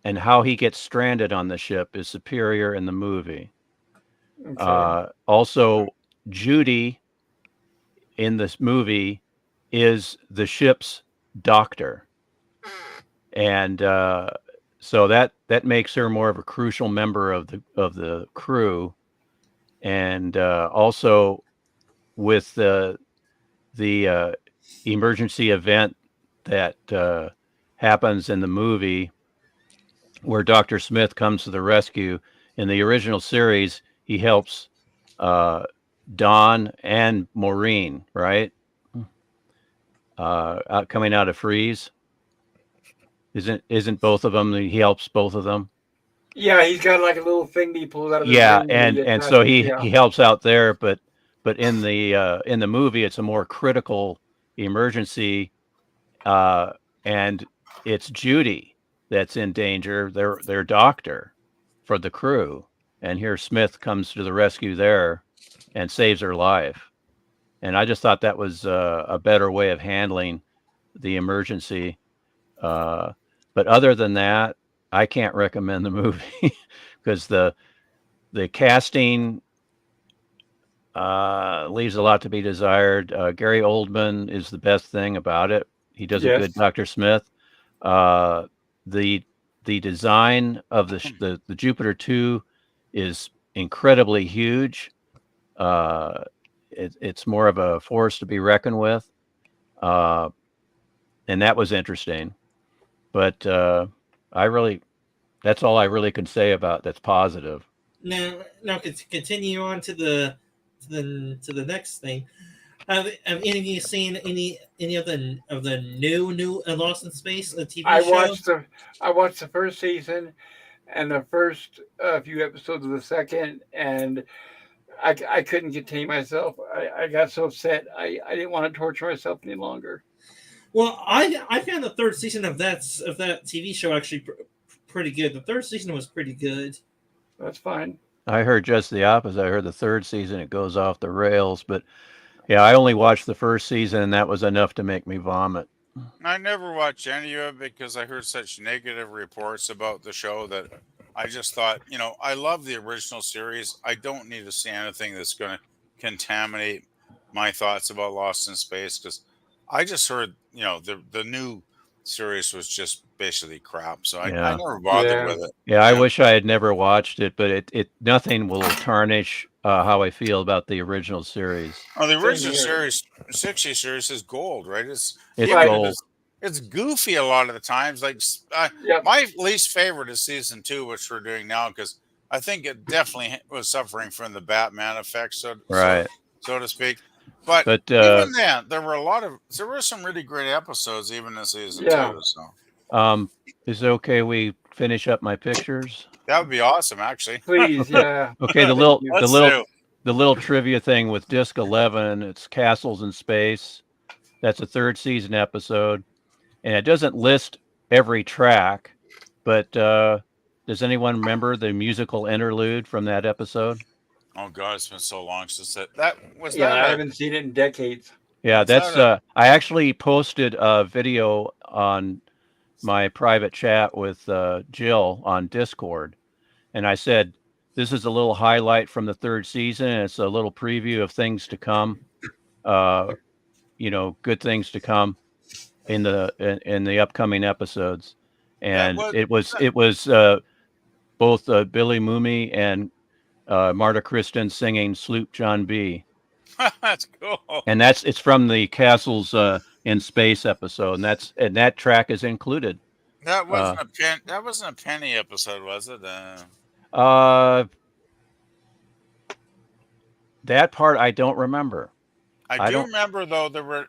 S3: and how he gets stranded on the ship is superior in the movie.
S1: okay.
S3: Also, Judy in this movie is the ship's doctor, and so that makes her more of a crucial member of the crew. And also with the emergency event that happens in the movie where Dr. Smith comes to the rescue. In the original series, he helps Don and Maureen, right? Coming out of freeze. Isn't both of them? He helps both of them.
S1: Yeah, he's got like a little thing that he pulls out of his
S3: Yeah,
S1: ring and he
S3: and so
S1: attaches.
S3: he
S1: Yeah.
S3: he helps out there, but in the movie, it's a more critical emergency, uh, and it's Judy that's in danger. Their doctor for the crew, and here Smith comes to the rescue there and saves her life. And I just thought that was a better way of handling the emergency. But other than that, I can't recommend the movie because the casting leaves a lot to be desired. Gary Oldman is the best thing about it. He does a good
S1: Yes.
S3: Dr. Smith. Uh, the the design of the Jupiter 2 is incredibly huge. It's more of a force to be reckoned with, uh, and that was interesting. But I really that's all I really can say about that's positive.
S6: now continue on to the next thing. Have any of you seen any of the new Lost in Space, a TV
S1: I
S6: show?
S1: watched the I watched the first season and the first few episodes of the second, and I couldn't contain myself. I got so upset. I didn't want to torture myself any longer.
S6: Well, I found the third season of that TV show actually pretty good. The third season was pretty good.
S1: That's fine.
S3: I heard just the opposite. I heard the third season it goes off the rails, but yeah, I only watched the first season, and that was enough to make me vomit.
S4: I never watched any of it because I heard such negative reports about the show that I just thought, I love the original series. I don't need to see anything that's going to contaminate my thoughts about Lost in Space because I just heard, the new series was just basically crap. So I
S3: Yeah.
S4: never bothered
S1: Yeah.
S4: with it.
S3: Yeah, I
S4: Yeah.
S3: wish I had never watched it, but it nothing will tarnish how I feel about the original series.
S4: Oh, the
S1: Same
S4: original
S1: here.
S4: series, 60 series is gold, right?
S3: It's
S4: Even if
S3: gold.
S4: it's goofy a lot of the times. Like
S1: Yep.
S4: my least favorite is season 2, which we're doing now because I think it definitely was suffering from the Batman effect, so to speak. But even then, there were some really great episodes even in season 2. So
S3: is it okay we finish up my pictures?
S4: that would be awesome, actually.
S1: Please, yeah.
S3: Okay, the little trivia thing with disc 11, it's Castles in Space. That's a 3rd season episode, and it doesn't list every track, but does anyone remember the musical interlude from that episode?
S4: Oh God, it's been so long since that was.
S1: Yeah,
S4: that
S1: I haven't seen it in decades.
S3: Yeah, that's I actually posted a video on my private chat with Jill on Discord, and I said this is a little highlight from the 3rd season, and it's a little preview of things to come. Good things to come in the upcoming episodes, and it was both Billy Mooney and Marta Kristen singing "Sloop John B."
S4: That's cool.
S3: And it's from the Castles in Space episode, and that track is included.
S4: That wasn't a Penny episode, was it?
S3: That part I don't remember.
S4: I do remember though there were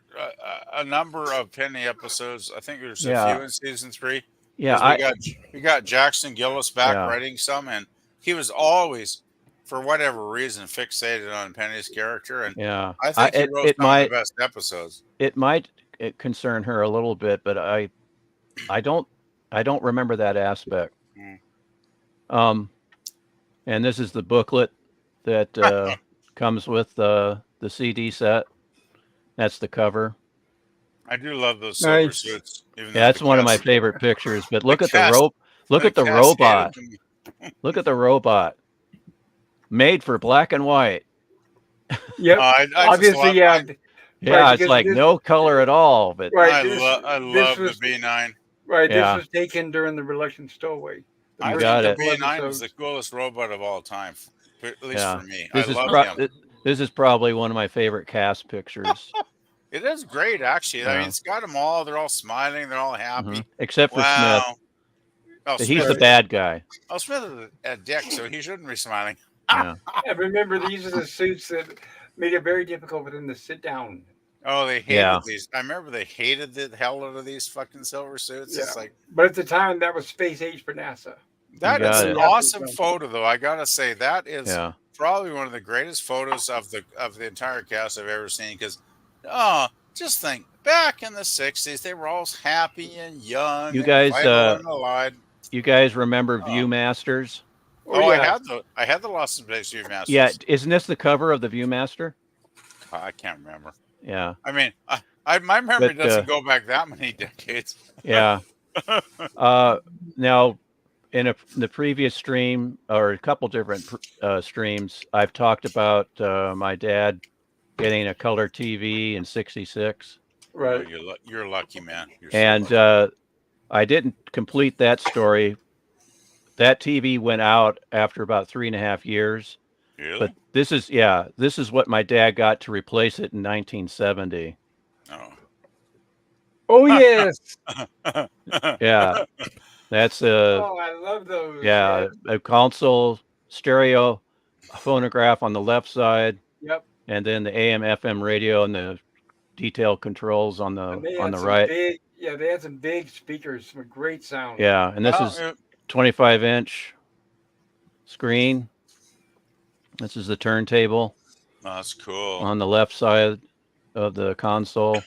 S4: a number of Penny episodes. I think there's a few in season 3.
S3: Yeah,
S4: we got Jackson Gillis back writing some, and he was always, for whatever reason, fixated on Penny's character. And I think he wrote some of the best episodes.
S3: It might concern her a little bit, but I don't remember that aspect. And this is the booklet that comes with the CD set. That's the cover.
S4: I do love those silver suits.
S3: That's one of my favorite pictures. But look at the rope. Look at the robot. Look at the robot. Made for black and white.
S1: Yeah, obviously, yeah.
S3: Yeah, it's like no color at all. But
S4: I love the B9.
S1: Right, this was taken during the Reluctant Stowaway.
S4: I think the B9 is the coolest robot of all time, at least for me. I love him.
S3: This is probably one of my favorite cast pictures.
S4: It is great, actually. I mean, it's got them all. They're all smiling. They're all happy.
S3: Except for Smith. Oh, he's the bad guy.
S4: Oh, Smith is a dick, so he shouldn't be smiling.
S3: Yeah.
S1: I remember these are the suits that made it very difficult for them to sit down.
S4: Oh, they hated these. I remember they hated the hell out of these fucking silver suits.
S1: Yeah.
S4: It's like,
S1: but at the time, that was space age for NASA.
S4: That is an awesome photo, though. I gotta say, that is probably one of the greatest photos of the entire cast I've ever seen. Because, just think, back in the '60s, they were all happy and young.
S3: You guys,
S4: alive.
S3: You guys remember Viewmasters?
S4: I had the Lost in Space Viewmasters.
S3: Yeah, isn't this the cover of the Viewmaster?
S4: I can't remember.
S3: Yeah.
S4: I mean, my memory doesn't go back that many decades.
S3: Yeah. Now, in the previous stream, or a couple different streams, I've talked about my dad getting a color TV in '66.
S1: Right.
S4: You're lucky, man.
S3: I didn't complete that story. That TV went out after about 3.5 years.
S4: Really?
S3: But this is what my dad got to replace it in 1970.
S1: Oh yes.
S3: Yeah. That's
S1: I love those.
S3: Yeah, a console, stereo, phonograph on the left side.
S1: Yep.
S3: And then the AM FM radio and the detail controls on the right.
S1: They had some big speakers, some great sound.
S3: Yeah, and this is 25-inch screen. This is the turntable.
S4: Oh, that's cool.
S3: On the left side of the console.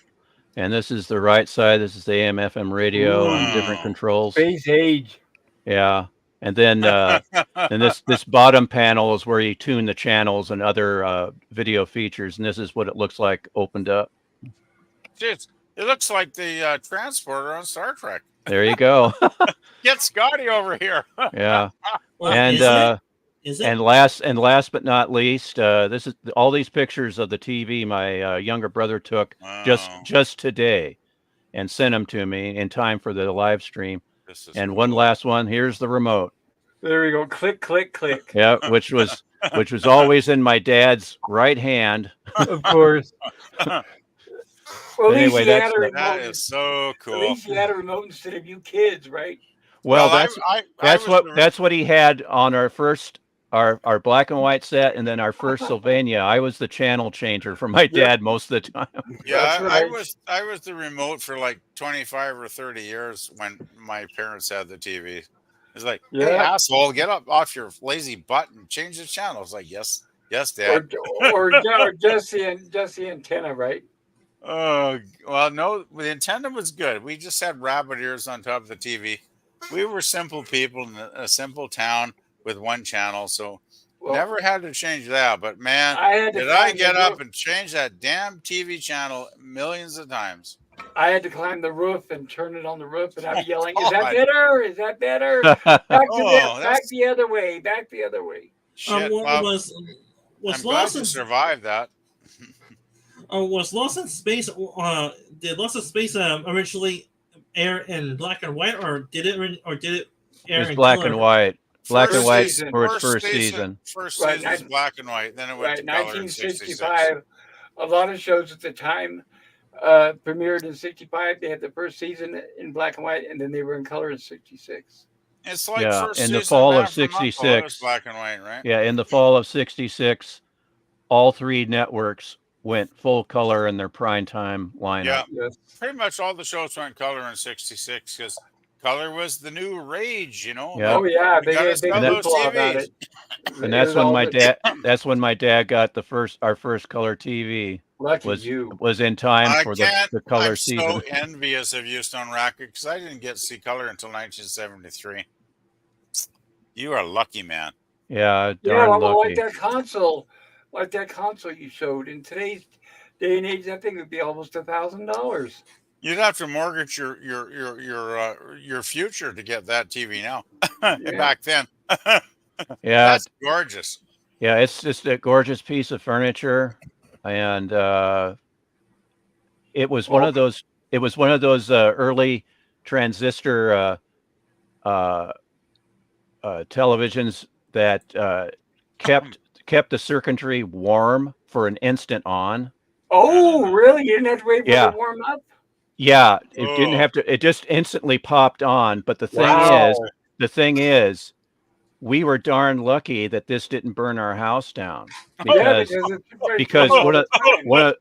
S3: And this is the right side. This is the AM FM radio and different controls.
S1: Space age.
S3: Yeah. And then and this bottom panel is where you tune the channels and other video features. And this is what it looks like opened up.
S4: Jeez, it looks like the transporter on Star Trek.
S3: There you go.
S4: Get Scotty over here.
S3: Yeah.
S6: Well,
S3: and
S6: is it?
S3: And last but not least, this is all these pictures of the TV my younger brother took just today, and sent them to me in time for the live stream. And cool. One last one. Here's the remote.
S1: There we go. Click, click, click.
S3: Yeah, which was always in my dad's right hand.
S1: Of course. Well,
S3: anyway,
S4: that is so cool.
S1: At least he had a remote instead of you kids, right?
S3: Well, that's what he had on our first our black and white set, and then our first Sylvania. I was the channel changer for my dad most of the time.
S4: Yeah,
S1: That's right.
S4: I was the remote for like 25 or 30 years when my parents had the TV. It's like, hey,
S1: Yeah.
S4: asshole, get up off your lazy butt and change the channel. It's like, yes, Dad.
S1: Or Jesse antenna, right?
S4: Oh, well, no, the antenna was good. We just had rabbit ears on top of the TV. We were simple people in a simple town with one channel, so
S1: Well,
S4: never had to change that. But man,
S1: I had to
S4: did I
S1: climb the
S4: get up
S1: roof.
S4: and change that damn TV channel millions of times.
S1: I had to climb the roof and turn it on the roof, and I'd be yelling, "Is that
S4: God.
S1: better? Is that better? Back
S4: that's
S1: the other way, back the other way."
S4: shit.
S6: What
S4: Well,
S6: was
S4: I'm glad
S6: Lost
S4: you
S6: in
S4: survived that.
S6: was Lost in Space? Did Lost in Space originally air in black and white, or did it
S3: It
S6: air
S3: was
S6: in
S3: black
S6: color?
S3: and white. Black and
S4: First
S3: white
S1: season.
S3: for its first season.
S4: First
S1: Right,
S4: season was black and white. Then it went
S1: Right,
S4: to color in '66.
S1: 1965. A lot of shows at the time premiered in '65. They had the first season in black and white, and then they were in color in '66.
S4: It's like
S3: Yeah,
S4: first
S3: in the
S4: season
S3: fall
S4: Man
S3: of
S4: from Uncle. It was
S3: '66.
S4: black and white, right?
S3: Yeah, in the fall of '66, all three networks went full color in their prime time lineup.
S4: Yeah,
S1: Yes.
S4: pretty much all the shows went color in '66 because color was the new rage. You know,
S3: Yeah.
S1: Oh yeah,
S4: we
S1: they
S4: gotta
S1: made a big
S4: sell
S3: that-
S4: those
S1: hoopla about
S4: TVs.
S1: it.
S3: And
S1: It
S3: that's
S1: was
S3: when
S1: all
S3: my
S1: the-
S3: dad. That's when my dad got our first color TV.
S1: Lucky
S3: Was
S1: you.
S3: was in time
S4: I
S3: for
S4: can't.
S3: the color
S4: I'm
S3: season.
S4: so envious of you, Stone Racket, because I didn't get to see color until 1973. You are lucky, man.
S3: Yeah,
S1: Yeah,
S3: darn
S1: well,
S3: lucky.
S1: like that console you showed. In today's day and age, that thing would be almost $1,000.
S4: You'd have to mortgage your future to get that TV now.
S1: Yeah.
S4: Back then,
S3: Yeah,
S4: that's gorgeous.
S3: yeah, it's just a gorgeous piece of furniture, and it was one
S1: Oh.
S3: of those. It was one of those early transistor televisions that kept the circuitry warm for an instant on.
S1: Oh, really? You didn't have to wait for it
S3: Yeah.
S1: to warm up?
S3: Yeah, it didn't
S4: Oh.
S3: have to. It just instantly popped on. But the
S1: Wow.
S3: thing is, we were darn lucky that this didn't burn our house down
S1: Yeah,
S3: because
S1: it's
S3: because
S1: all
S3: one
S1: the
S3: of
S1: time.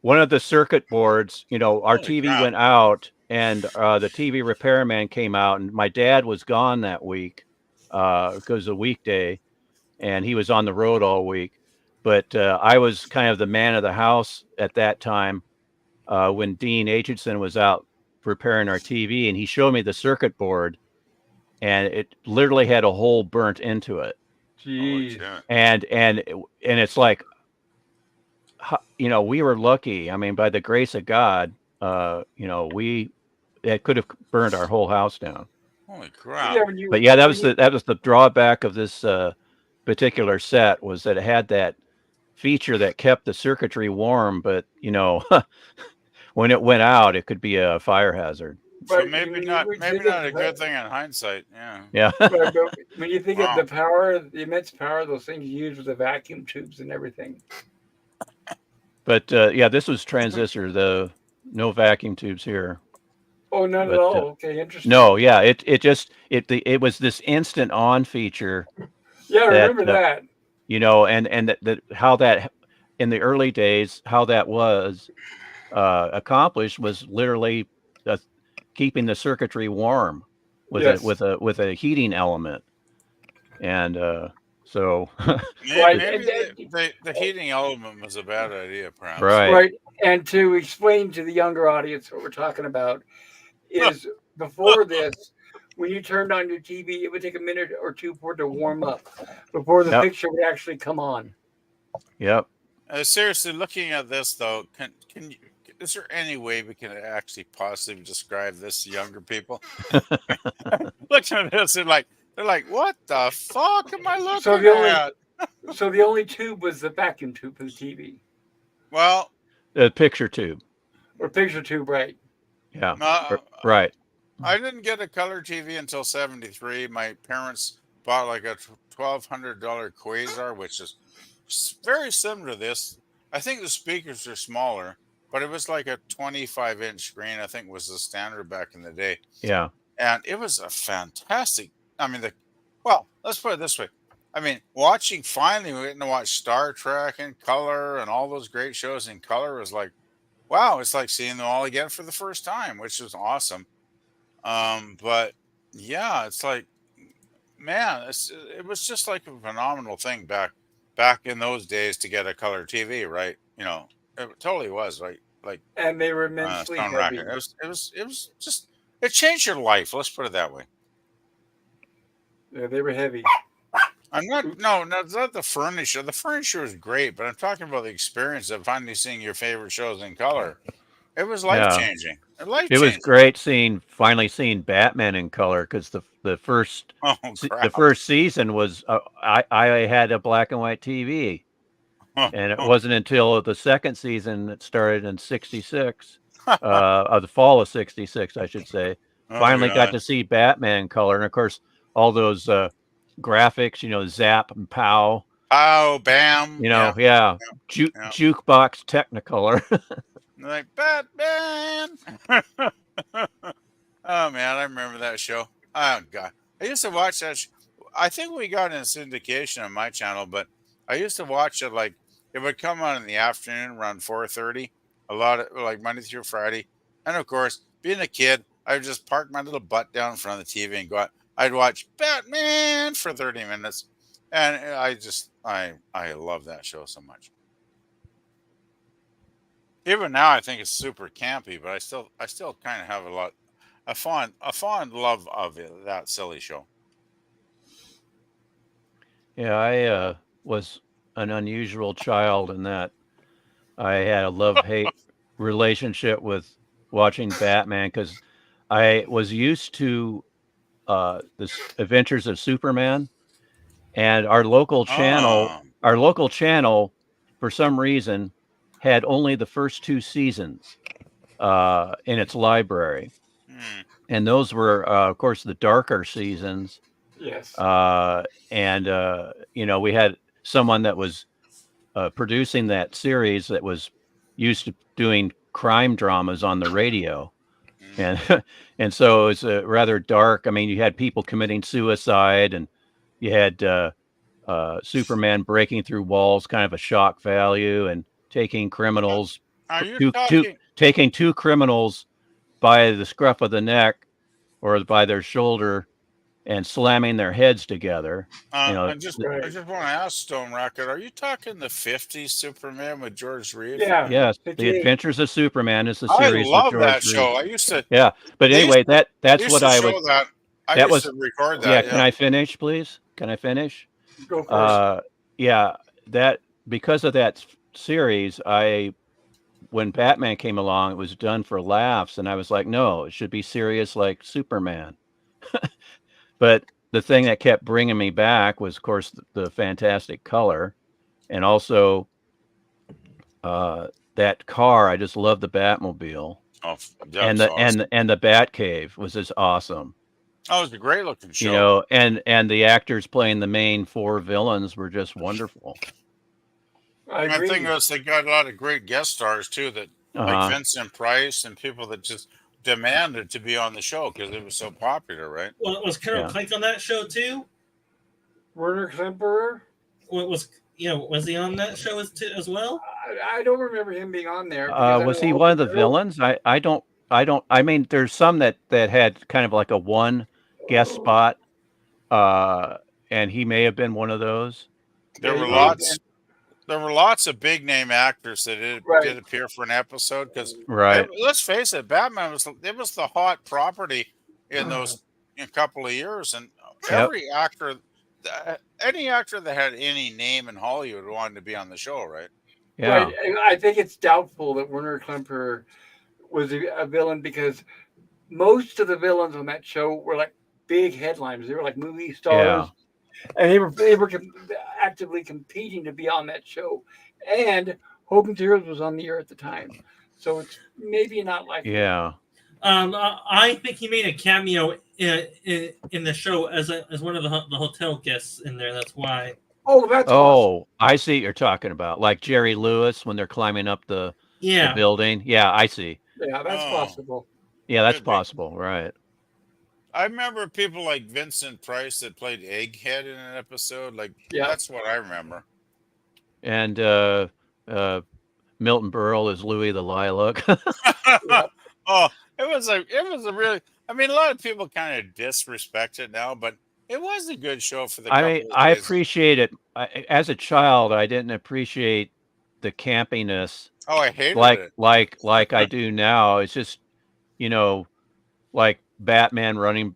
S3: one of the circuit boards, our
S4: Holy
S3: TV
S4: crap.
S3: went out, and the TV repairman came out, and my dad was gone that week because it was a weekday, and he was on the road all week. But I was kind of the man of the house at that time when Dean Aitchison was out repairing our TV, and he showed me the circuit board, and it literally had a hole burnt into it.
S4: Holy
S1: Jeez.
S4: shit.
S3: And it's like, we were lucky. I mean, by the grace of God, it could have burned our whole house down.
S4: Holy crap.
S1: Yeah, when you,
S3: But yeah, that
S1: when
S3: was the drawback of this particular set, was that it had that feature that kept the circuitry warm, but when it went out, it could be a fire hazard.
S4: So
S1: but
S4: maybe
S1: when
S4: not
S1: you
S4: maybe
S1: think
S4: not
S1: of
S4: a good thing in hindsight. Yeah.
S3: Yeah.
S1: but when you think
S4: Wow.
S1: of the power, the immense power those things use with the vacuum tubes and everything.
S3: But yeah, this was transistor. No vacuum tubes here.
S1: Oh, none
S3: But,
S1: at all. Okay, interesting.
S3: No, yeah, it was this instant on feature,
S1: Yeah, I
S3: that,
S1: remember that.
S3: and that how that in the early days, how that was accomplished was literally keeping the circuitry warm with
S1: Yes.
S3: with a heating element, and so
S1: Right,
S4: Maybe
S1: and
S4: the heating element was a bad idea, perhaps.
S3: right.
S1: Right. And to explain to the younger audience what we're talking about is before this, when you turned on your TV, it would take a minute or two for it to warm up before the
S3: Yep.
S1: picture would actually come on.
S3: Yep.
S4: Seriously, looking at this though, can you? Is there any way we can actually possibly describe this to younger people? Looking at this, they're like, what the fuck am I looking
S1: So the only
S4: at?
S1: so the only tube was the vacuum tube for the TV
S4: Well,
S3: The picture tube.
S1: or picture tube, right?
S3: Yeah.
S4: uh,
S3: Right.
S4: I didn't get a color TV until '73. My parents bought like a $1,200 Quasar, which is very similar to this. I think the speakers are smaller, but it was like a 25-inch screen. I think was the standard back in the day,
S3: Yeah.
S4: and it was a fantastic. I mean, let's put it this way: I mean, finally, we're getting to watch Star Trek in color and all those great shows in color was like, wow, it's like seeing them all again for the first time, which was awesome. But yeah, it's like, man, it was just like a phenomenal thing back in those days to get a color TV, right? You know, it totally was right, like
S1: And they were immensely
S4: Stone
S1: heavy.
S4: Racket. It was just it changed your life. Let's put it that way.
S1: Yeah, they were heavy.
S4: I'm not no, no, it's not the furniture. The furniture is great, but I'm talking about the experience of finally seeing your favorite shows in color. It was life
S3: Yeah.
S4: changing. Life
S3: It was
S4: changing.
S3: great finally seeing Batman in color because the
S4: Oh
S3: the
S4: crap!
S3: first season was I had a black and white TV, and it wasn't until the second season that started in '66, of the fall of '66, I should say,
S4: Oh
S3: finally got
S4: god!
S3: to see Batman in color, and of course all those graphics, Zap and Pow,
S4: Oh, bam! Yeah,
S3: yeah,
S4: yeah.
S3: jukebox Technicolor.
S4: Like Batman. Oh man, I remember that show. Oh god, I used to watch that. I think we got in syndication on my channel, but I used to watch it like it would come on in the afternoon around 4:30. A lot of like Monday through Friday, and of course, being a kid, I would just park my little butt down in front of the TV and go out. I'd watch Batman for 30 minutes, and I love that show so much. Even now, I think it's super campy, but I still kind of have a fond love of it, that silly show.
S3: Yeah, I was an unusual child in that I had a love-hate relationship with watching Batman because I was used to the Adventures of Superman, and
S4: Oh,
S3: our local channel, for some reason, had only the first two seasons in its library,
S4: hmm.
S3: and those were, of course, the darker seasons.
S1: Yes.
S3: And we had someone that was producing that series that was used to doing crime dramas on the radio,
S4: Hmm.
S3: and and so it was rather dark. I mean, you had people committing suicide, and you had Superman breaking through walls, kind of a shock value, and taking
S4: Uh,
S3: criminals,
S4: Are you
S3: two
S4: talking?
S3: taking two criminals by the scruff of the neck or by their shoulder and slamming their heads together. You know,
S4: I
S1: Right.
S4: just want to ask Stone Rocket, are you talking the '50s Superman with George Reeves?
S1: Yeah.
S3: yes, The
S1: 58.
S3: Adventures of Superman is the
S4: I
S3: series with
S4: love
S3: George
S4: that
S3: Reeves.
S4: show.
S3: Yeah, but
S4: They used
S3: anyway,
S4: to,
S3: that's what I
S4: show
S3: would.
S4: that. I
S3: That
S4: used
S3: was
S4: to record
S3: Yeah.
S4: that.
S3: Can
S4: Yeah.
S3: I finish, please? Can I finish?
S1: Go first.
S3: Yeah, that because of that series, when Batman came along, it was done for laughs, and I was like, no, it should be serious like Superman. But the thing that kept bringing me back was, of course, the fantastic color, and also that car. I just love the Batmobile,
S4: Oh, that
S3: and
S4: was
S3: the
S4: awesome.
S3: Batcave was just awesome.
S4: Oh, it was a great looking show.
S3: And the actors playing the main four villains were just wonderful.
S1: I
S4: My
S1: agree.
S4: thing was they got a lot of great guest stars too, that like
S3: Uh-huh.
S4: Vincent Price and people that just demanded to be on the show because it was so popular, right?
S6: Was Carol
S3: Yeah.
S6: Clink on that show too?
S1: Werner Klemperer.
S6: Was he on that show as well?
S1: I don't remember him being on there. Because I
S3: Was
S1: know
S3: he
S1: all
S3: one of the
S1: girls-
S3: villains? I don't. I mean, there's some that had kind of like a one guest spot, and he may have been one of those.
S4: There
S1: Yeah,
S4: were
S1: he may have
S4: lots. There were lots of big name actors that
S1: Right.
S4: did appear for an episode because
S3: Right.
S4: let's face it, Batman was the hot property in those couple of years, and
S3: Yep.
S4: every actor, any actor that had any name in Hollywood wanted to be on the show, right?
S3: Yeah.
S1: Right. And I think it's doubtful that Werner Klemperer was a villain because most of the villains on that show were like big headliners. They were like movie stars, and they were actively competing to be on that show. And Hogan's Heroes was on the air at the time, so it's maybe not like
S3: Yeah.
S6: I think he made a cameo in the show as one of the hotel guests in there. That's why.
S1: Oh, that's awesome.
S3: I see what you're talking about. Like Jerry Lewis when they're climbing up the building. Yeah, I see.
S1: Yeah, that's
S4: Oh.
S1: possible.
S3: Yeah, that's
S4: Could be.
S3: possible. Right.
S4: I remember people like Vincent Price that played Egghead in an episode. Like
S1: Yeah.
S4: that's what I remember.
S3: And Milton Berle is Louis the Lilac.
S4: Oh, it was a really. I mean, a lot of people kind of disrespect it now, but it was a good show for the
S3: I mean,
S4: couple of
S3: I
S4: days.
S3: appreciate it. As a child, I didn't appreciate the campiness
S4: Oh, I hated
S3: like
S4: it.
S3: like I do now. It's just, you know, like Batman running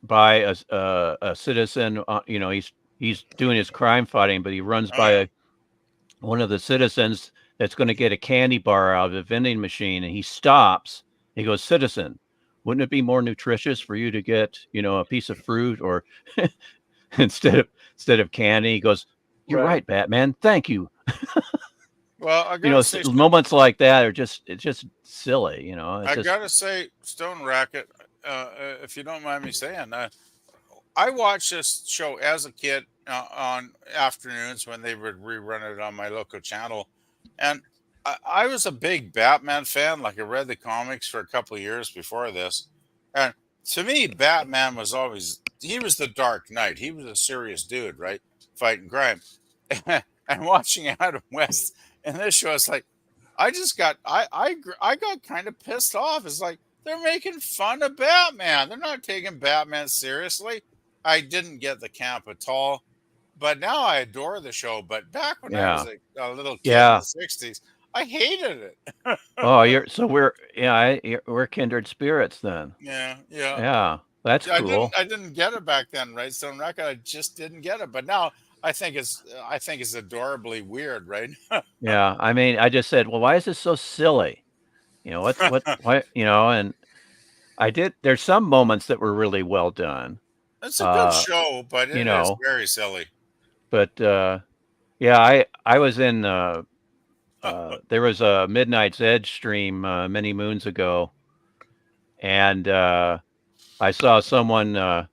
S3: by a citizen. You know, he's doing his crime fighting, but he runs
S4: Oh,
S3: by
S4: yeah.
S3: one of the citizens that's going to get a candy bar out of the vending machine, and he stops. He goes, "Citizen, wouldn't it be more nutritious for you to get, you know, a piece of fruit or instead of candy?" He goes, "You're right, Batman. Thank you."
S4: Well, I
S3: You know,
S4: gotta say,
S3: moments like that are it's just silly. You know, it's
S4: I
S3: just
S4: gotta say, Stone Racket. If you don't mind me saying, I watched this show as a kid on afternoons when they would rerun it on my local channel, and I was a big Batman fan. Like I read the comics for a couple of years before this, and to me, Batman was always he was the Dark Knight. He was a serious dude, right, fighting crime. And watching Adam West in this show, it's like I just got I got kind of pissed off. It's like they're making fun of Batman. They're not taking Batman seriously. I didn't get the camp at all, but now I adore the show. But back when I was
S3: yeah,
S4: a little kid in
S3: yeah.
S4: the '60s, I hated it.
S3: Oh, we're kindred spirits then.
S4: Yeah, yeah.
S3: Yeah, that's cool.
S4: I didn't get it back then, right? So I just didn't get it. But now I think it's adorably weird, right?
S3: Yeah, I mean, I just said, well, why is this so silly? You know, why, you know, and I did. There's some moments that were really well done.
S4: It's a good show, but
S3: You
S4: it is
S3: know,
S4: very silly.
S3: but yeah, I was in. There was a Midnight's Edge stream many moons ago, and I saw someone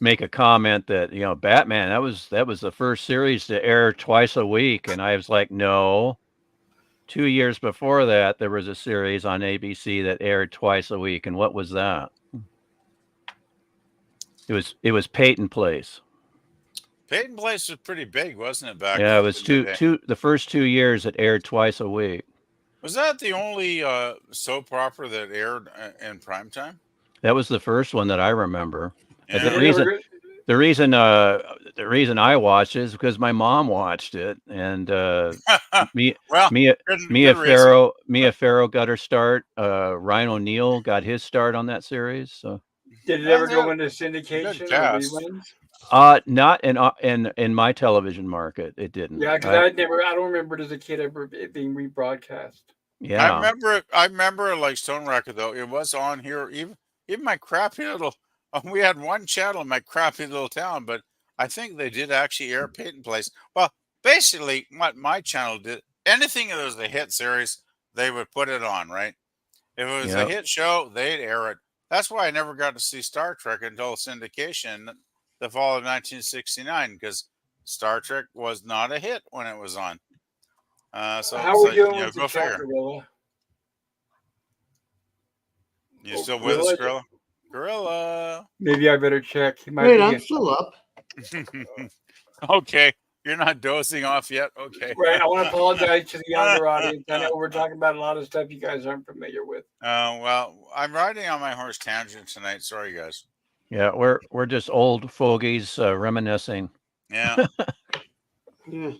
S3: make a comment that, you know, Batman, that was the first series to air twice a week, and I was like, no. 2 years before that, there was a series on ABC that aired twice a week, and what was that? It was Peyton Place.
S4: Peyton Place was pretty big, wasn't it, back
S3: Yeah, it
S4: in
S3: was
S4: the day?
S3: the first 2 years it aired twice a week.
S4: Was that the only soap opera that aired in primetime?
S3: That was the first one that I remember. And
S4: Yeah.
S3: the reason I watched it is because my mom watched it, and me
S4: Well,
S3: Mia
S4: good reason.
S3: Mia Farrow got her start. Ryan O'Neal got his start on that series. So
S1: Did it
S4: Yeah,
S1: ever go
S4: they're
S1: into
S4: good
S1: syndication or
S4: cast.
S1: reruns?
S3: not in my television market. It didn't.
S1: Yeah, because I don't remember it as a kid ever it being rebroadcast.
S3: Yeah.
S4: I remember like Stone Record though. It was on here. Even my crappy little. We had one channel in my crappy little town, but I think they did actually air Peyton Place. Well, basically, what my channel did, anything that was a hit series, they would put it on. Right? If it was a
S3: Yep.
S4: hit show, they'd air it. That's why I never got to see Star Trek until syndication, the fall of 1969, because Star Trek was not a hit when it was on. So
S1: How are we doing
S4: you know,
S1: with the
S4: go
S1: chat,
S4: figure.
S1: Gorilla?
S4: You still with us, Gorilla? Gorilla.
S1: Maybe I better check. He might
S5: Wait,
S1: be
S5: I'm still up.
S4: Okay, you're not dozing off yet. Okay.
S1: right. I want to apologize to the younger audience. I know we're talking about a lot of stuff you guys aren't familiar with.
S4: Well, I'm riding on my horse tangent tonight. Sorry, guys.
S3: Yeah, we're just old fogies reminiscing.
S4: Yeah.
S2: Yeah.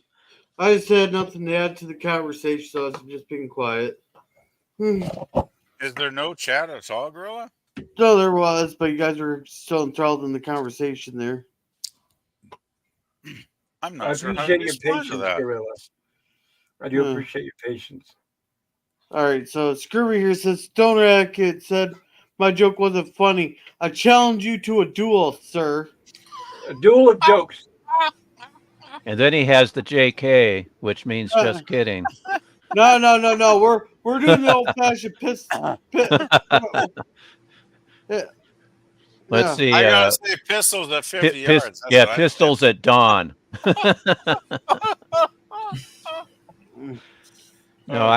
S2: I just had nothing to add to the conversation, so I was just being quiet.
S4: Is there no chat at all, Gorilla?
S2: No, there was, but you guys were still enthralled in the conversation there.
S4: I'm
S1: I
S4: not sure how to
S1: appreciate your
S4: respond to
S1: patience,
S4: that.
S1: Gorilla. I do appreciate your patience.
S2: All right, so Scurvy here says, Stone Racket said, my joke wasn't funny. I challenge you to a duel, sir.
S1: A duel of jokes.
S3: And then he has the JK, which means just kidding.
S2: No. We're doing the old-fashioned pistol.
S3: Let's see.
S4: I gotta say pistols at 50 yards. That's
S3: Yeah,
S4: what I
S3: pistols at dawn. No,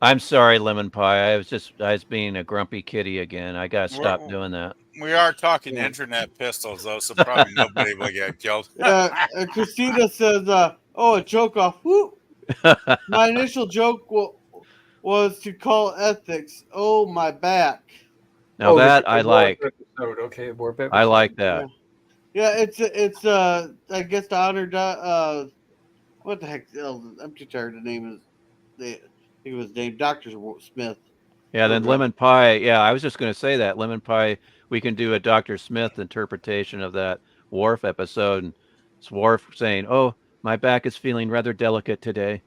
S3: I'm sorry, Lemon Pie. I was being a grumpy kitty again. I gotta stop
S4: We're,
S3: doing that.
S4: we are talking
S2: Yeah.
S4: internet pistols though, so probably nobody will get killed.
S2: Yeah, Christina says, "Oh, a joke off. Woo! My initial joke was to call ethics. Oh, my back.
S3: Now
S1: Oh,
S3: that I
S1: the Warp
S3: like.
S1: episode. Okay, Warp
S3: I
S1: episode.
S3: like that.
S2: Yeah, it's I guess to honor what the heck? I'm too tired to name his. I think it was named Doctor Smith.
S3: Yeah, then
S2: program.
S3: Lemon Pie. Yeah, I was just going to say that Lemon Pie. We can do a Dr. Smith interpretation of that Worf episode, and it's Worf saying, "Oh, my back is feeling rather delicate today."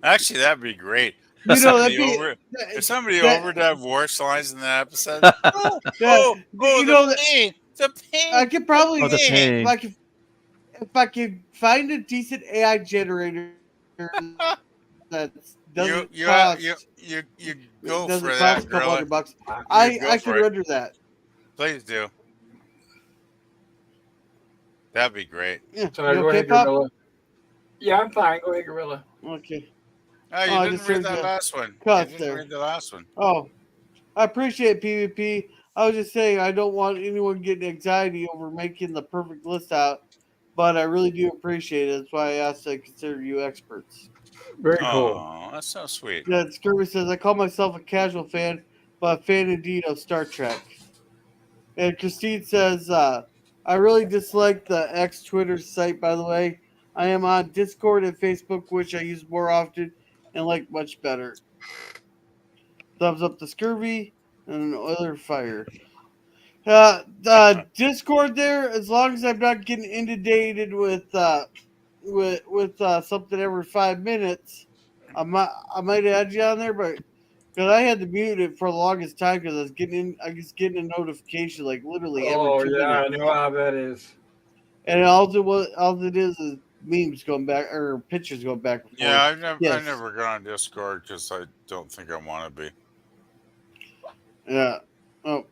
S4: Actually, that'd be great.
S2: You
S4: If
S2: know, that'd
S4: somebody
S2: be
S4: over, if somebody
S2: that.
S4: overdubbed Worf's lines in that episode, oh,
S2: Yeah,
S4: oh,
S2: you
S4: the
S2: know that
S4: pain, the pain,
S2: I could probably
S3: Oh, the
S4: pain.
S3: pain.
S2: if I could find a decent AI generator that
S4: You
S2: doesn't
S4: you
S2: cost
S4: you go for
S2: doesn't
S4: that,
S2: cost a couple
S4: Gorilla.
S2: $100,
S4: You
S2: I
S4: go
S2: could
S4: for it.
S2: render that.
S4: Please do. That'd be great.
S2: Yeah,
S1: Sorry,
S2: you
S1: go
S2: okay,
S1: ahead,
S2: Pop?
S1: Gorilla. Yeah, I'm fine. Go ahead, Gorilla.
S2: Okay.
S4: Oh, you
S2: I
S4: didn't
S2: just
S4: read
S2: heard
S4: that
S2: the
S4: last one. You
S2: cuss
S4: didn't
S2: there.
S4: read the last one.
S2: Oh, I appreciate PvP. I was just saying I don't want anyone getting anxiety over making the perfect list out, but I really do appreciate it. That's why I asked to consider you experts.
S1: Very cool.
S4: Oh, that's so sweet.
S2: Yeah, Scurvy says I call myself a casual fan, but a fan indeed of Star Trek. And Christine says, I really dislike the X Twitter site, by the way. I am on Discord and Facebook, which I use more often and like much better. Thumbs up to Scurvy and other fire. Discord there, as long as I'm not getting inundated with something every 5 minutes, I might add you on there, but because I had to mute it for the longest time because I was getting a notification like literally every
S1: Oh
S2: 2
S1: yeah, I
S2: minutes,
S1: know how that is.
S2: and all it is memes going back or pictures going back and forth.
S4: Yeah, I
S2: Yes.
S4: never got on Discord because I don't think I want to be.
S2: Yeah. Oh,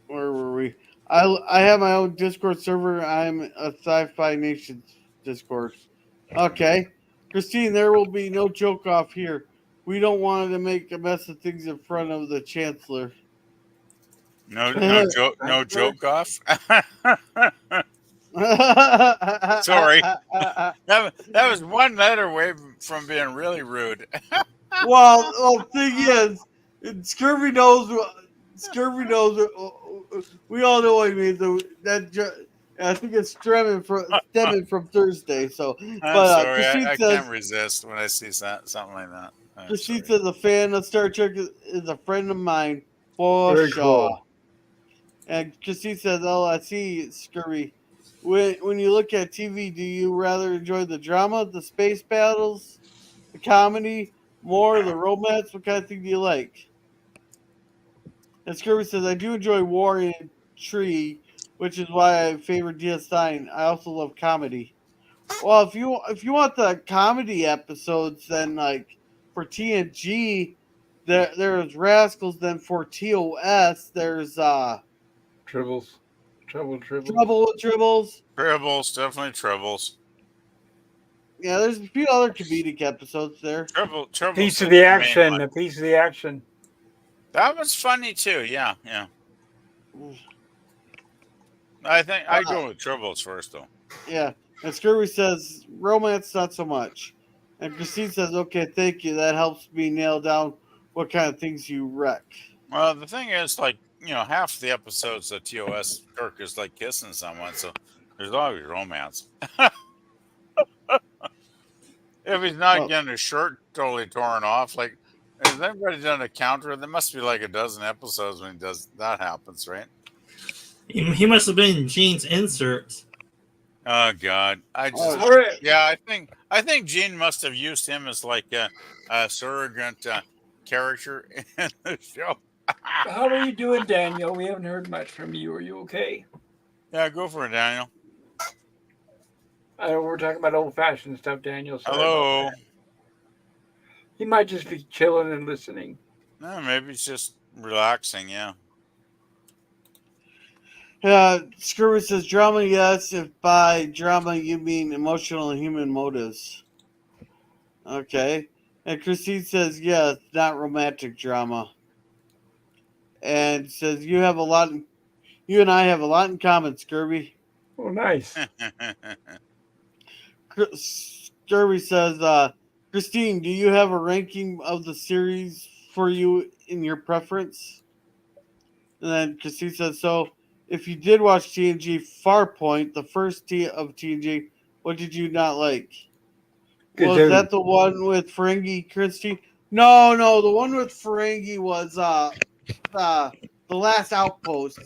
S2: where were we? I have my own Discord server. I'm a Sci-Fi Nation Discord. Okay, Christine, there will be no joke off here. We don't want to make a mess of things in front of the Chancellor.
S4: No joke, no joke off. Sorry. That was one letter away from being really rude.
S2: well, thing is, Scurvy knows. Scurvy knows. We all know what he means. I think it's stemming from Thursday. So,
S4: I'm sorry,
S2: Christine
S4: I
S2: says,
S4: can't resist when I see something like that. I'm
S2: Christine
S4: sorry.
S2: says a fan of Star Trek is a friend of mine for
S1: Very
S2: sure.
S1: cool.
S2: And Christine says, "Oh, I see, Scurvy. When you look at TV, do you rather enjoy the drama, the space battles, the comedy, more the romance? What kind of thing do you like?" And Scurvy says, "I do enjoy war and intrigue, which is why I favor DS9. I also love comedy." Well, if you want the comedy episodes, then like for TNG, there's Rascals. Then for TOS, there's
S1: Tribbles. Trouble.
S2: Trouble with Tribbles.
S4: Tribbles, definitely Tribbles.
S2: Yeah, there's a few other comedic episodes there.
S4: Tribbles.
S1: Piece of
S4: is
S1: the
S4: main
S1: action.
S4: one.
S1: A piece of the action.
S4: That was funny too. Yeah. I think I'd go with Tribbles first though.
S2: Yeah, and Scurvy says romance not so much, and Christine says, "Okay, thank you. That helps me nail down what kind of things you wreck."
S4: Well, the thing is, like, half the episodes of TOS, Kirk is like kissing someone, so there's always romance. If he's not getting his shirt totally torn off, like, has anybody done a counter? There must be like a dozen episodes when that happens, right?
S6: He must have been Gene's insert.
S4: Oh God,
S1: All right.
S4: yeah, I think Gene must have used him as like a surrogate character in the show.
S1: How are you doing, Daniel? We haven't heard much from you. Are you okay?
S4: Yeah, go for it, Daniel.
S1: I know we're talking about old-fashioned stuff, Daniel. Sorry about
S4: Hello.
S1: that. He might just be chilling and listening.
S4: No, maybe it's just relaxing. Yeah.
S2: Scurvy says drama, yes. If by drama you mean emotional and human motives. Okay. And Christine says, yeah, it's not romantic drama. And says, you and I have a lot in common, Scurvy.
S1: Oh, nice.
S2: Scurvy says, Christine, do you have a ranking of the series for you in your preference? And then Christine says, so if you did watch TNG Farpoint, the first of TNG, what did you not like? Was
S1: Kazoo.
S2: that the one with Ferengi, Christy? No, the one with Ferengi was the last outpost.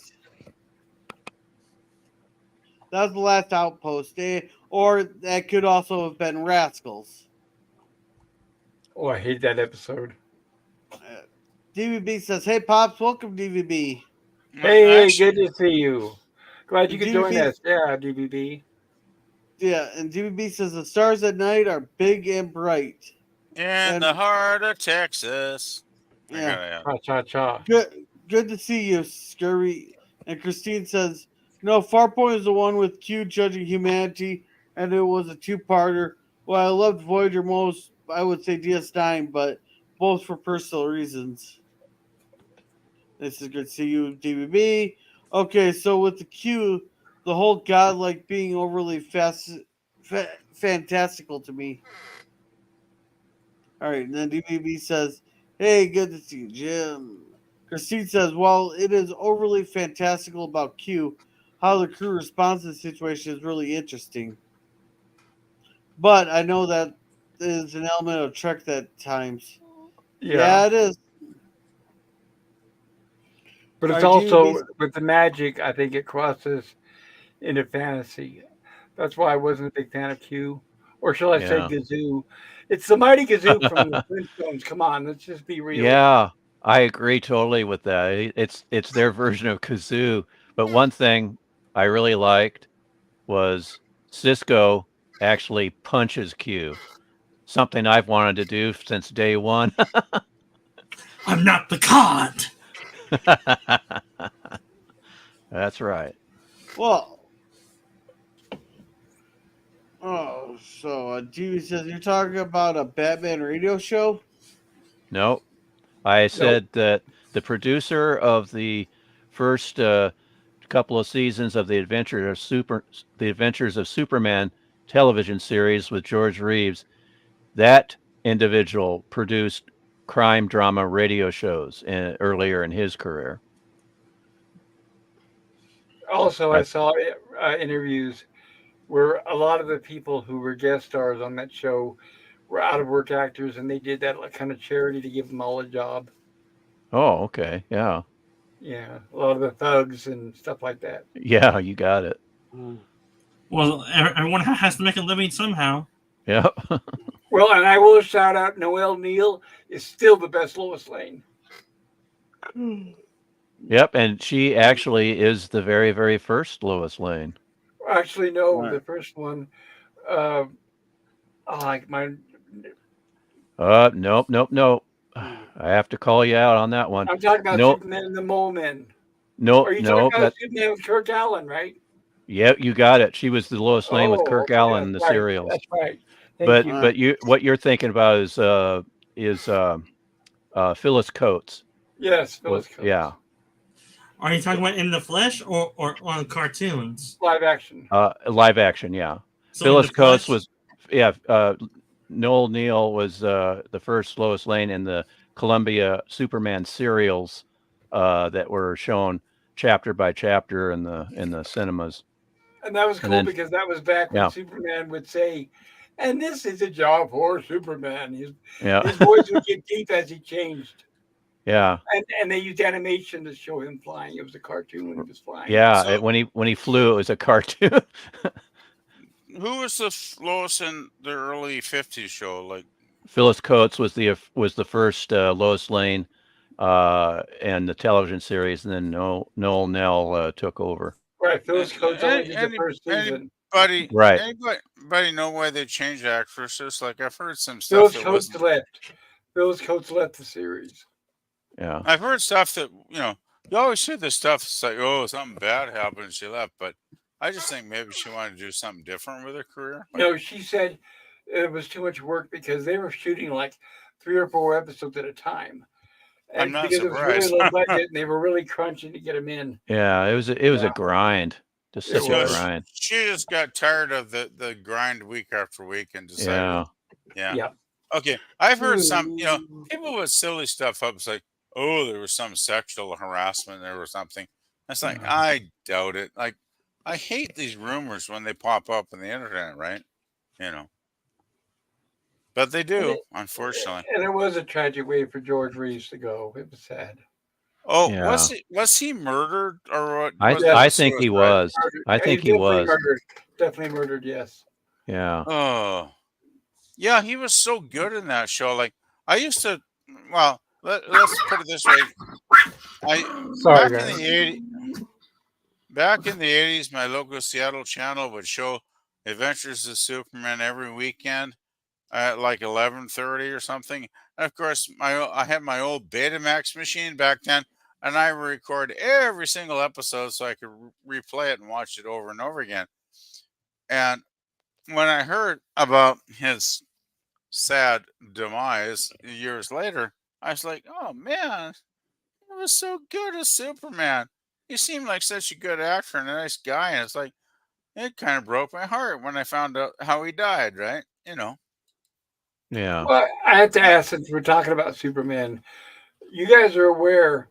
S2: That was the last outpost. Or that could also have been Rascals.
S1: Oh, I hate that episode.
S2: DVB says, hey, Pops, welcome, DVB.
S1: Hey,
S4: Actually,
S1: good to see you. Glad you could join
S2: DVB,
S1: us. Yeah, DBB.
S2: yeah, and DVB says, the stars at night are big and bright.
S4: in
S2: And,
S4: the heart of Texas. I
S2: yeah.
S4: gotta
S1: Cha cha cha.
S2: Good to see you, Scurry. And Christine says, no, Farpoint is the one with Q judging humanity, and it was a two-parter. Well, I loved Voyager most, I would say DS9, but both for personal reasons. This is good to see you, DBB. Okay, so with the Q, the whole godlike being overly fantastical to me. All right, and then DBB says, hey, good to see you, Jim. Christine says, while it is overly fantastical about Q, how the crew responds to the situation is really interesting. But I know that is an element of Trek at times.
S1: Yeah.
S2: Yeah, it is.
S1: But
S2: All
S1: it's
S2: right, DBB.
S1: also with the magic, I think it crosses into fantasy. That's why I wasn't a big fan of Q. Or shall I say
S3: Yeah.
S1: Gazoo? It's the mighty Gazoo from the Flintstones. Come on, let's just be real.
S3: Yeah, I agree totally with that. It's their version of kazoo. But one thing I really liked was Cisco actually punches Q. Something I've wanted to do since day one.
S6: I'm not the cod.
S3: That's right.
S2: Well, oh, so DBB says, you're talking about a Batman radio show?
S3: Nope. I
S1: Nope.
S3: said that the producer of the first couple of seasons of the Adventures of Superman television series with George Reeves, that individual produced crime drama radio shows earlier in his career.
S1: Also, I
S3: I,
S1: saw interviews where a lot of the people who were guest stars on that show were out of work actors, and they did that like kind of charity to give them all a job.
S3: oh, okay. Yeah.
S1: Yeah, a lot of the thugs and stuff like that.
S3: Yeah, you got it.
S6: Well, everyone has to make a living somehow.
S3: Yeah.
S1: Well, and I will shout out Noelle Neal is still the best Lois Lane.
S3: Yep. And she actually is the very, very first Lois Lane.
S1: Actually, no,
S2: Right.
S1: the first one. Uh, like my,
S3: Nope, nope, nope. I have to call you out on that one.
S1: I'm talking about
S3: No,
S1: Superman and the Mole Men.
S3: no,
S1: Are you talking
S3: no.
S1: about Superman with Kirk Allen, right?
S3: Yeah, you got it. She was the Lois Lane with
S1: Oh,
S3: Kirk
S1: okay,
S3: Allen
S1: that's
S3: in the
S1: right.
S3: serials.
S1: That's right. Thank
S3: But
S1: you.
S3: but you what you're thinking about is Phyllis Coates.
S1: Yes,
S3: Was
S1: Phyllis Coates.
S3: yeah.
S6: Are you talking about in the flesh or on cartoons?
S1: Live action.
S3: Live action, yeah.
S6: So in
S3: Phyllis
S6: the
S3: Coates
S6: flesh,
S3: was yeah, Noel Neal was the first Lois Lane in the Columbia Superman serials that were shown chapter by chapter in the cinemas.
S1: And that was
S3: And
S1: cool
S3: then
S1: because that was back when
S3: yeah,
S1: Superman would say, and this is a job for Superman.
S3: yeah.
S1: His voice would get deep as he changed.
S3: Yeah.
S1: And they used animation to show him flying. It was a cartoon when he was flying.
S3: Yeah,
S4: so
S3: when he flew it was a cartoon.
S4: who was the Lois in the early '50s show? Like,
S3: Phyllis Coates was the first Lois Lane and the television series, and then Noel Nell took over.
S1: Right. Phyllis Coates only did the
S4: any,
S1: first season.
S3: Right.
S4: anybody know why they changed actresses? Like, I've heard some stuff
S1: Phyllis
S4: that
S1: Coates
S4: wasn't.
S1: left. Phyllis Coates left the series.
S3: Yeah.
S4: I've heard stuff that you always hear this stuff. It's like, oh, something bad happened, and she left. But I just think maybe she wanted to do something different with her career. Like,
S1: No, she said it was too much work because they were shooting like 3 or 4 episodes at a time.
S4: I'm
S1: And
S4: not
S1: because it was really
S4: surprised.
S1: low budget and they were really crunching to get them in.
S3: Yeah, it was
S1: Yeah.
S3: a grind. Just
S1: It
S3: such
S4: So
S3: a
S1: was.
S3: grind.
S4: she just got tired of the grind week after week and decided,
S3: Yeah.
S4: yeah. Okay, I've heard some, people with silly stuff up. It's like, oh, there was some sexual harassment there or something. It's like, I doubt it. Like, I hate these rumors when they pop up on the internet, right? You know, but they
S1: And
S4: do,
S1: it,
S4: unfortunately.
S1: and it was a tragic way for George Reeves to go. It was sad.
S4: Oh,
S3: Yeah.
S4: was he murdered or what?
S3: I
S4: Was
S1: Yes.
S4: it
S3: I
S4: a
S3: think he
S4: suicide?
S3: was.
S1: Murdered.
S3: I
S1: He's
S3: think he
S1: definitely
S3: was.
S1: murdered. Definitely murdered, yes.
S3: Yeah.
S4: Oh, yeah, he was so good in that show. Like, I used to. Well, let's put it this way. I
S1: Sorry,
S4: back in
S1: guys.
S4: the 80s, back in the 80s, my local Seattle channel would show Adventures of Superman every weekend at like 11:30 or something. And of course, I had my old Betamax machine back then, and I would record every single episode so I could replay it and watch it over and over again. And when I heard about his sad demise years later, I was like, oh man, he was so good as Superman. He seemed like such a good actor and a nice guy. And it's like, it kind of broke my heart when I found out how he died, right?
S3: Yeah.
S1: Well, I have to ask, since we're talking about Superman, you guys are aware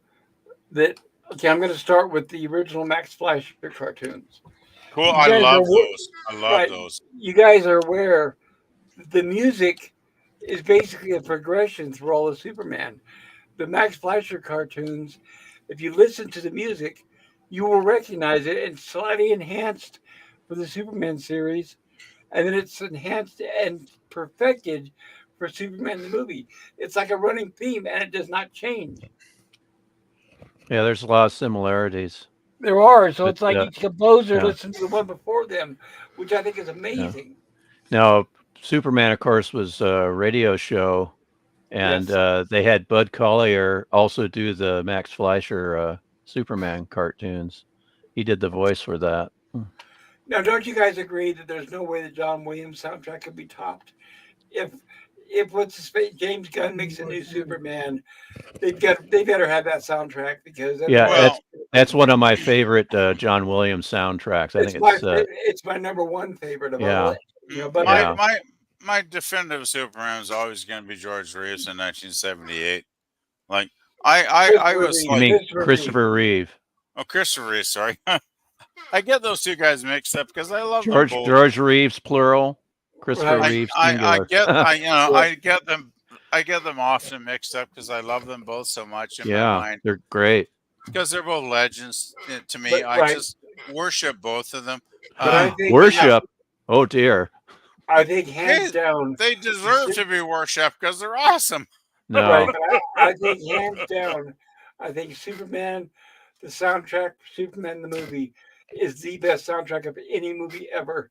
S1: that, okay, I'm going to start with the original Max Fleischer cartoons.
S4: Cool.
S1: You
S4: I
S1: guys
S4: love
S1: are
S4: those. I love
S1: right.
S4: those.
S1: You guys are aware that the music is basically a progression through all of Superman. The Max Fleischer cartoons, if you listen to the music, you will recognize it. It's slightly enhanced for the Superman series, and then it's enhanced and perfected for Superman the movie. It's like a running theme, and it does not change.
S3: Yeah, there's a lot of similarities.
S1: There are, so
S3: But
S1: it's like each composer
S3: yeah.
S1: listens to the one before them, which I think is
S3: Yeah.
S1: amazing.
S3: Now, Superman, of course, was a radio show, and
S1: Yes.
S3: they had Bud Collyer also do the Max Fleischer Superman cartoons. He did the voice for that.
S1: Now, don't you guys agree that there's no way the John Williams soundtrack could be topped? If what's his face, James Gunn makes a new Superman, they better have that soundtrack because
S3: Yeah,
S1: otherwise
S4: Well,
S3: that's one of my favorite John Williams soundtracks. I
S1: it's
S3: think
S1: my
S3: it's
S1: it's my number one favorite of all.
S3: yeah,
S1: But
S4: my
S3: yeah.
S4: my definitive Superman is always going to be George Reeves in 1978. Like, I was
S3: You
S4: like,
S3: mean
S1: Christopher
S3: Christopher Reeve?
S4: oh, Christopher Reeve, sorry. I get those two guys mixed up because I love them both.
S3: George Reeves plural, Christopher
S1: Right.
S3: Reeves
S4: I
S3: singular.
S4: get
S1: Yeah.
S4: I get them often mixed up because I love them both so much in my
S3: Yeah,
S4: mind
S3: they're great.
S4: because they're both legends to me.
S1: But,
S4: I
S1: right.
S4: just worship both of them.
S1: But I think
S3: Worship. Oh dear.
S1: I think hands
S4: Hey,
S1: down.
S4: they deserve to be worshipped because they're awesome.
S1: Right,
S3: No.
S1: but I think hands down, I think Superman, the soundtrack for Superman the movie, is the best soundtrack of any movie ever.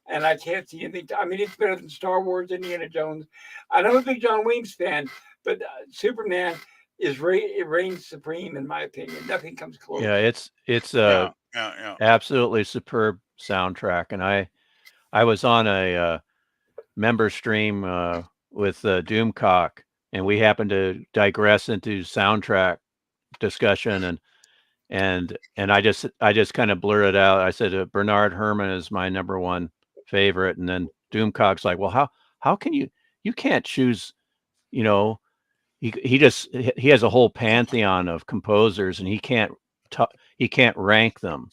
S1: And I can't see anything. I mean, it's better than Star Wars, Indiana Jones. I'm a big John Williams fan, but Superman it reigns supreme in my opinion. Nothing comes close.
S3: Yeah, it's
S4: Yeah,
S3: a
S4: yeah.
S3: absolutely superb soundtrack, and I was on a member stream with Doomcock, and we happened to digress into soundtrack discussion, and I just kind of blurted out. I said Bernard Herrmann is my number one favorite, and then Doomcock's like, well, how can you can't choose, you know, he has a whole pantheon of composers, and he can't rank them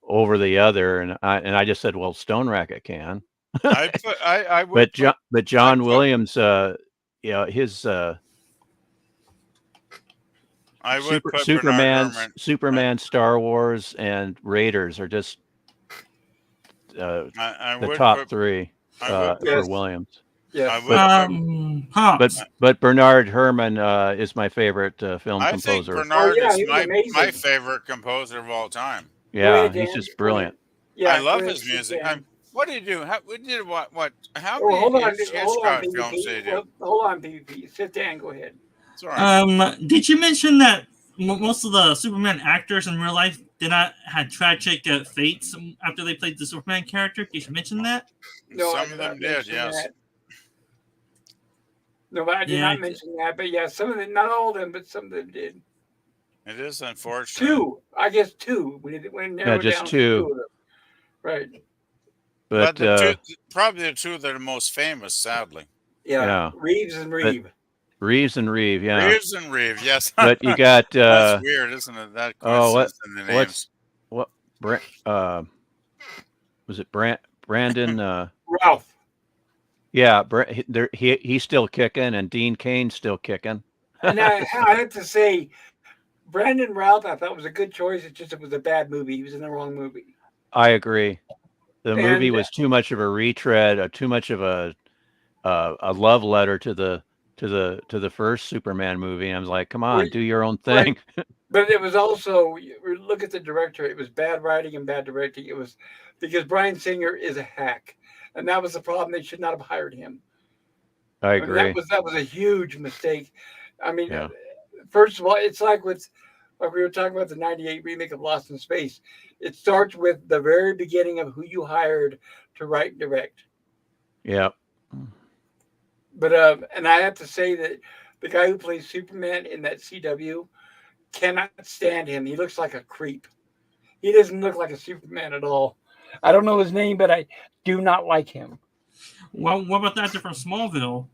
S3: over the other, and I just said, well, Stone Racket can.
S4: I would
S3: but John Williams, his
S4: I would put Bernard Herrmann.
S3: Superman, Star Wars, and Raiders are just
S4: I
S3: the
S4: would
S3: top
S4: put,
S3: three
S4: I would,
S1: Yes.
S3: for Williams.
S1: Yes.
S4: I would put,
S6: Pops.
S3: But Bernard Herrmann is my favorite film
S4: I think
S3: composer.
S4: Bernard
S1: yeah,
S4: is
S1: he was
S4: my
S1: amazing.
S4: favorite composer of all time.
S1: Go
S3: Yeah,
S1: ahead,
S3: he's
S1: Dan.
S3: just
S1: Go ahead.
S3: brilliant.
S1: Yeah,
S4: I love
S1: go ahead,
S4: his music.
S1: Dan.
S4: What did he do? We did what? How
S1: Oh, hold
S4: many
S1: on,
S4: Hitchcock films did he do?
S1: hold on, PvP. Sit down. Go ahead.
S4: It's all right.
S6: Did you mention that most of the Superman actors in real life did not had tragic fates after they played the Superman character? Did you mention that?
S1: No, I
S4: Some
S1: did
S4: of
S1: not
S4: them did,
S1: mention
S4: yes.
S1: that. No, but I did
S6: Yeah,
S1: not mention that. But yeah, some of them, not all of them, but some of them did.
S4: It is unfortunate.
S1: Two, I guess two. When it
S3: Yeah,
S1: narrowed
S3: just
S1: down to
S3: two.
S1: two of them. Right.
S4: But
S3: But
S4: probably the two that are most famous, sadly.
S1: Yeah.
S3: yeah,
S1: Reeves and
S3: but
S1: Reeve.
S3: Reeves and Reeve, yeah.
S4: Reeves and Reeve, yes.
S3: But you got
S4: That's weird, isn't it? That
S3: oh,
S4: coincidence in the names.
S3: what was it Brandon
S1: Ralph.
S3: yeah, he's still kicking, and Dean Kane's still kicking.
S1: And I have to say, Brandon Routh, I thought was a good choice. It's just it was a bad movie. He was in the wrong movie.
S3: I agree. The movie
S1: And
S3: was too much of a retread, too much of a love letter to the first Superman movie. And I was like, come on, do your own thing.
S1: right. But it was also, look at the director. It was bad writing and bad directing. It was because Bryan Singer is a hack, and that was the problem. They should not have hired him.
S3: I
S1: mean,
S3: agree.
S1: that was a huge mistake. I mean,
S3: Yeah.
S1: First of all, it's like we were talking about the '98 remake of Lost in Space. It starts with the very beginning of who you hired to write and direct.
S3: Yeah.
S1: But and I have to say that the guy who plays Superman in that CW cannot stand him. He looks like a creep. He doesn't look like a Superman at all. I don't know his name, but I do not like him.
S6: Well, what about that from Smallville?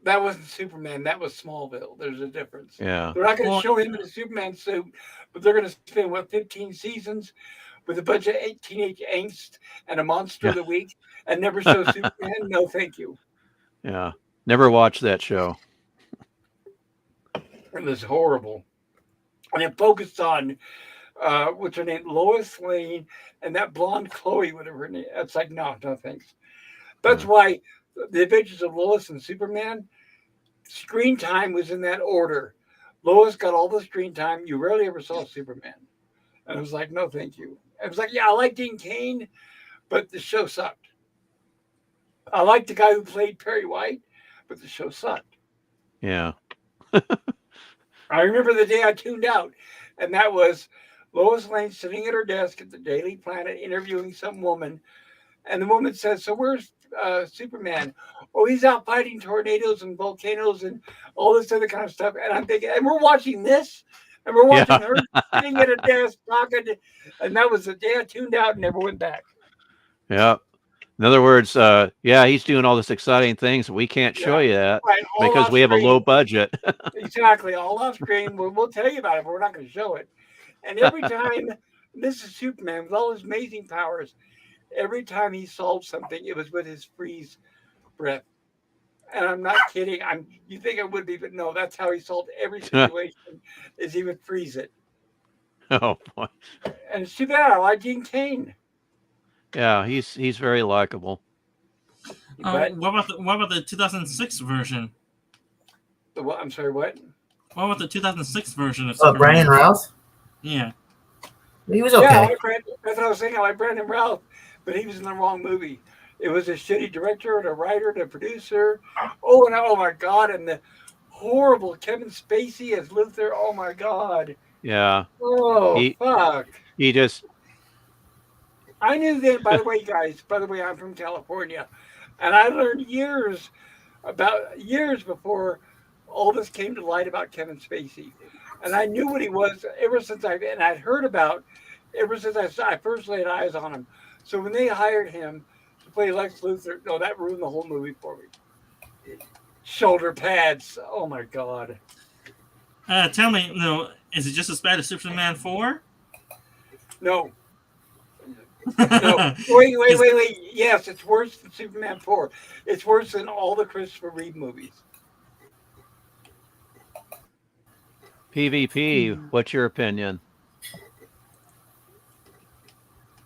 S1: That wasn't Superman. That was Smallville. There's a difference.
S3: Yeah.
S1: They're not going to show him in a Superman suit, but they're going to spend, 15 seasons with a bunch of teenage angst and a monster of the week and never show Superman? No, thank you.
S3: Yeah. Never watched that show.
S1: It was horrible. And it focused on, what's her name? Lois Lane and that blonde Chloe, whatever her name. It's like, no, thanks. That's why the Adventures of Lois and Superman, screen time was in that order. Lois got all the screen time. You rarely ever saw Superman. And I was like, no, thank you. I was like, yeah, I like Dean Cain, but the show sucked. I like the guy who played Perry White, but the show sucked.
S3: Yeah.
S1: I remember the day I tuned out, and that was Lois Lane sitting at her desk at the Daily Planet interviewing some woman. And the woman says, so where's Superman? Oh, he's out fighting tornadoes and volcanoes and all this other kind of stuff. And I'm thinking, and we're watching this, and we're watching her sitting at a desk talking. And that was the day I tuned out and never went back.
S3: Yeah. In other words, he's doing all this exciting things. We can't show you that because we have a low budget.
S1: Exactly. All off screen. We'll tell you about it, but we're not going to show it. And every time, this is Superman with all his amazing powers. Every time he solved something, it was with his freeze breath. And I'm not kidding. You think I would be, but no, that's how he solved every situation, is he would freeze it.
S3: Oh boy.
S1: And it's too bad. I like Dean Cain.
S3: Yeah, he's very likable.
S6: What about the 2006 version?
S1: What? I'm sorry, what?
S6: What about the 2006 version of
S5: Superman? Brandon Routh?
S6: Yeah.
S5: He was okay.
S1: Yeah, that's what I was saying. I like Brandon Routh, but he was in the wrong movie. It was a shitty director and a writer and a producer. Oh my God. And the horrible Kevin Spacey as Luthor. Oh my God.
S3: Yeah.
S1: Oh, fuck.
S3: He just...
S1: I knew that, by the way, guys, I'm from California. And I learned years before all this came to light about Kevin Spacey. And I knew what he was ever since I'd heard about, ever since I first laid eyes on him. So when they hired him to play Lex Luthor, no, that ruined the whole movie for me. Shoulder pads. Oh my God.
S6: Tell me, is it just as bad as Superman 4?
S1: No. No. Wait. Yes, it's worse than Superman 4. It's worse than all the Christopher Reeve movies.
S3: PvP, what's your opinion?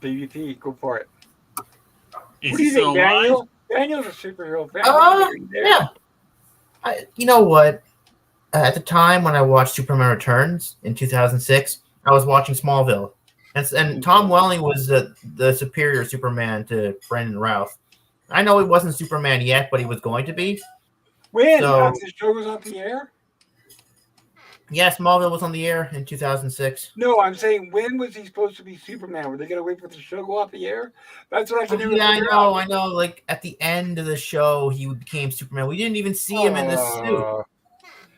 S1: PvP, go for it.
S6: Is he still
S1: Daniel? Daniel's a superhero fan.
S5: Yeah. You know what? At the time when I watched Superman Returns in 2006, I was watching Smallville. And Tom Welling was the superior Superman to Brandon Routh. I know he wasn't Superman yet, but he was going to be.
S1: When? The show was on the air?
S5: Yeah, Smallville was on the air in 2006.
S1: No, I'm saying when was he supposed to be Superman? Were they going to wait for the show to go off the air? That's what I can
S5: Oh,
S1: never
S5: yeah,
S1: figure out.
S5: I know. Like at the end of the show, he became Superman. We didn't even see him in the suit,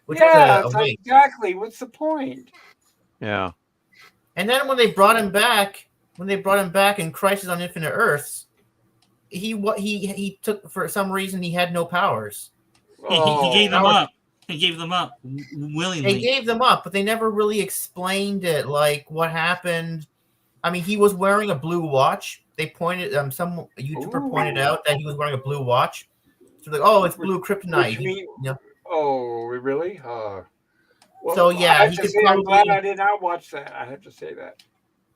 S5: which was
S1: Yeah,
S5: a
S1: it's like
S5: waste.
S1: exactly. What's the point?
S3: Yeah.
S5: And then when they brought him back, in Crisis on Infinite Earths, he took, for some reason, he had no powers.
S6: He gave them
S1: Oh,
S6: up. He gave them up willingly.
S5: They gave them up, but they never really explained it, like what happened. I mean, he was wearing a blue watch. They pointed, some YouTuber pointed
S1: Ooh.
S5: out that he was wearing a blue watch. So like, oh, it's blue
S1: which
S5: kryptonite.
S1: mean,
S5: Yeah.
S1: oh, really? Well,
S5: So
S1: I
S5: yeah,
S1: have
S5: he
S1: to
S5: could
S1: say, I'm glad
S5: probably,
S1: I did not watch that. I have to say that.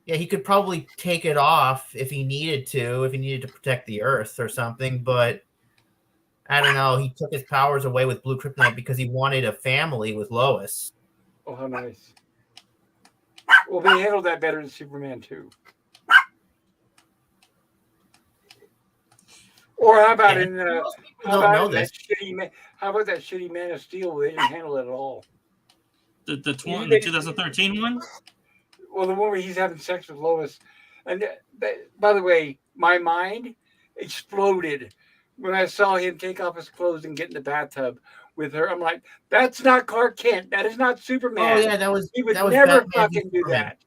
S5: yeah, he could probably take it off if he needed to protect the Earth or something. But I don't know. He took his powers away with blue kryptonite because he wanted a family with Lois.
S1: Oh, how nice. Well, they handled that better than Superman 2. Or how about
S5: Yeah,
S1: in
S5: most people
S1: how
S5: don't know
S1: about that
S5: this.
S1: how about that shitty Man of Steel? They didn't handle it at all.
S6: The
S1: They
S6: 2013 one.
S1: Well, the one where he's having sex with Lois, and by the way, my mind exploded when I saw him take off his clothes and get in the bathtub with her. I'm like, that's not Clark Kent. That is not Superman.
S5: Oh yeah, that was
S1: He would never
S5: Batman v
S1: fucking do
S5: Superman.
S1: that.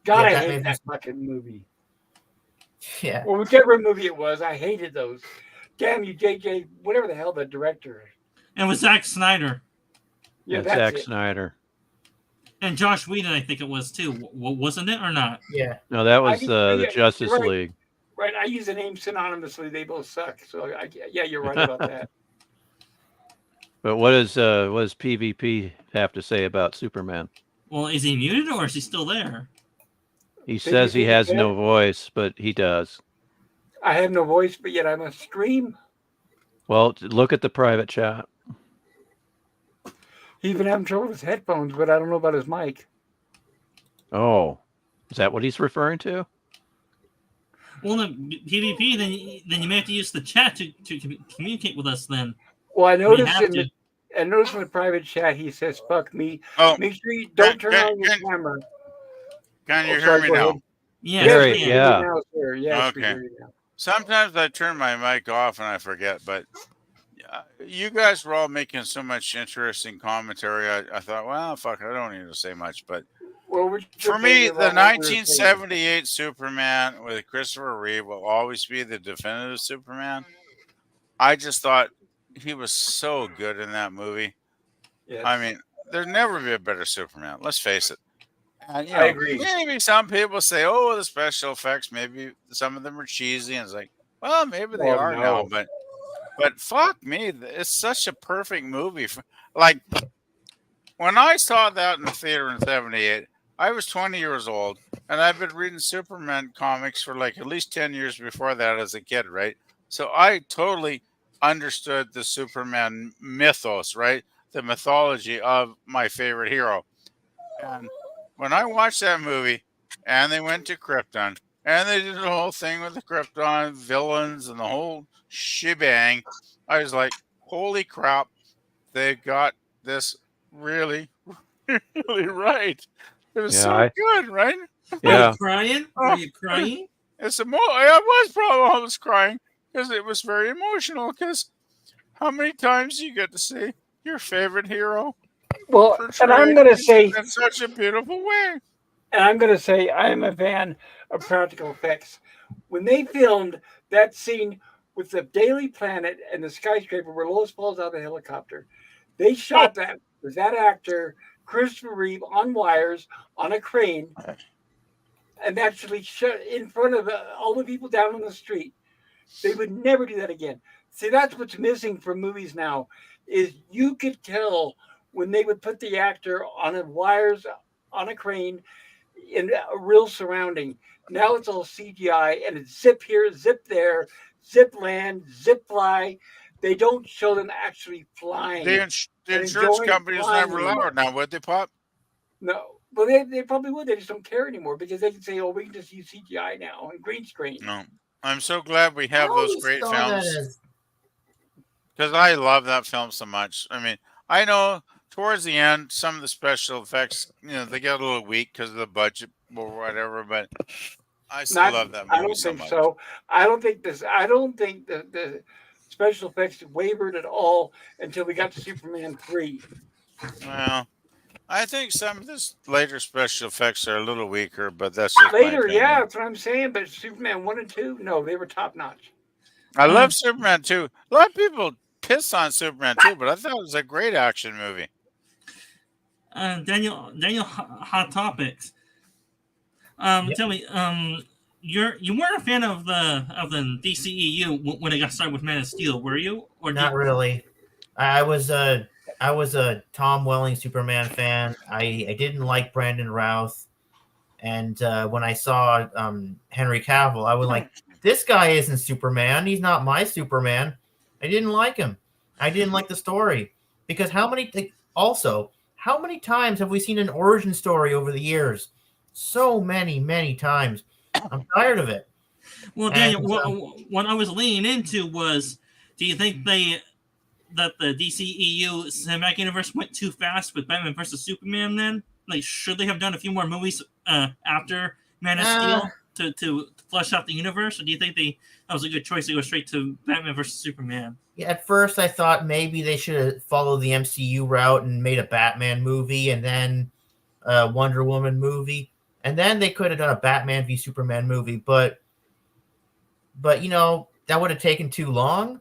S1: God,
S5: Yeah,
S1: I
S5: Batman
S1: hate
S5: v
S1: that fucking movie.
S5: Yeah.
S1: Well, whichever movie it was, I hated those. Damn you, JJ, whatever the hell the director.
S6: And with Zack Snyder
S1: Yeah,
S3: That's
S1: that's
S3: Zack
S1: it.
S3: Snyder.
S6: and Josh Whedon, I think it was too. Wasn't it or not?
S5: Yeah.
S3: No, that
S1: I
S3: was
S1: can-
S3: the
S1: yeah,
S3: Justice
S1: right.
S3: League.
S1: Right, I use the name synonymously. They both suck. So yeah, you're right about that.
S3: But what does PvP have to say about Superman?
S6: Well, is he muted or is he still there?
S3: He says he has
S1: PvP,
S3: no voice, but he does.
S1: I have no voice, but yet I must scream.
S3: Well, look at the private chat.
S1: He's been having trouble with his headphones, but I don't know about his mic.
S3: Oh, is that what he's referring to?
S6: Well, no, PvP. Then you may have to use the chat to communicate with us. Then
S1: Well, I
S6: we
S1: noticed
S6: have to.
S1: in the private chat he says "fuck me."
S4: Oh,
S1: Make sure you don't turn on your camera.
S4: can you
S1: Oh,
S4: hear
S1: sorry,
S4: me
S1: go
S4: now?
S1: ahead.
S6: Yes,
S3: Gary,
S1: we
S6: yeah.
S1: hear
S3: yeah.
S1: you now, sir. Yes, we
S4: Okay.
S1: hear you now.
S4: Sometimes I turn my mic off and I forget, but you guys were all making so much interesting commentary. I thought, well, fuck, I don't need to say much. But
S1: Well, what's your
S4: for me,
S1: opinion
S4: the
S1: about what we were saying?
S4: 1978 Superman with Christopher Reeve will always be the definitive Superman. I just thought he was so good in that movie.
S1: Yes.
S4: I mean, there'd never be a better Superman. Let's face it. And,
S1: I agree.
S4: Maybe some people say, "Oh, the special effects, maybe some of them are cheesy," and it's like, well, maybe they
S1: Well,
S4: are
S1: no.
S4: now, but fuck me, it's such a perfect movie. Like when I saw that in the theater in '78, I was 20 years old, and I've been reading Superman comics for like at least 10 years before that as a kid, right? So I totally understood the Superman mythos, right? The mythology of my favorite hero. And when I watched that movie and they went to Krypton and they did the whole thing with the Krypton villains and the whole shebang, I was like, holy crap, they got this really, really right. It was
S3: Yeah,
S4: so good, right?
S6: Are
S3: yeah.
S6: you crying?
S4: Oh.
S6: Are you crying?
S4: I was probably almost crying because it was very emotional. Because how many times do you get to see your favorite hero
S1: Well, and I'm
S4: portrayed
S1: gonna say,
S4: in such a beautiful way?
S1: I am a fan of practical effects. When they filmed that scene with the Daily Planet and the skyscraper where Lois falls out of the helicopter, they shot that with that actor Christopher Reeve on wires on a crane, and actually shot in front of all the people down on the street. They would never do that again. See, that's what's missing from movies now, is you could tell when they would put the actor on a wires on a crane in a real surrounding. Now it's all CGI and it's zip here, zip there, zip land, zip fly. They don't show them actually flying.
S4: The
S1: and
S4: insurance
S1: enjoying
S4: companies
S1: flying
S4: never
S1: anymore.
S4: allow it now, would they, Pop?
S1: No. Well, they probably would. They just don't care anymore because they can say, "Oh, we can just use CGI now and green screen."
S4: No. I'm so glad we
S5: I
S4: have those
S5: always
S4: great
S5: saw that
S4: films
S5: as
S4: because I love that film so much. I mean, I know towards the end, some of the special effects, they get a little weak because of the budget or whatever. But I still
S1: Not,
S4: love that
S1: I
S4: movie
S1: don't
S4: so
S1: think
S4: much.
S1: so. I don't think this. I don't think the special effects wavered at all until we got to Superman 3.
S4: Well, I think some of this later special effects are a little weaker, but that's just my
S1: Later, yeah,
S4: opinion.
S1: that's what I'm saying. But Superman 1 and 2, no, they were top notch.
S4: I
S6: Uh,
S4: love Superman 2. A lot of people piss on Superman 2, but I thought it was a great action movie.
S6: Daniel, hot topics.
S5: Yep.
S6: Tell me, you weren't a fan of the DCEU when it got started with Man of Steel, were you? Or
S5: Not really. I was a Tom Welling Superman fan. I didn't like Brandon Routh, and when I saw Henry Cavill, I was like, this guy isn't Superman. He's not my Superman. I didn't like him. I didn't like the story because how many times have we seen an origin story over the years? So many times. I'm tired of it.
S6: Well,
S5: And,
S6: Daniel, what I was leaning into was, do you think that the DCEU cinematic universe went too fast with Batman versus Superman? Then, like, should they have done a few more movies after Man of Steel to flesh out the universe, or do you think that was a good choice to go straight to Batman versus Superman?
S5: Yeah, at first I thought maybe they should have followed the MCU route and made a Batman movie and then a Wonder Woman movie, and then they could have done a Batman v Superman movie, but that would have taken too long.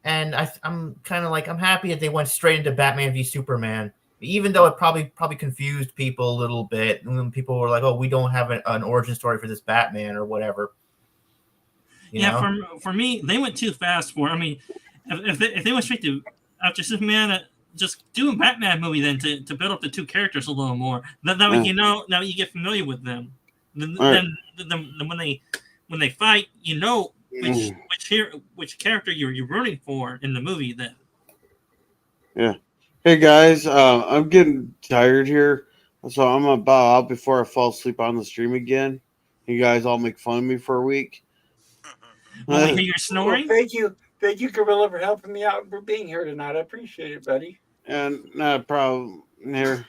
S5: And I'm kind of like, I'm happy that they went straight into Batman v Superman, even though it probably confused people a little bit. And people were like, "Oh, we don't have an origin story for this Batman or whatever." You know?
S6: For me, they went too fast for. I mean, if they went straight to after Superman, just do a Batman movie then to build up the two characters a little more. That way, now you get familiar with them. Then when they fight, which character you're rooting for in the movie then.
S2: Yeah. Hey guys, I'm getting tired here, so I'm gonna bow out before I fall asleep on the stream again. You guys all make fun of me for a week.
S6: When we hear your
S1: Well,
S6: snoring,
S1: thank you, Gorilla, for helping me out and for being here tonight. I appreciate it, buddy.
S2: And not a problem here.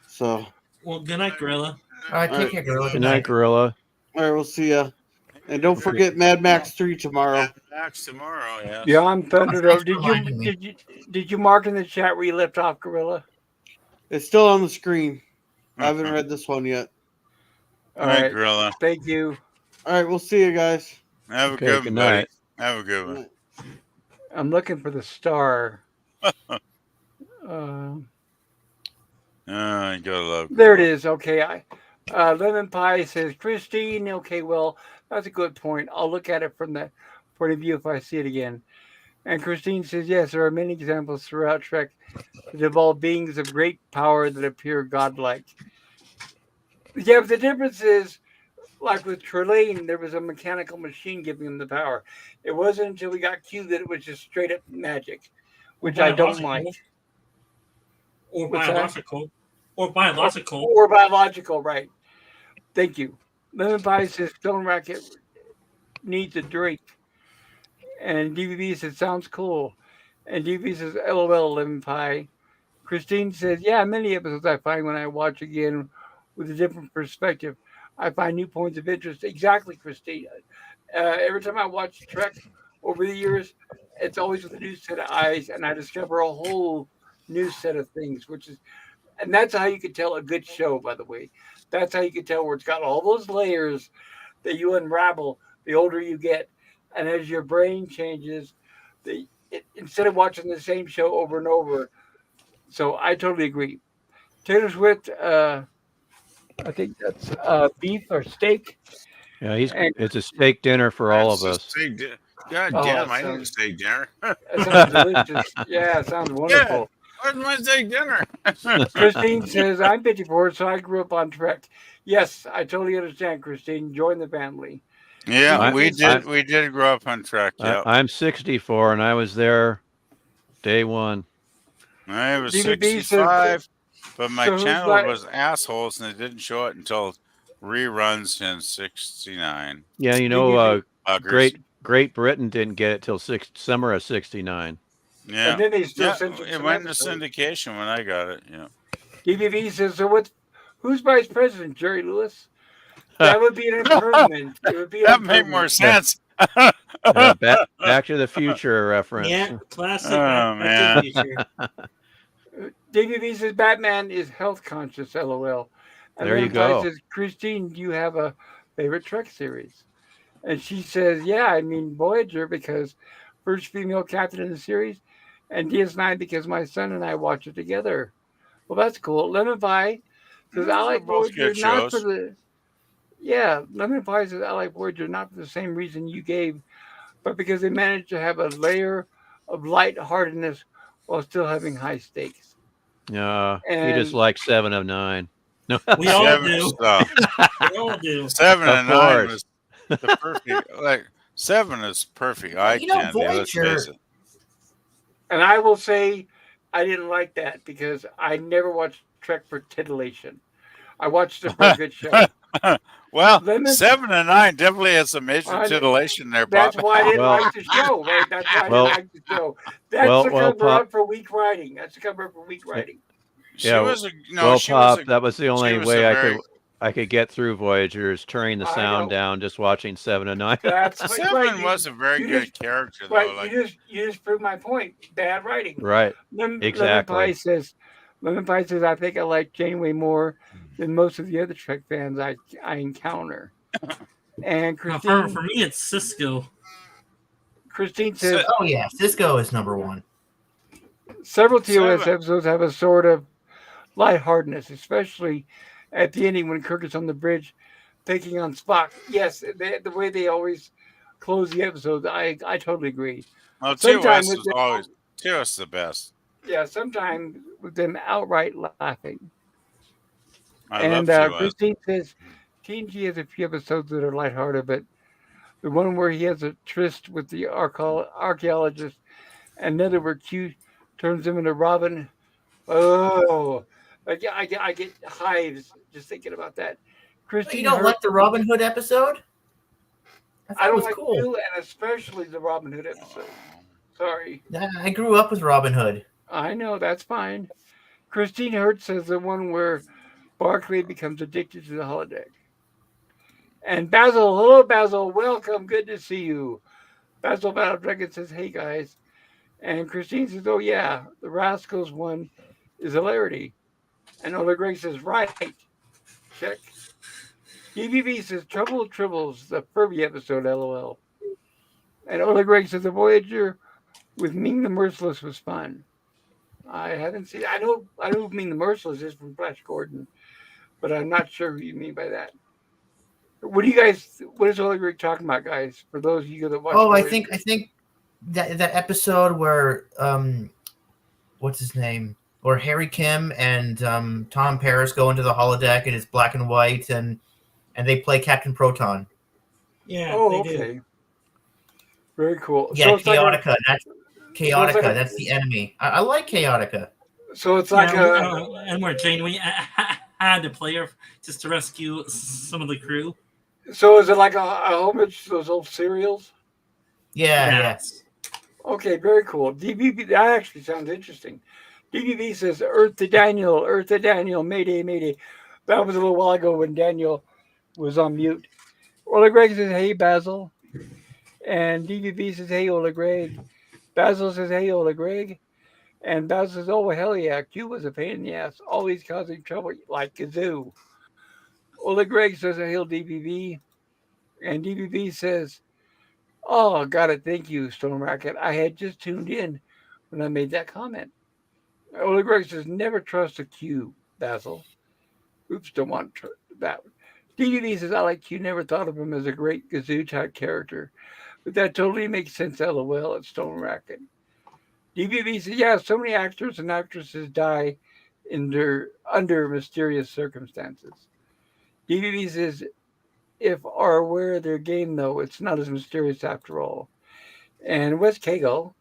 S2: So,
S6: well, good night, Gorilla.
S5: All right, take care, Gorilla.
S3: Good night, Gorilla.
S2: all right, we'll see ya. And don't forget Mad Max 3 tomorrow.
S4: Max tomorrow, yeah.
S1: Beyond Thunderdome.
S5: Thanks for reminding me.
S1: Did you mark in the chat where you left off, Gorilla?
S2: It's still on the screen. I haven't read this one yet.
S4: All right, Gorilla.
S1: Thank you.
S2: All right, we'll see you guys.
S4: Have a
S3: Okay,
S4: good
S3: good
S4: one, buddy.
S3: night.
S4: Have a good one.
S1: I'm looking for the star.
S4: You gotta love.
S1: There it is. Okay. Lemon Pie says, Christine. Okay, well, that's a good point. I'll look at it from that point of view if I see it again. And Christine says, yes, there are many examples throughout Trek that involve beings of great power that appear godlike. Yeah, but the difference is, like with Trelane, there was a mechanical machine giving him the power. It wasn't until we got Q that it was just straight up magic, which I don't like.
S6: Or
S1: What's that?
S6: biological. Or biological.
S1: Or biological, right. Thank you. Lemon Pie says Stone Racket needs a drink. And DVB says, sounds cool. And DVB says, LOL, Lemon Pie. Christine says, yeah, many episodes I find when I watch again with a different perspective, I find new points of interest. Exactly, Christine. Every time I watch Trek over the years, it's always with a new set of eyes, and I discover a whole new set of things, and that's how you can tell a good show, by the way. That's how you can tell where it's got all those layers that you unravel the older you get. And as your brain changes, instead of watching the same show over and over. So I totally agree. Taylor Swift, I think that's beef or steak.
S3: Yeah,
S1: And-
S3: it's a steak dinner for all of us.
S4: God
S1: Oh,
S4: damn, I
S1: so-
S4: need a steak dinner.
S1: That sounds delicious. Yeah, it sounds wonderful.
S4: Where's my steak dinner?
S1: Christine says, I'm 54, so I grew up on Trek. Yes, I totally understand, Christine. Join the family.
S4: Yeah,
S3: I'm-
S4: we did grow up on Trek. Yeah,
S3: I'm 64 and I was there day one.
S4: I was
S1: DVB says-
S4: 65, but my
S1: so who's
S4: channel
S1: like-
S4: was assholes, and they didn't show it until reruns in '69.
S3: Yeah, you know,
S4: Buggers.
S3: Great Britain didn't get it till summer of '69.
S4: Yeah.
S1: And then they still
S4: Yeah.
S1: censored
S4: It
S1: some
S4: went into
S1: episodes.
S4: syndication when I got it. Yeah.
S1: DVB says, so who's vice president? Jerry Lewis? That would be an improvement. It would be an
S4: That make more
S1: improvement.
S4: sense.
S3: Back to the Future reference.
S6: Yeah, classic
S4: Oh,
S6: Back to the
S4: man.
S6: Future.
S1: DVB says Batman is health conscious, LOL. And
S3: There you
S1: then Pi
S3: go.
S1: says, Christine, do you have a favorite Trek series? And she says, yeah, I mean Voyager because first female captain in the series, and DS9 because my son and I watch it together. Well, that's cool. Lemon Pie says, I
S4: Those are
S1: like
S4: both
S1: Voyager
S4: good
S1: not for
S4: shows.
S1: the. Yeah, Lemon Pie says, I like Voyager not for the same reason you gave, but because they managed to have a layer of lightheartedness while still having high stakes.
S3: He just
S1: And
S3: likes 7 of 9. No,
S6: We all
S4: Seven,
S6: do.
S4: so,
S6: We all do.
S4: 7
S3: of
S4: and 9
S3: course.
S4: was the perfect. Like 7 is perfect eye
S5: You know,
S4: candy. Let's face
S5: Voyager.
S4: it.
S1: And I will say I didn't like that because I never watched Trek for titillation. I watched it for a good show.
S4: Well,
S1: Lemon,
S4: 7 and 9 definitely has some major
S1: I,
S4: titillation there,
S1: that's
S4: Pop.
S1: why I didn't
S3: Well,
S1: like the show, right? That's why I didn't
S3: well,
S1: like the show. That's the
S3: well,
S1: cover up
S3: Pop.
S1: for weak writing. That's the cover up for weak writing.
S4: She
S3: Yeah,
S4: was a no.
S3: well,
S4: She was a.
S3: Pop. That was the
S4: She
S3: only
S4: was a
S3: way
S4: very.
S3: I could get through Voyager is turning the
S1: I
S3: sound
S1: know.
S3: down, just watching 7 of 9.
S1: That's right.
S4: 7 was a very
S1: You
S4: good
S1: just
S4: character though.
S1: right.
S4: Like
S1: You just proved my point. Bad writing.
S3: Right.
S1: Lemon
S3: Exactly.
S1: Pie says, I think I like Janeway more than most of the other Trek fans I encounter. And
S6: No,
S1: Christine
S6: for me, it's Cisco.
S1: says
S5: Oh yeah, Cisco is number one.
S1: several TOS
S4: 7.
S1: episodes have a sort of lightheartedness, especially at the ending when Kirk is on the bridge picking on Spock. Yes, the way they always close the episodes, I totally agree.
S4: Well,
S1: Sometimes
S4: TOS
S1: with
S4: is
S1: them,
S4: always TOS is the best.
S1: sometimes with them outright laughing.
S4: I
S1: And
S4: love TOS.
S1: Christine says TNG has a few episodes that are lighthearted, but the one where he has a tryst with the archaeologist, and another where Q turns him into Robin. Oh, I get hives just thinking about that.
S5: You
S1: Christine
S5: don't
S1: Hurt,
S5: like the Robin Hood episode? I thought
S1: I
S5: it
S1: don't
S5: was
S1: like
S5: cool.
S1: you, and especially the Robin Hood episode. Sorry,
S5: I grew up with Robin Hood.
S1: I know that's fine. Christine Hurt says the one where Barclay becomes addicted to the holodeck. And Basil, hello Basil, welcome, good to see you. Basil Battle Dragon says, hey guys. And Christine says, oh yeah, the Rascals one is hilarity. And Ola Greg says, right, check. DVB says, Trouble Tribbles, the Furby episode, LOL. And Ola Greg says, the Voyager with Ming the Merciless was fun. I haven't seen, I know who Ming the Merciless is from Flash Gordon, but I'm not sure who you mean by that. What is Ola Greg talking about, guys? For those of you that watch
S5: Oh, I
S1: Voyager.
S5: think that episode where what's his name? Where Harry Kim and Tom Paris go into the holodeck and it's black and white and they play Captain Proton.
S6: Yeah,
S1: Oh,
S6: they do.
S1: okay. Very cool.
S5: Yeah,
S1: So it's like
S5: Chaotica. That's Chaotica.
S1: like a-
S5: That's the enemy. I like Chaotica.
S1: so it's like
S6: and where Janeway had to play her just to rescue some of the crew.
S1: so is it like a homage to those old serials?
S5: Yeah.
S6: Yes.
S1: Okay, very cool. DBB, that actually sounds interesting. DBB says, Earth to Daniel, Mayday, Mayday. That was a little while ago when Daniel was on mute. Ola Greg says, hey, Basil. And DBB says, hey, Ola Greg. Basil says, hey, Ola Greg. And Basil says, oh, hell yeah, Q was a pain in the ass, always causing trouble like Kazoo. Ola Greg says, hey, DBB. And DBB says, oh, got it. Thank you, Stone Racket. I had just tuned in when I made that comment. Ola Greg says, never trust a Q, Basil. Oops, don't want that. DVD says, I like Q, never thought of him as a great Gazoo type character. But that totally makes sense, LOL, at Stone Racket. DVD says, yeah, so many actors and actresses die under mysterious circumstances. DVD says, if are aware of their game, though, it's not as mysterious after all. And Wes Cagle,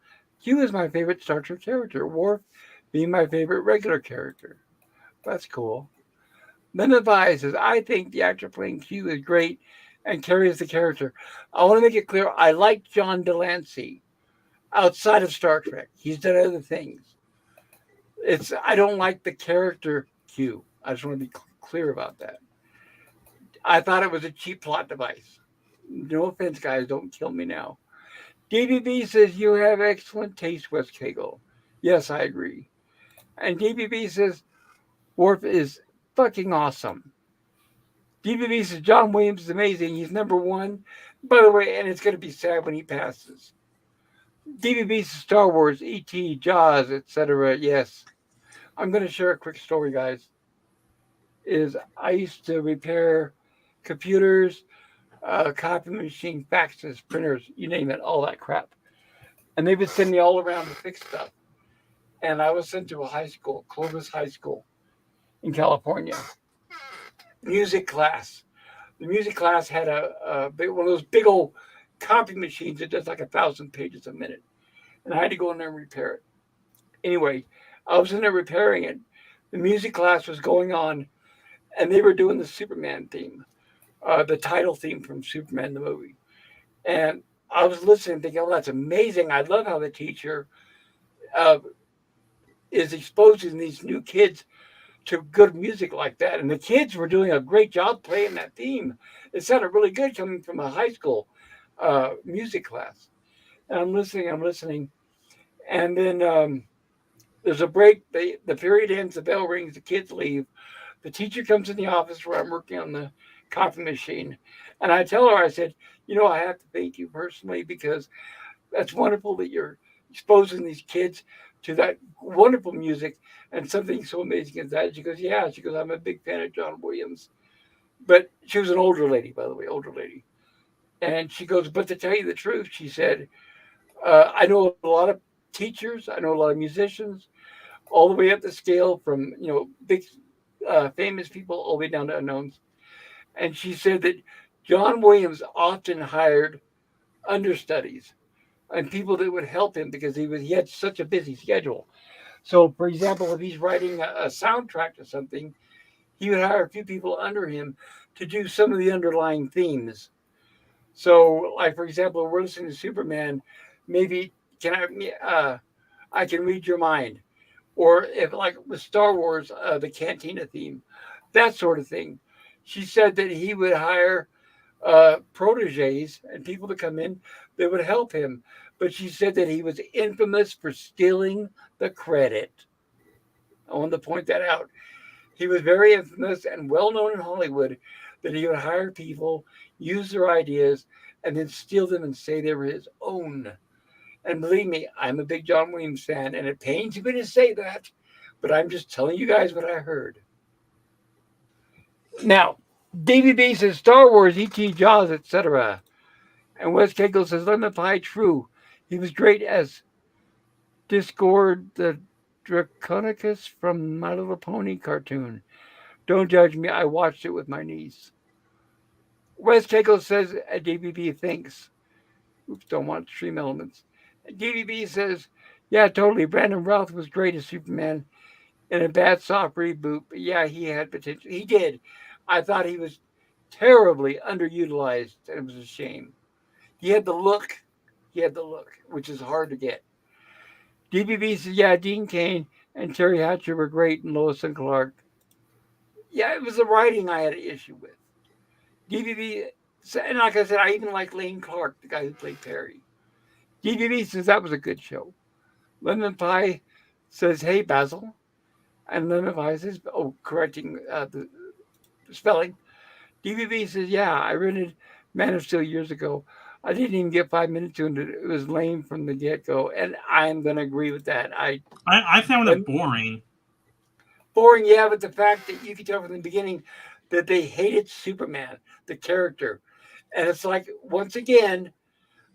S1: Q is my favorite Star Trek character, Worf being my favorite regular character. That's cool. Then advises, I think the actor playing Q is great and carries the character. I want to make it clear, I like John Delancey. outside of Star Trek. He's done other things. I don't like the character Q. I just want to be clear about that. I thought it was a cheap plot device. No offense, guys. Don't kill me now. DBB says you have excellent taste, Wes Cagle. Yes, I agree. And DBB says Worf is fucking awesome. DBB says John Williams is amazing. He's number one. By the way, and it's going to be sad when he passes. DBB says Star Wars, E.T., Jaws, etc. Yes. I'm going to share a quick story, guys. I used to repair computers, copy machine, faxes, printers, you name it, all that crap. And they would send me all around to fix stuff. And I was sent to a high school, Clovis High School in California. Music class. The music class had one of those big old copy machines that does like 1,000 pages a minute. And I had to go in there and repair it. Anyway, I was in there repairing it. The music class was going on, and they were doing the Superman theme, the title theme from Superman the movie. And I was listening, thinking, "Oh, that's amazing! I love how the teacher is exposing these new kids to good music like that." And the kids were doing a great job playing that theme. It sounded really good coming from a high school music class. And I'm listening, and then there's a break. The period ends. The bell rings. The kids leave. The teacher comes in the office where I'm working on the copy machine. And I tell her, I said, I have to thank you personally because that's wonderful that you're exposing these kids to that wonderful music and something so amazing as that. She goes, yeah. She goes, I'm a big fan of John Williams. But she was an older lady, by the way, older lady. And she goes, but to tell you the truth, she said, I know a lot of teachers. I know a lot of musicians, all the way up the scale from, big famous people all the way down to unknowns. And she said that John Williams often hired understudies and people that would help him because he had such a busy schedule. So, for example, if he's writing a soundtrack to something, he would hire a few people under him to do some of the underlying themes. So, like for example, we're listening to Superman. Maybe I can read your mind, or if like with Star Wars, the Cantina theme, that sort of thing. She said that he would hire proteges and people to come in that would help him. But she said that he was infamous for stealing the credit. I want to point that out. He was very infamous and well known in Hollywood that he would hire people, use their ideas, and then steal them and say they were his own. And believe me, I'm a big John Williams fan, and it pains me to say that, but I'm just telling you guys what I heard. Now, Davey B says Star Wars, E.T., Jaws, etc. And Wes Cagle says Lemon Pie, true. He was great as Discord the Draconicus from My Little Pony cartoon. Don't judge me, I watched it with my niece. Wes Cagle says DBB thinks. Oops, don't want stream elements. DBB says, yeah, totally. Brandon Routh was great as Superman in a bad soft reboot. But yeah, he had potential. He did. I thought he was terribly underutilized, and it was a shame. He had the look. Which is hard to get. DBB says, yeah, Dean Cain and Terry Hatcher were great in Lois and Clark. Yeah, it was the writing I had an issue with. DBB, and like I said, I even like Lane Clark, the guy who played Perry. DBB says that was a good show. Lemon Pie says, hey, Basil. And Lemon Pie says, correcting the spelling. DBB says, yeah, I rented Man of Steel years ago. I didn't even get 5 minutes into it. It was lame from the get-go. And I'm going to agree with that. I
S6: found it boring.
S1: Boring, yeah, but the fact that you could tell from the beginning that they hated Superman, the character. And it's like, once again,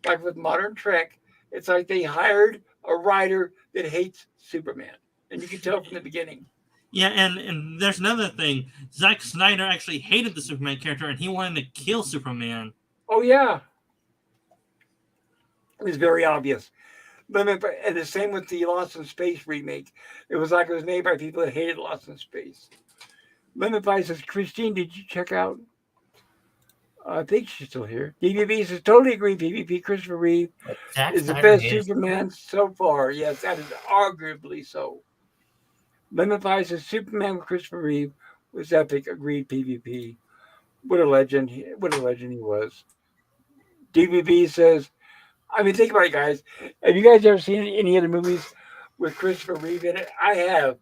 S1: like with modern Trek, it's like they hired a writer that hates Superman. And you can tell from the beginning.
S6: Yeah, and there's another thing. Zack Snyder actually hated the Superman character, and he wanted to kill Superman.
S1: Oh, yeah. It was very obvious. And the same with the Lost in Space remake. It was like it was made by people that hated Lost in Space. Lemon Pie says, Christine, did you check out I think she's still here. DVB says, totally agree. PvP Christopher Reeve
S5: Zack
S1: is the
S5: Snyder
S1: best
S5: hated
S1: Superman so far. Yes, that is arguably so. Lemon Pie says, Superman with Christopher Reeve was epic. Agreed. PvP. What a legend! What a legend he was. DVB says, I mean, think about it, guys. Have you guys ever seen any other movies with Christopher Reeve in it? I have.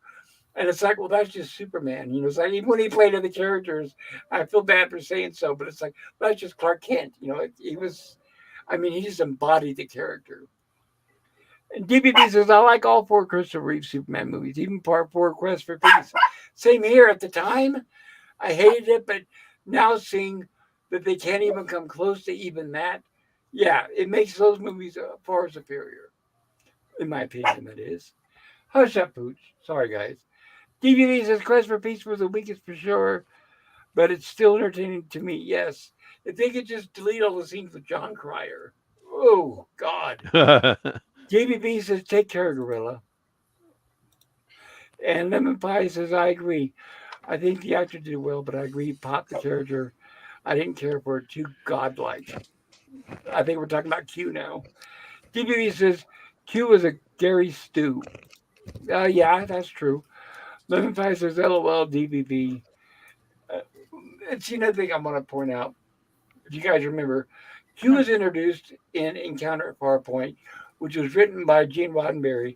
S1: And it's like, well, that's just Superman. It's like even when he played other characters, I feel bad for saying so, but it's like, well, that's just Clark Kent. He was, I mean, he just embodied the character. And DBB says, I like all four Christopher Reeve Superman movies, even part four, Quest for Peace. Same here. At the time, I hated it, but now seeing that they can't even come close to even that, yeah, it makes those movies far superior, in my opinion, that is. Hush up, Pooch. Sorry, guys. DVD says Quest for Peace was the weakest for sure, but it's still entertaining to me. Yes. If they could just delete all the scenes with John Cryer. Oh, God. JBB says, take care, Gorilla. And Lemon Pie says, I agree. I think the actor did well, but I agree. Pop the character. I didn't care for it. Too godlike. I think we're talking about Q now. DBB says, Q was a Gary Stew. Yeah, that's true. Lemon Pie says, LOL, DBB. It's another thing I want to point out. If you guys remember, Q was introduced in Encounter at Farpoint, which was written by Gene Roddenberry.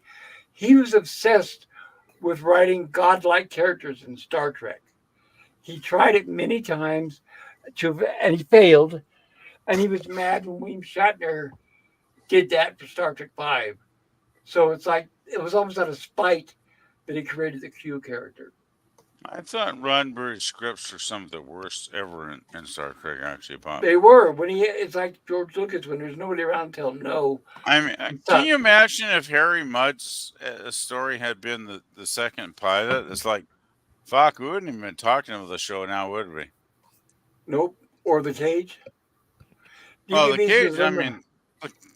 S1: He was obsessed with writing godlike characters in Star Trek. He tried it many times, and he failed. And he was mad when William Shatner did that for Star Trek V. So it's like it was almost out of spite that he created the Q character.
S4: I thought Roddenberry's scripts were some of the worst ever in Star Trek, actually, Bob.
S1: They were. It's like George Lucas when there's nobody around to tell him no.
S4: I mean, can you imagine if Harry Mudd's story had been the second pilot? It's like, fuck, we wouldn't even been talking about the show now, would we?
S1: Nope. Or The Cage.
S4: Well, The Cage, I mean,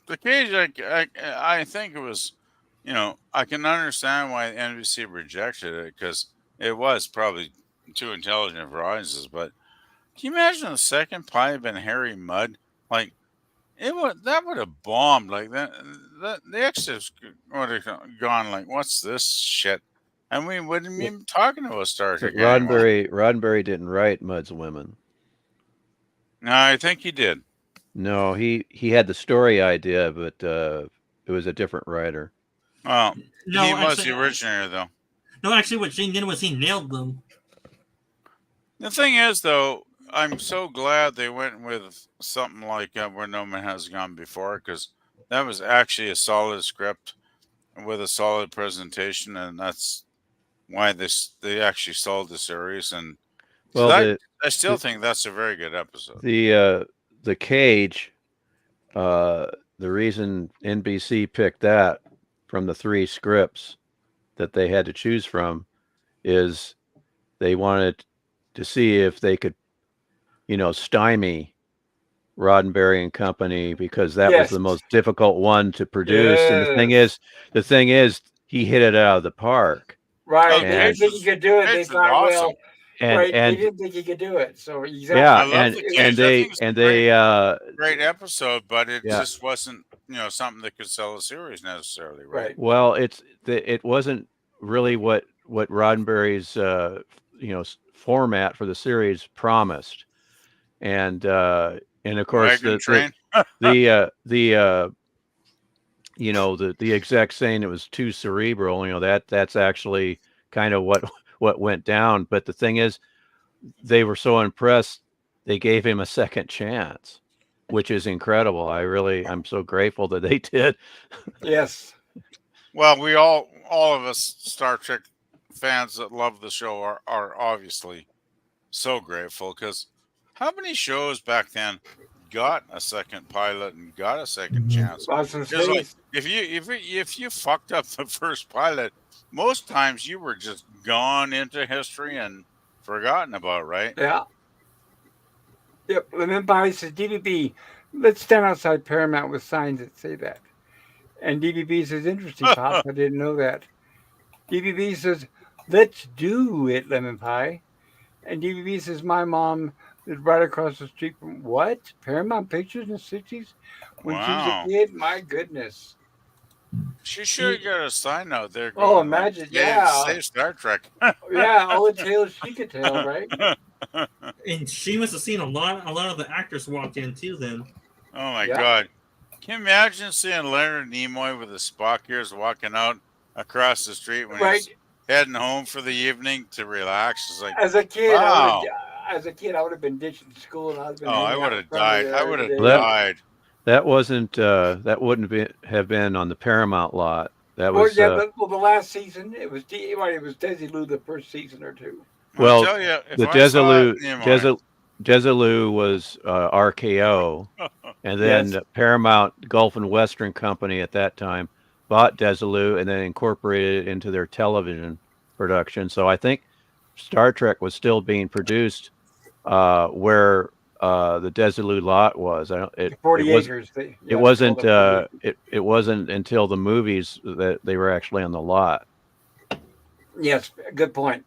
S4: the Cage, I think it was, I can understand why NBC rejected it because it was probably too intelligent for audiences. But can you imagine the second pilot been Harry Mudd? Like, that would have bombed like that. The extras would have gone like, "What's this shit?" And we wouldn't even talking about Star Trek anymore.
S3: Roddenberry didn't write Mudd's Women.
S4: No, I think he did.
S3: No, he had the story idea, but it was a different writer.
S4: Well,
S6: No,
S4: he was
S6: actually,
S4: the originator, though.
S6: No, actually, what Gene did was he nailed them.
S4: The thing is, though, I'm so glad they went with something like Where No Man Has Gone Before, because that was actually a solid script with a solid presentation, and that's why they actually sold the series. And
S3: well,
S4: I still think that's a very good episode.
S3: The Cage, the reason NBC picked that from the three scripts that they had to choose from is they wanted to see if they could, stymie Roddenberry and company because that was the most difficult one to produce. Yes. And the thing is, he hit it out of the park.
S1: Right. They didn't think he could do it. They thought,
S4: awesome.
S1: They didn't think he could do it. So exactly.
S3: Yeah,
S4: I love the Cage. Great episode, but it just wasn't something that could sell a series necessarily, right?
S3: Well, it wasn't really what Roddenberry's format for the series promised, and of course the exec saying it was too cerebral. That's actually kind of what went down. But the thing is, they were so impressed they gave him a second chance, which is incredible. I'm so grateful that they did.
S1: Yes.
S4: Well, we all of us Star Trek fans that love the show are obviously so grateful, because how many shows back then got a second pilot and got a second chance? Like, if you fucked up the first pilot, most times you were just gone into history and forgotten about, right?
S1: Yeah. Yep. Lemon Pie says, DVB, let's stand outside Paramount with signs that say that. And DVB says, interesting, Pops. I didn't know that. DVB says, let's do it, Lemon Pie. And DVB says, my mom It's right across the street from what? Paramount Pictures in the 60s? When she was a
S4: Wow.
S1: kid? My goodness.
S4: She should have
S1: She,
S4: got a sign out there
S1: oh,
S4: going like
S1: imagine,
S4: save
S1: yeah.
S4: save Star Trek.
S1: Yeah, all the tales she could tell, right?
S6: And she must have seen a lot of the actors walk in too. Then
S4: Oh my
S1: Yeah.
S4: God. Can you imagine seeing Leonard Nimoy with his Spock ears walking out across the street when
S1: Right.
S4: he's heading home for the evening to relax? It's like,
S1: As a kid,
S4: wow.
S1: I would have been ditching school and I'd have been
S4: Oh, I
S1: hanging
S4: would
S1: out in
S4: have
S1: front of
S4: died. I
S1: there
S4: would
S1: every
S4: have
S1: day.
S3: Well,
S4: died.
S3: that wouldn't have been on the Paramount lot. That
S1: Well,
S3: was
S1: yeah, but the last season it was it was Desilu the first season or two.
S4: I'll
S3: well,
S4: tell you, if
S3: the
S4: I saw Nimoy,
S3: Desilu was RKO, and
S1: Yes.
S3: then Paramount Gulf and Western Company at that time bought Desilu and then incorporated it into their television production. So I think Star Trek was still being produced where the Desilu lot was. I don't,
S1: The 40 acres.
S3: it
S1: They called
S3: wasn't
S1: it 40 acres.
S3: it wasn't until the movies that they were actually on the lot.
S1: Yes, good point.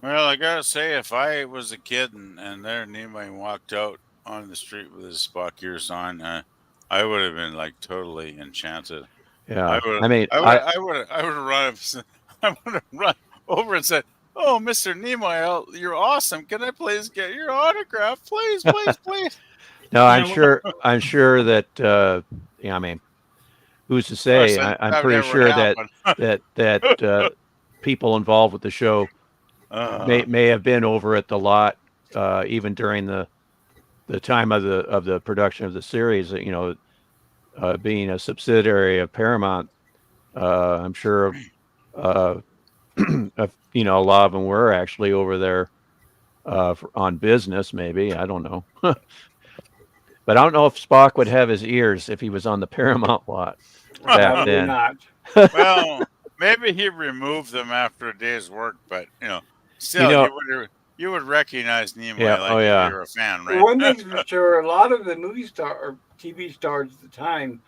S4: well, I gotta say, if I was a kid and there Nimoy walked out on the street with his Spock ears on, I would have been like totally enchanted.
S3: Yeah, I mean,
S4: I would have run up, I would have run over and said, "Oh, Mr. Nimoy, you're awesome. Can I please get your autograph, please, please, please?"
S3: no,
S6: You
S3: I'm
S6: know,
S3: sure that yeah, I mean, who's to
S4: Of course,
S3: say? I'm
S4: that
S3: pretty
S4: never would
S3: sure
S4: happen.
S3: that people involved with the show may have been over at the lot even during the time of the production of the series. You know, being a subsidiary of Paramount, I'm sure you know, a lot of them were actually over there on business. Maybe, I don't know, but I don't know if Spock would have his ears if he was on the Paramount lot back
S1: Probably
S3: then.
S1: not.
S4: Well, maybe he removed them after a day's work, but
S3: You
S4: still,
S3: know,
S4: you would recognize Nimoy
S3: yeah,
S4: like
S3: oh
S4: if
S3: yeah,
S4: you were a fan,
S1: Well,
S4: right?
S1: one thing's for sure, a lot of the movie star or TV stars at the time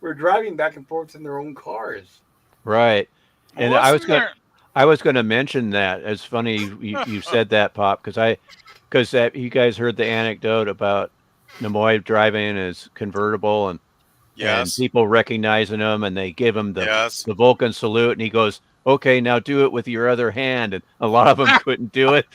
S1: were driving back and forth in their own cars.
S3: right.
S4: Well,
S3: And
S4: wasn't there?
S3: I was going to mention that. It's funny you said that, Pop, because that you guys heard the anecdote about Nimoy driving his convertible and
S4: Yes,
S3: people recognizing him and they give him
S4: yes.
S3: the Vulcan salute and he goes, "Okay, now do it with your other hand." And a lot of them couldn't do it.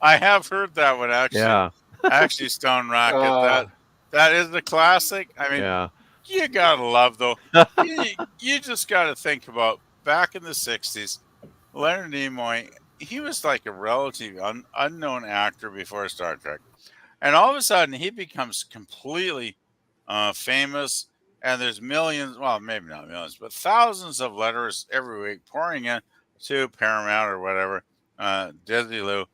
S4: I have heard that one actually.
S3: Yeah,
S4: Actually, Stone Rocket.
S1: Uh,
S4: That is the classic. I mean,
S3: yeah,
S4: you gotta love though. You just gotta think about back in the '60s. Leonard Nimoy. He was like a relatively unknown actor before Star Trek, and all of a sudden he becomes completely famous. And there's millions, well, maybe not millions, but thousands of letters every week pouring in to Paramount or whatever, Desilu,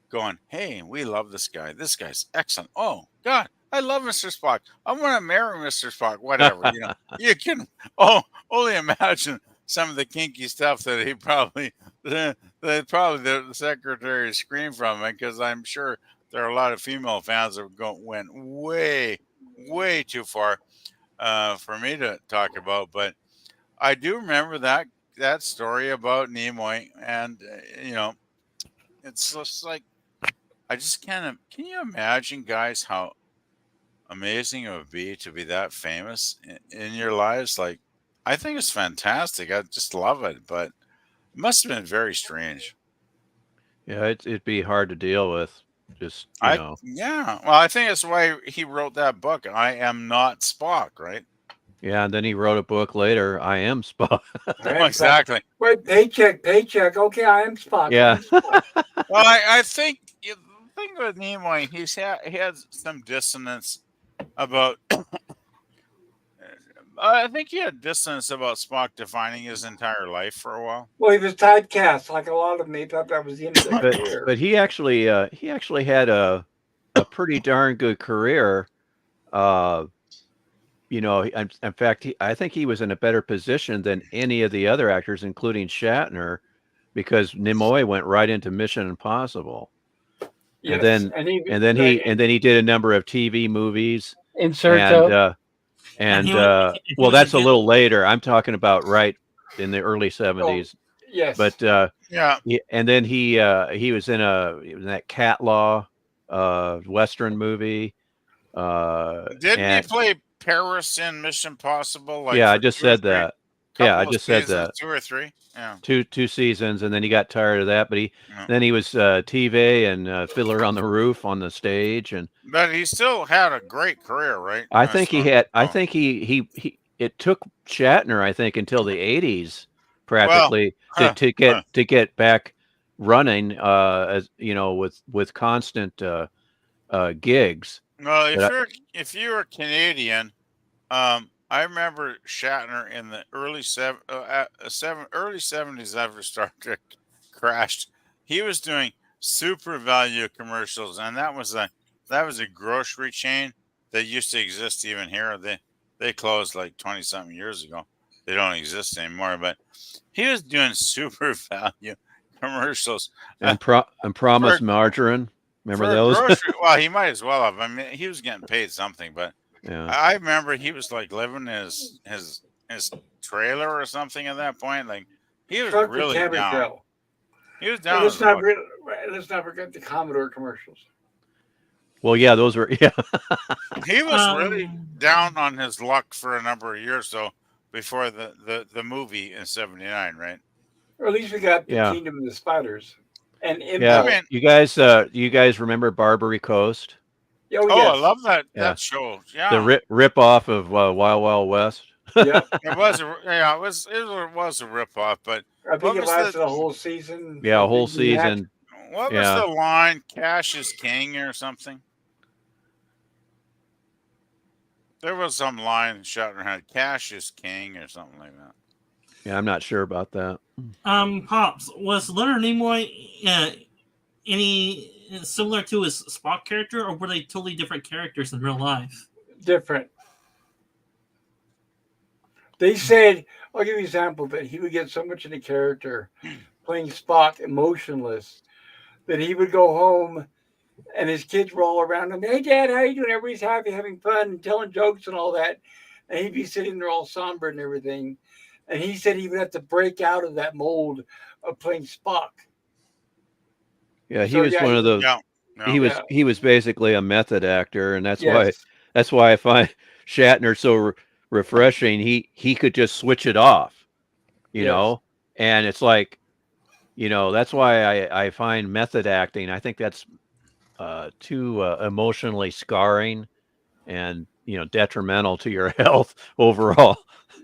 S4: going, "Hey, we love this guy. This guy's excellent. Oh God, I love Mr. Spock. I want to marry Mr. Spock." Whatever, you can only imagine some of the kinky stuff that he probably the secretary screamed from it because I'm sure there are a lot of female fans that went way too far for me to talk about. But I do remember that story about Nimoy, and it's just like I just can't. Can you imagine, guys, how amazing it would be to be that famous in your lives? Like, I think it's fantastic. I just love it, but it must have been very strange.
S3: yeah. It'd be hard to deal with. Just
S4: Yeah. Well, I think that's why he wrote that book. I am not Spock, right?
S3: yeah. And then he wrote a book later. I Am Spock.
S4: Exactly.
S1: Wait, paycheck. Okay, I am Spock.
S3: Yeah.
S4: Well, I think the thing with Nimoy, he has some dissonance about. I think he had dissonance about Spock defining his entire life for a while.
S1: Well, he was typecast like a lot of them. They thought that was the end of their career.
S3: But he actually had a pretty darn good career. You know, in fact, I think he was in a better position than any of the other actors, including Shatner, because Nimoy went right into Mission Impossible,
S1: Yes,
S3: and then he did a number of TV movies,
S1: Inserto.
S3: and
S6: he was
S3: well,
S6: a
S3: that's a
S6: good-
S3: little later. I'm talking about right in the early '70s,
S1: Yes,
S3: but
S4: Yeah.
S3: and then he was in that Cat Law Western movie.
S4: Didn't he
S3: And
S4: play Paris in Mission Impossible like
S3: yeah, I
S4: for
S3: just
S4: two or
S3: said
S4: three?
S3: that. Yeah, I
S4: Couple of
S3: just said
S4: seasons,
S3: that.
S4: 2 or 3? Yeah.
S3: Two seasons, and then he got tired of that. But
S4: Yeah.
S3: then he was TV and Fiddler on the Roof on the stage, and
S4: But he still had a great career, right?
S3: I think he had. I
S4: Oh.
S3: think he. It took Shatner, I think, until the '80s
S4: Well,
S3: practically to get back running. As you know, with constant gigs.
S4: well,
S3: But
S4: if you're Canadian, I remember Shatner in the early '70s after Star Trek crashed. He was doing Super Value commercials, and that was a grocery chain that used to exist even here. They closed like 20 something years ago. They don't exist anymore. But he was doing Super Value commercials
S3: and
S4: for
S3: Promise Margarine. Remember
S4: for a
S3: those?
S4: grocery. Well, he might as well have. I mean, he was getting paid something, but
S3: Yeah.
S4: I remember he was like living his trailer or something at that point. Like he was
S1: Truck
S4: really
S1: and
S4: down.
S1: Cabotrell.
S4: He was
S1: And
S4: down as luck.
S1: let's not forget the Commodore commercials.
S3: Well, yeah, those were yeah.
S4: He was really down on his luck for a number of years though before the movie in '79, right?
S1: Or at least we got the
S3: Yeah.
S1: Kingdom of the Spiders and
S3: Yeah,
S1: Impulse.
S4: I mean-
S3: you guys remember Barbary Coast?
S1: Oh,
S4: Oh, I
S1: yes.
S4: love that
S3: Yeah.
S4: show. Yeah,
S3: The rip off of Wild Wild West.
S1: Yep.
S4: it was a rip off. But
S1: I think
S4: What
S1: it
S4: was
S1: lasted
S4: the-
S1: a whole season.
S3: Yeah, a
S1: something
S3: whole
S1: like that.
S3: season.
S4: what was
S3: Yeah.
S4: the line? Cash is king or something. There was some line Shatner had. Cash is king or something like that.
S3: Yeah, I'm not sure about that.
S6: Pops, was Leonard Nimoy any similar to his Spock character, or were they totally different characters in real life?
S1: Different. They said, I'll give you an example, that he would get so much into character playing Spock emotionless that he would go home and his kids were all around him. Hey, Dad, how you doing? Everybody's happy, having fun, and telling jokes and all that. And he'd be sitting there all somber and everything. And he said he would have to break out of that mold of playing Spock.
S3: Yeah, he
S1: So,
S3: was
S1: yeah,
S3: one of the.
S4: Yeah.
S1: Yeah.
S3: He was basically a method actor, and that's
S1: Yes.
S3: why I find Shatner so refreshing. He could just switch it off, you
S1: Yes.
S3: know, and it's like, that's why I find method acting. I think that's too emotionally scarring and detrimental to your health overall.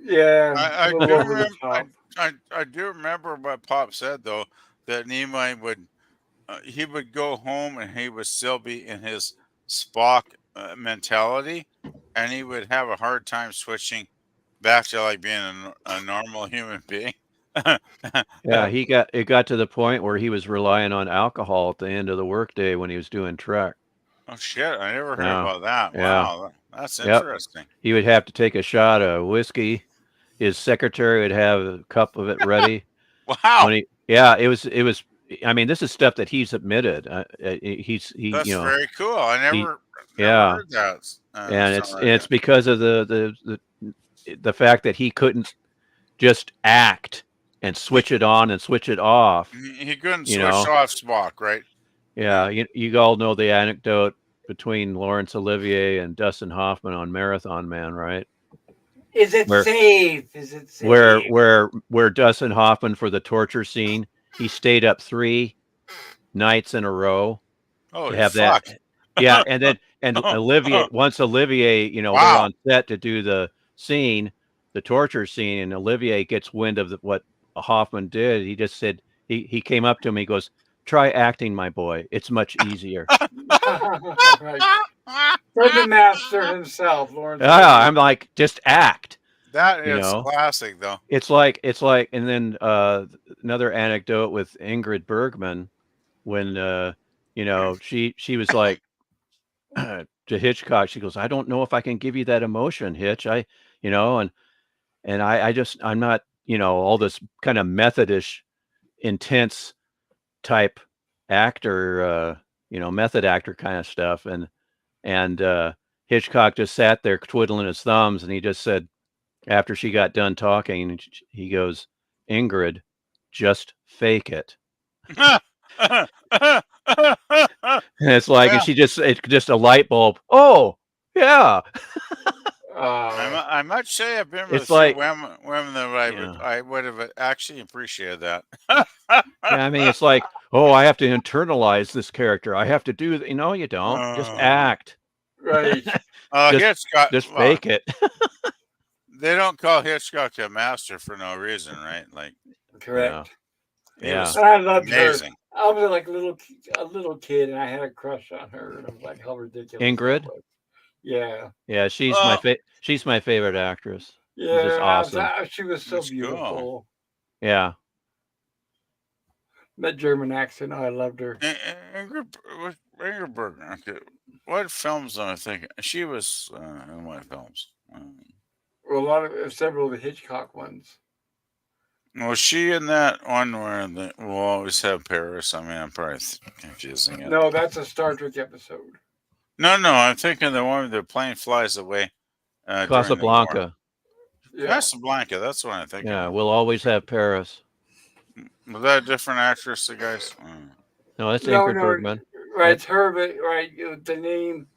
S1: Yeah.
S4: I
S1: a
S4: do
S1: little over the
S4: remember.
S1: top.
S4: I do remember what Pop said though that Nimoy would he would go home and he would still be in his Spock mentality, and he would have a hard time switching back to like being a normal human being.
S3: Yeah, it got to the point where he was relying on alcohol at the end of the workday when he was doing Trek.
S4: Oh shit! I never heard
S3: Yeah.
S4: about that.
S3: Yeah.
S4: Wow, that's
S3: Yep.
S4: interesting.
S3: He would have to take a shot of whiskey. His secretary would have a cup of it ready.
S4: Wow,
S3: It was. I mean, this is stuff that he's admitted. He's
S4: that's very cool. I never
S3: yeah.
S4: heard that.
S3: And it's because of the fact that he couldn't just act and switch it on and switch it off.
S4: He couldn't switch
S3: you know.
S4: off Spock, right?
S3: Yeah, you all know the anecdote between Laurence Olivier and Dustin Hoffman on Marathon Man, right?
S1: Is it safe? Is it safe?
S3: Where Dustin Hoffman, for the torture scene, he stayed up 3 nights in a row
S4: Oh,
S3: to have
S4: fuck.
S3: that. Yeah, and then Olivier, they're
S4: Wow.
S3: on set to do the scene, the torture scene, and Olivier gets wind of what Hoffman did. He just said he came up to him. He goes, "Try acting, my boy. It's much easier."
S1: Right. From the master himself, Lawrence.
S3: Yeah, I'm like, just act.
S4: That
S3: You
S4: is
S3: know.
S4: classic, though.
S3: It's like, and then another anecdote with Ingrid Bergman, when she was like to Hitchcock, she goes, "I don't know if I can give you that emotion, Hitch. I'm not, all this kind of methodish, intense type actor, method actor kind of stuff." And Hitchcock just sat there twiddling his thumbs, and he just said, after she got done talking, he goes, "Ingrid, just fake it." And it's like,
S4: Well,
S3: it's just a light bulb. Oh, yeah.
S4: I might say I've been with a
S3: It's
S4: few
S3: like,
S4: women that
S3: yeah.
S4: I would have actually appreciated that.
S3: Yeah, I mean, it's like, oh, I have to internalize this character. I have to do, you don't. Just act.
S1: Right.
S4: Hitchcock.
S3: Just
S4: Well,
S3: fake it.
S4: they don't call Hitchcock a master for no reason, right? Like
S1: Correct.
S4: he
S3: Yeah.
S4: was
S1: And I loved her.
S4: amazing.
S1: I was like a little kid, and I had a crush on her, and I was like, how ridiculous that
S3: Ingrid?
S1: was. Yeah.
S3: Yeah,
S4: Well,
S3: she's my favorite actress. She's just
S1: Yeah.
S3: awesome.
S1: She was so
S4: that's cool.
S1: beautiful.
S3: Yeah.
S1: That German accent, I loved her.
S4: Ingeborg. Okay. What films am I thinking? She was in what films?
S1: Well, a lot of several of the Hitchcock ones.
S4: Was she in that one where we'll always have Paris? I mean, I'm probably confusing it.
S1: No, that's a Star Trek episode.
S4: No, I'm thinking the one where the plane flies away during the war.
S3: Casablanca.
S1: Yeah.
S4: Casablanca, that's what I'm thinking.
S3: Yeah,
S4: of.
S3: we'll always have Paris.
S4: Was that a different actress, the guys?
S3: No, that's
S1: No,
S3: Ingrid
S1: no,
S3: Bergman.
S1: right. It's her, but right, the name,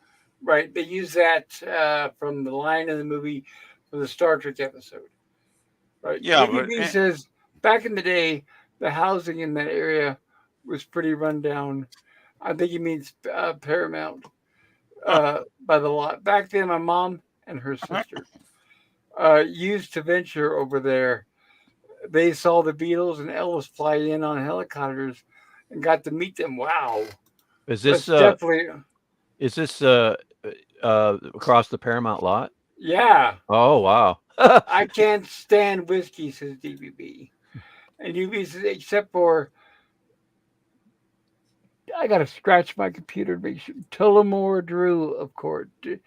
S1: right. They use that from the line in the movie for the Star Trek episode. Right.
S4: Yeah,
S1: DVB says back in the day, the housing in that area was pretty run down. I think he means Paramount by the lot. Back then, my mom and her sister used to venture over there. They saw the Beatles and Elvis fly in on helicopters and got to meet them. Wow.
S3: Is this
S1: That's definitely,
S3: across the Paramount lot?
S1: yeah.
S3: Oh, wow.
S1: I can't stand whiskey, says DVB. And DVB says, except for, I got to scratch my computer to make sure. Tullamore Drew, of course. You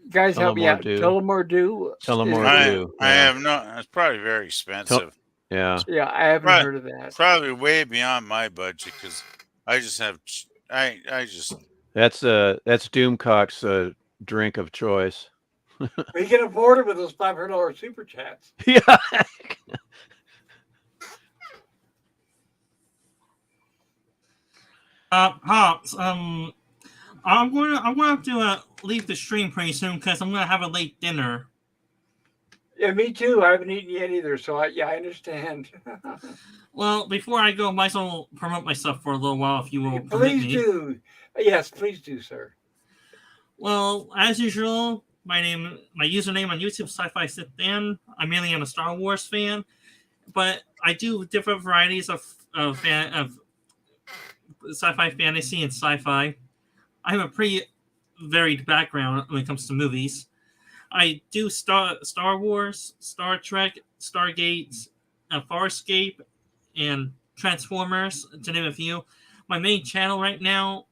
S1: guys help me
S3: Tullamore
S1: out.
S3: Dew.
S1: Tullamore Dew.
S3: Tullamore Dew.
S4: I have no. It's probably very expensive.
S3: Yeah.
S1: Yeah, I haven't
S4: Right.
S1: heard of that.
S4: Probably way beyond my budget because I just have. I just.
S3: That's Doomcock's drink of choice.
S1: We can afford it with those $500 super chats.
S3: Yeah.
S6: Pops, I'm gonna have to leave the stream pretty soon because I'm gonna have a late dinner.
S1: Yeah, me too. I haven't eaten yet either, so I understand.
S6: Well, before I go, I might as well promote myself for a little while, if you will permit
S1: Please
S6: me.
S1: do. Yes, please do, sir.
S6: Well, as usual, my username on YouTube, Sci-Fi Sit Down. I mainly am a Star Wars fan, but I do different varieties of sci-fi, fantasy, and sci-fi. I have a pretty varied background when it comes to movies. I do Star Wars, Star Trek, Stargate, Farscape, and Transformers, to name a few. My main channel right now,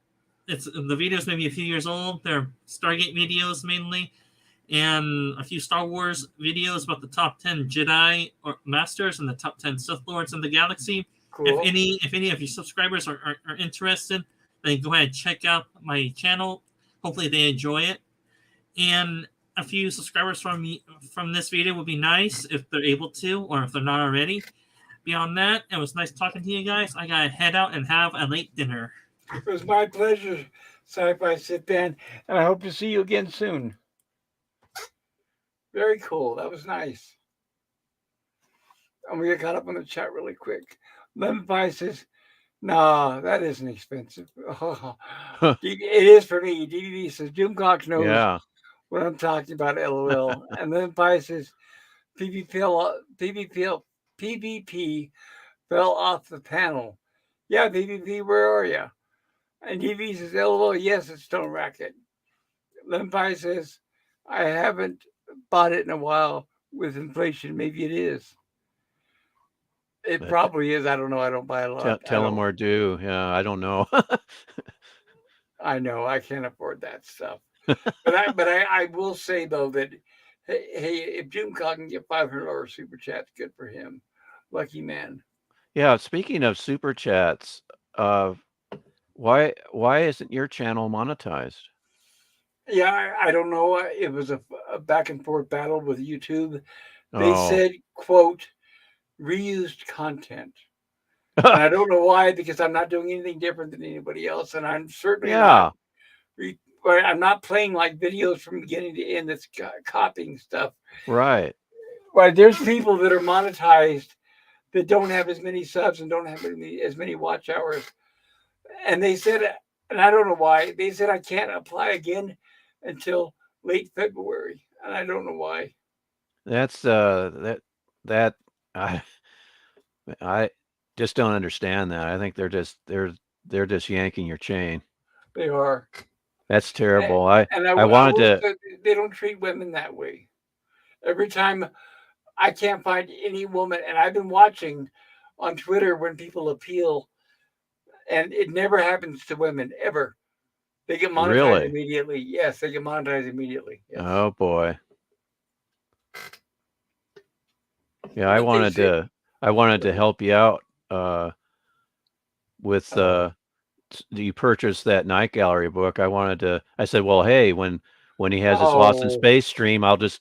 S6: the videos maybe a few years old. They're Stargate videos mainly, and a few Star Wars videos about the top 10 Jedi or Masters and the top 10 Sith Lords in the galaxy.
S1: Cool.
S6: If any of your subscribers are interested, then go ahead and check out my channel. Hopefully they enjoy it. And a few subscribers from this video would be nice if they're able to, or if they're not already. Beyond that, it was nice talking to you guys. I gotta head out and have a late dinner.
S1: It was my pleasure, Sci-Fi Sit Down, and I hope to see you again soon. Very cool. That was nice. I'm going to get caught up on the chat really quick. Lemon Pie says, nah, that isn't expensive. Oh, it is for me. DVD says, Doomcock knows what I'm talking about, LOL. And Lemon Pie says, PvP fell off the panel. Yeah, PvP, where are you? And DV says, LOL, yes, it's Stone Racket. Lemon Pie says, I haven't bought it in a while with inflation. Maybe it is. It probably is. I don't know. I don't buy a lot.
S3: Tullamore Dew. Yeah, I don't know.
S1: I know. I can't afford that stuff. But I will say, though, that, hey, if Doomcock can get $500 super chats, good for him. Lucky man.
S3: Yeah, speaking of super chats, why isn't your channel monetized?
S1: Yeah, I don't know. It was a back and forth battle with YouTube. They said, quote, reused content. And I don't know why, because I'm not doing anything different than anybody else, and I'm certainly
S3: Yeah,
S1: I'm not playing like videos from beginning to end. That's copying stuff.
S3: right.
S1: But there's people that are monetized that don't have as many subs and don't have as many watch hours, and they said, and I don't know why, they said I can't apply again until late February, and I don't know why.
S3: That's that I I just don't understand that. I think they're just yanking your chain.
S1: They are,
S3: That's
S1: and,
S3: terrible.
S1: and
S3: I
S1: I
S3: wanted
S1: will
S3: to.
S1: say they don't treat women that way. Every time I can't find any woman, and I've been watching on Twitter when people appeal, and it never happens to women ever. They get monetized
S3: Really?
S1: immediately. Yes, they get monetized immediately. Yes.
S3: Oh boy. Yeah,
S1: But they say,
S3: I wanted to help you out with
S1: oh,
S3: you purchased that Night Gallery book. I said, "Well, hey, when he has his Lost in
S1: oh,
S3: Space stream, I'll just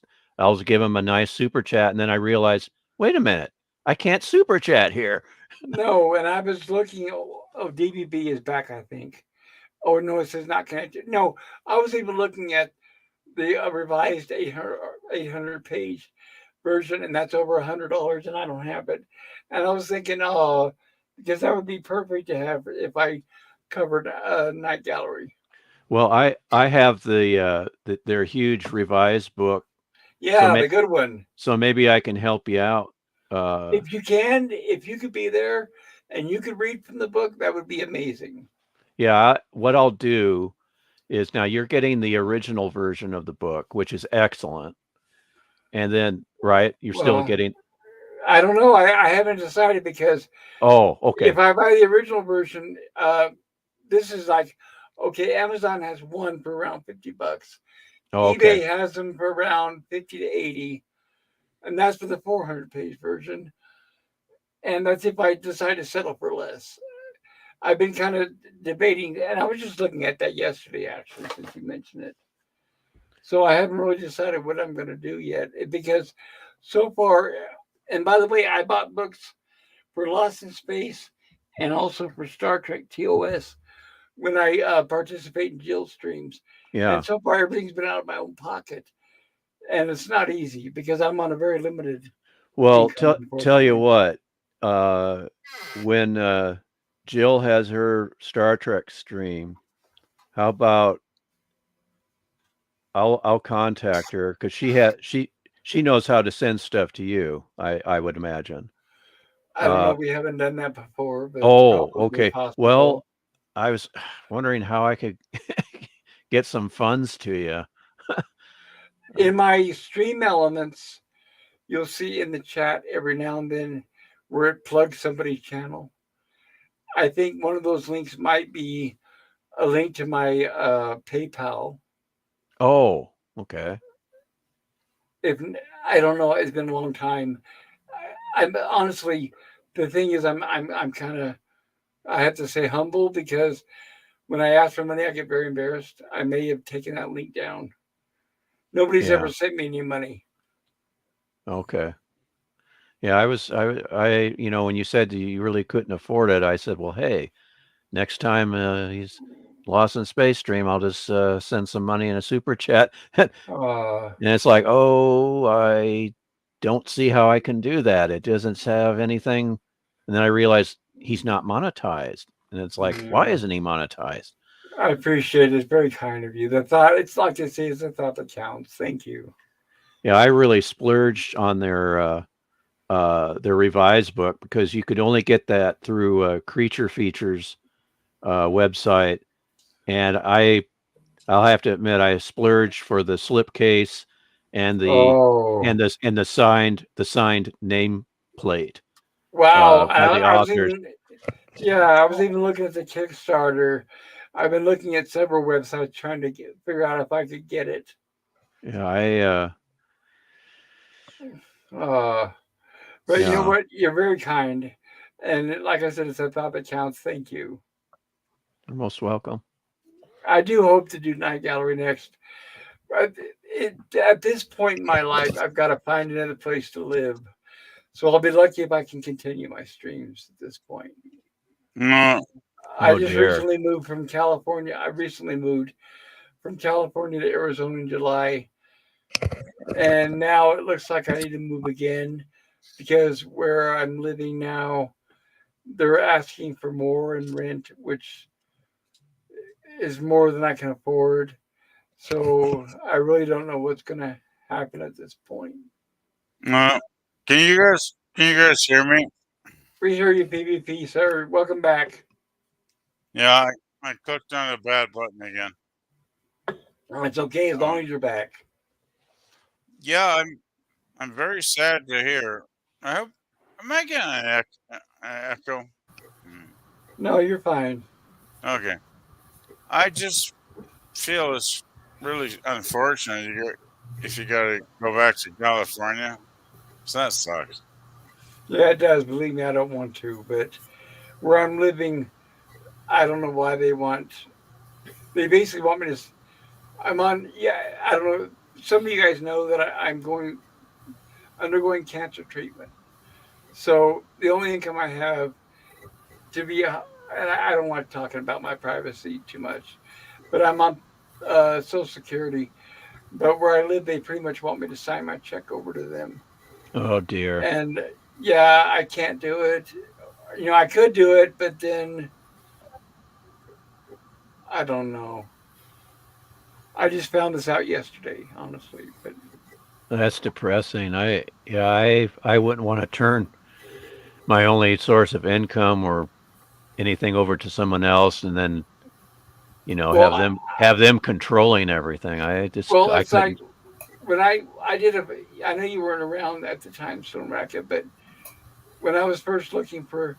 S3: give him a nice super chat." And then I realized, "Wait a minute. I can't super chat here."
S1: no, and I was looking. Oh, DBB is back, I think. Oh no, it says not connected. No, I was even looking at the revised 800 page version, and that's over $100, and I don't have it. And I was thinking, oh, because that would be perfect to have if I covered Night Gallery.
S3: Well, I have their huge revised book, so
S1: Yeah, the good one.
S3: so maybe I can help you out.
S1: If you can, if you could be there and you could read from the book, that would be amazing.
S3: Yeah, what I'll do is now you're getting the original version of the book, which is excellent. And then, right, you're still
S1: Well,
S3: getting.
S1: I don't know. I haven't decided because
S3: Oh,
S1: if
S3: okay.
S1: I buy the original version, this is like, okay, Amazon has one for around $50.
S3: Oh, okay.
S1: eBay has them for around 50 to 80, and that's for the 400 page version. And that's if I decide to settle for less. I've been kind of debating, and I was just looking at that yesterday, actually, since you mentioned it. So I haven't really decided what I'm going to do yet because so far, and by the way, I bought books for Lost in Space and also for Star Trek TOS when I participate in Jill streams. And
S3: Yeah.
S1: so far, everything's been out of my own pocket. And it's not easy because I'm on a very limited
S3: Well,
S1: income,
S3: tell you
S1: unfortunately.
S3: what, uh, when Jill has her Star Trek stream, how about I'll contact her because she knows how to send stuff to you. I would imagine.
S1: I don't know.
S3: Uh,
S1: We haven't done that before, but it's
S3: oh,
S1: probably
S3: okay.
S1: possible.
S3: Well, I was wondering how I could get some funds to you.
S1: In my stream elements, you'll see in the chat every now and then where it plugs somebody's channel. I think one of those links might be a link to my PayPal.
S3: Oh, okay.
S1: If I don't know, it's been a long time. I'm honestly, the thing is, I'm kind of, I have to say humble because when I ask for money, I get very embarrassed. I may have taken that link down. Nobody's ever
S3: Yeah.
S1: sent me any money.
S3: Okay. Yeah, when you said you really couldn't afford it, I said, well, hey, next time he's Lost in Space stream, I'll just send some money in a super chat. And
S1: Uh,
S3: it's like, oh, I don't see how I can do that. It doesn't have anything. And then I realized he's not monetized. And it's like, why
S1: yeah.
S3: isn't he monetized?
S1: I appreciate it. It's very kind of you. The thought, it's like they say, it's the thought that counts. Thank you.
S3: Yeah, I really splurged on their revised book because you could only get that through Creature Features website, and I'll have to admit I splurged for the slipcase and
S1: Oh,
S3: the signed name plate
S1: wow.
S3: by the
S1: I was
S3: authors.
S1: even, yeah, I was even looking at the Kickstarter. I've been looking at several websites trying to figure out if I could get it.
S3: Yeah, I
S1: Uh, but you know
S3: yeah,
S1: what? You're very kind. And like I said, it's a thought that counts. Thank you.
S3: you're most welcome.
S1: I do hope to do Night Gallery next. But at this point in my life, I've got to find another place to live. So I'll be lucky if I can continue my streams at this point.
S4: No.
S1: I
S3: Oh
S1: just
S3: dear.
S1: recently moved from California. I recently moved from California to Arizona in July, and now it looks like I need to move again because where I'm living now, they're asking for more in rent, which is more than I can afford. So I really don't know what's going to happen at this point.
S4: No. Can you guys hear me?
S1: We hear you, PvP, sir. Welcome back.
S4: Yeah, I clicked on a bad button again.
S1: It's okay as long as you're back.
S4: Yeah, I'm very sad to hear. I hope am I getting an echo?
S1: No, you're fine.
S4: Okay. I just feel it's really unfortunate if you got to go back to California. So that sucks.
S1: Yeah, it does. Believe me, I don't want to. But where I'm living, I don't know why they want. They basically want me to. I'm on. Yeah, I don't know. Some of you guys know that I'm undergoing cancer treatment. So the only income I have to be, and I don't like talking about my privacy too much, but I'm on Social Security. But where I live, they pretty much want me to sign my check over to them.
S3: Oh dear.
S1: And yeah, I can't do it. I could do it, but then I don't know. I just found this out yesterday, honestly. But
S3: That's depressing. I wouldn't want to turn my only source of income or anything over to someone else and then,
S1: well,
S3: have them controlling everything. I
S1: it's like
S3: couldn't.
S1: when I did a. I know you weren't around at the time, Stone Racket, but when I was first looking for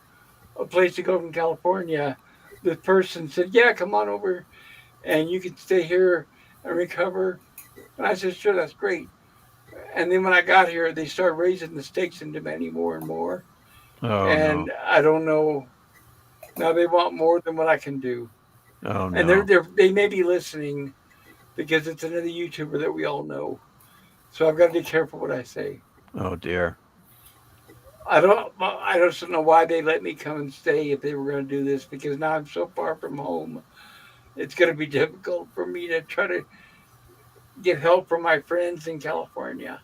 S1: a place to go from California, the person said, "Yeah, come on over, and you can stay here and recover." And I said, "Sure, that's great." And then when I got here, they started raising the stakes and demanding more and more.
S3: Oh no.
S1: And I don't know. Now they want more than what I can do.
S3: Oh
S1: And
S3: no.
S1: they may be listening because it's another YouTuber that we all know. So I've got to be careful what I say.
S3: Oh dear.
S1: I don't know why they let me come and stay if they were going to do this because now I'm so far from home. It's going to be difficult for me to try to get help from my friends in California.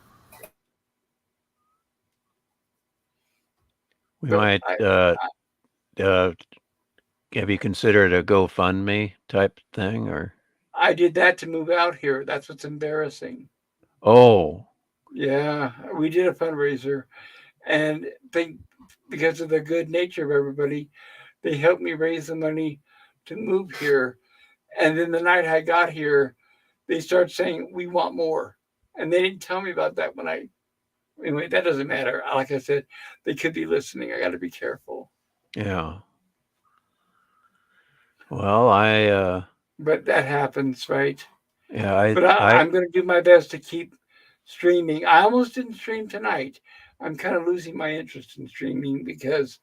S3: We
S1: But
S3: might uh have you considered a GoFundMe type thing or
S1: I did that to move out here. That's what's embarrassing.
S3: oh,
S1: Yeah, we did a fundraiser, and because of the good nature of everybody, they helped me raise the money to move here. And then the night I got here, they started saying we want more, and they didn't tell me about that when I. Anyway, that doesn't matter. Like I said, they could be listening. I got to be careful.
S3: yeah. Well,
S1: But that happens, right?
S3: yeah, I
S1: But
S3: I
S1: I'm going to do my best to keep streaming. I almost didn't stream tonight. I'm kind of losing my interest in streaming because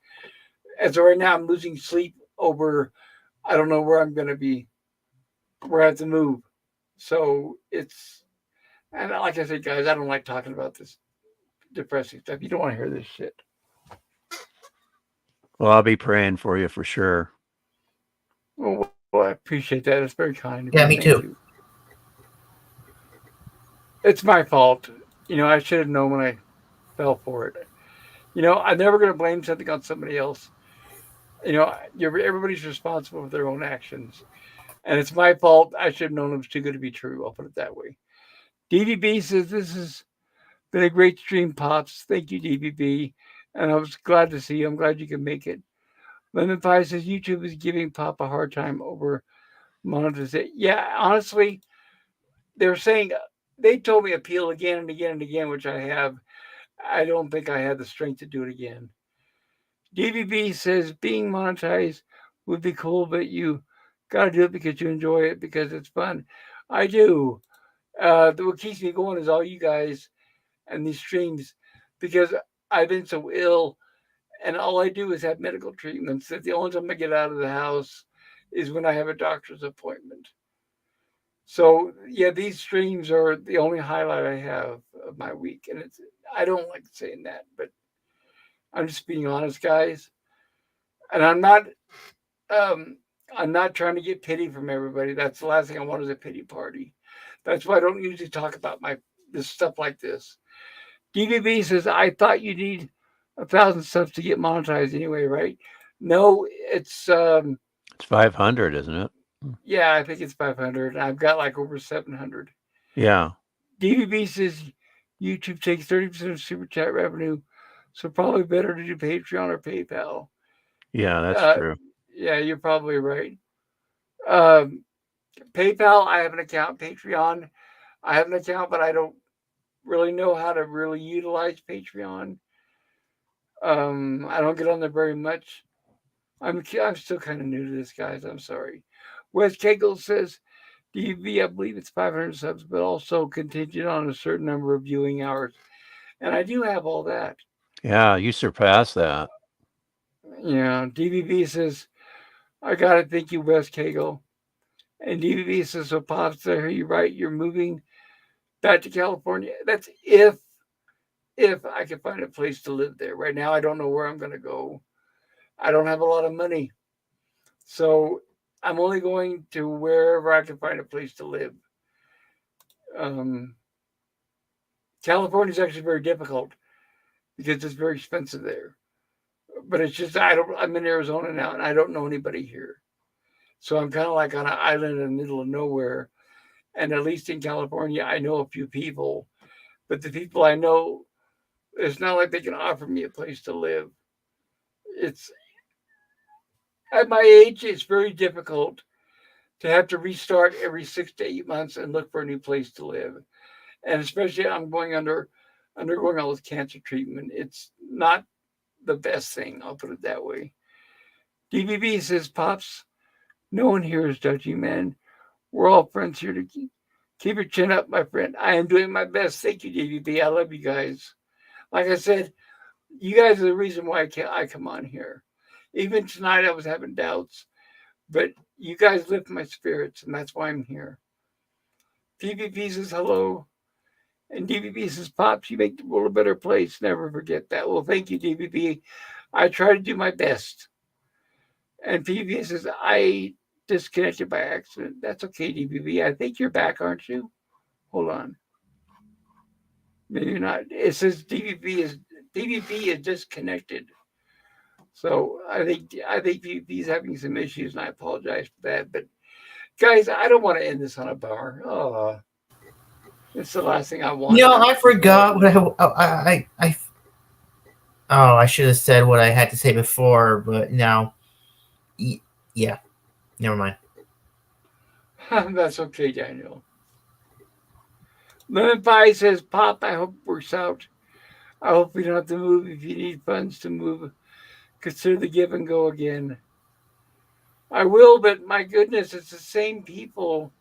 S1: as of right now, I'm losing sleep over. I don't know where I'm going to be, where I have to move. So it's, and like I said, guys, I don't like talking about this depressing stuff. You don't want to hear this shit.
S3: well, I'll be praying for you for sure.
S1: Well, I appreciate that. It's very kind of
S5: Yeah,
S1: you.
S5: me
S1: Thank
S5: too.
S1: you. It's my fault. I should have known when I fell for it. I'm never going to blame something on somebody else. Everybody's responsible for their own actions. And it's my fault. I should have known it was too good to be true. I'll put it that way. DVB says this has been a great stream, Pops. Thank you, DVB. And I was glad to see you. I'm glad you can make it. Lemon Pie says YouTube is giving Pop a hard time over monetization. Yeah, honestly, they're saying they told me appeal again and again and again, which I have. I don't think I had the strength to do it again. DVB says being monetized would be cool, but you got to do it because you enjoy it because it's fun. I do. What keeps me going is all you guys and these streams because I've been so ill and all I do is have medical treatments. That the only time I get out of the house is when I have a doctor's appointment. So yeah, these streams are the only highlight I have of my week, and I don't like saying that, but I'm just being honest, guys. And I'm not trying to get pity from everybody. That's the last thing I want is a pity party. That's why I don't usually talk about this stuff like this. DVB says, I thought you need 1,000 subs to get monetized anyway, right? No,
S3: It's 500, isn't it?
S1: yeah, I think it's 500. I've got like over 700.
S3: Yeah.
S1: DVB says YouTube takes 30% of super chat revenue, so probably better to do Patreon or PayPal.
S3: Yeah, that's true.
S1: Yeah, you're probably right. PayPal, I have an account. Patreon, I have an account, but I don't really know how to really utilize Patreon. I don't get on there very much. I'm still kind of new to this, guys. I'm sorry. Wes Kegel says DV, I believe it's 500 subs, but also contingent on a certain number of viewing hours. And I do have all that.
S3: Yeah, you surpassed that.
S1: Yeah, DVB says, I got to thank you, Wes Kegel. And DVB says, so Pops, I hear you right. You're moving back to California. That's if I can find a place to live there. Right now, I don't know where I'm going to go. I don't have a lot of money. So I'm only going to wherever I can find a place to live. California is actually very difficult because it's very expensive there. But it's just I'm in Arizona now and I don't know anybody here. So I'm kind of like on an island in the middle of nowhere. And at least in California, I know a few people. But the people I know, it's not like they can offer me a place to live. It's at my age, it's very difficult to have to restart every 6 to 8 months and look for a new place to live. And especially I'm undergoing all this cancer treatment. It's not the best thing, I'll put it that way. DVB says, Pops, no one here is judging, man. We're all friends here to keep your chin up, my friend. I am doing my best. Thank you, DVB. I love you guys. Like I said, you guys are the reason why I come on here. Even tonight, I was having doubts, but you guys lift my spirits, and that's why I'm here. PvP says hello, and DVB says, Pops, you make the world a better place. Never forget that. Well, thank you, DVB. I try to do my best. And PvP says, I disconnected by accident. That's okay, DVB. I think you're back, aren't you? Hold on. Maybe not. It says DVB is disconnected. So I think PvP's having some issues, and I apologize for that. But guys, I don't want to end this on a bummer. Oh, it's the last thing I want.
S5: I forgot what I should have said what I had to say before, but now, yeah, never mind.
S1: That's okay, Daniel. Lemon Pie says, Pop, I hope it works out. I hope we don't have to move. If you need funds to move, consider the give and go again. I will, but my goodness, it's the same people,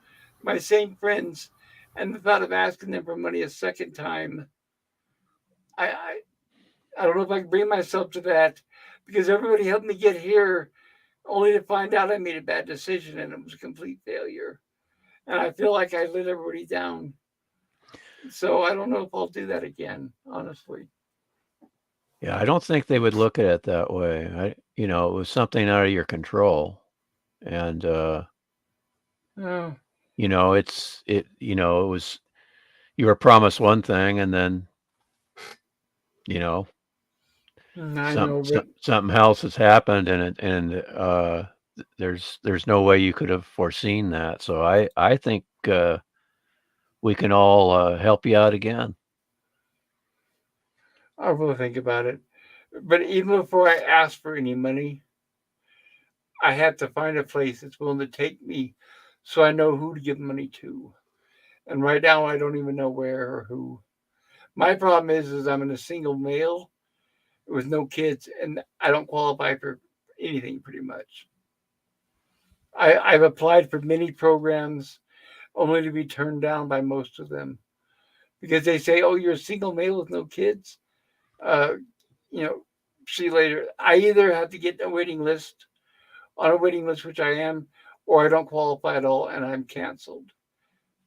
S1: my same friends, and the thought of asking them for money a second time, I don't know if I can bring myself to that, because everybody helped me get here, only to find out I made a bad decision and it was a complete failure. And I feel like I let everybody down. So I don't know if I'll do that again, honestly.
S3: Yeah, I don't think they would look at it that way. It was something out of your control. And
S1: Oh,
S3: it was, you were promised one thing and then something else has happened, and there's no way you could have foreseen that. So I think we can all help you out again.
S1: I'll really think about it. But even before I ask for any money, I have to find a place that's willing to take me so I know who to give money to. And right now, I don't even know where or who. My problem is I'm a single male with no kids, and I don't qualify for anything pretty much. I've applied for many programs only to be turned down by most of them because they say, oh, you're a single male with no kids. See you later. I either have to get on a waiting list, which I am, or I don't qualify at all and I'm canceled.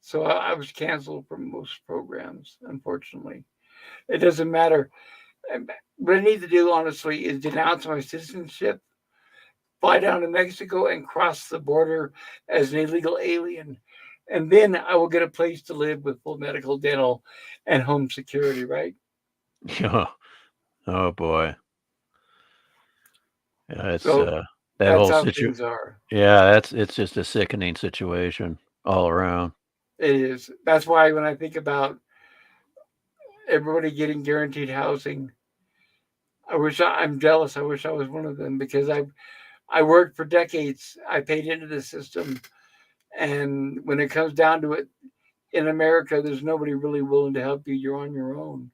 S1: So I was canceled from most programs, unfortunately. It doesn't matter. And what I need to do, honestly, is denounce my citizenship, fly down to Mexico, and cross the border as an illegal alien. And then I will get a place to live with full medical, dental, and home security, right?
S3: Yeah. Oh boy. Yeah, it's
S1: So
S3: that
S1: that's
S3: whole
S1: how
S3: situ.
S1: things are.
S3: Yeah, it's just a sickening situation all around.
S1: It is. That's why when I think about everybody getting guaranteed housing, I'm jealous. I wish I was one of them because I worked for decades. I paid into the system, and when it comes down to it, in America, there's nobody really willing to help you. You're on your own,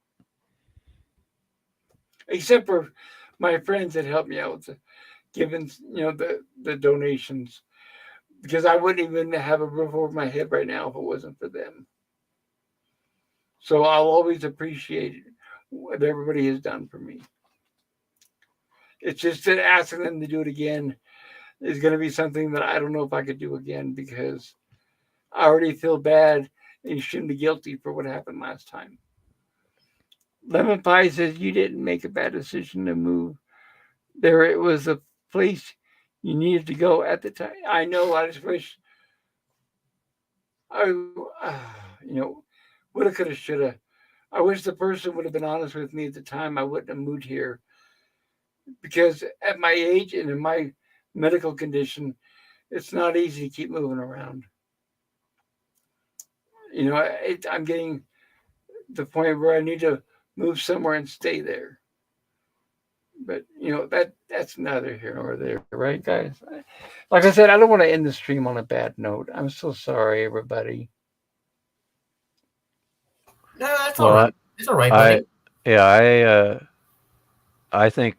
S1: except for my friends that helped me out with giving, the donations, because I wouldn't even have a roof over my head right now if it wasn't for them. So I'll always appreciate what everybody has done for me. It's just that asking them to do it again is going to be something that I don't know if I could do again because I already feel bad and you shouldn't be guilty for what happened last time. Lemon Pie says you didn't make a bad decision to move there. It was a place you needed to go at the time. I know. I just wish I, woulda, coulda, shoulda. I wish the person would have been honest with me at the time. I wouldn't have moved here because at my age and in my medical condition, it's not easy to keep moving around. I'm getting to the point where I need to move somewhere and stay there. But that's neither here nor there, right, guys? Like I said, I don't want to end the stream on a bad note. I'm so sorry, everybody.
S5: No, that's all
S3: Well,
S5: right. It's all right,
S3: I
S5: buddy.
S3: yeah, I think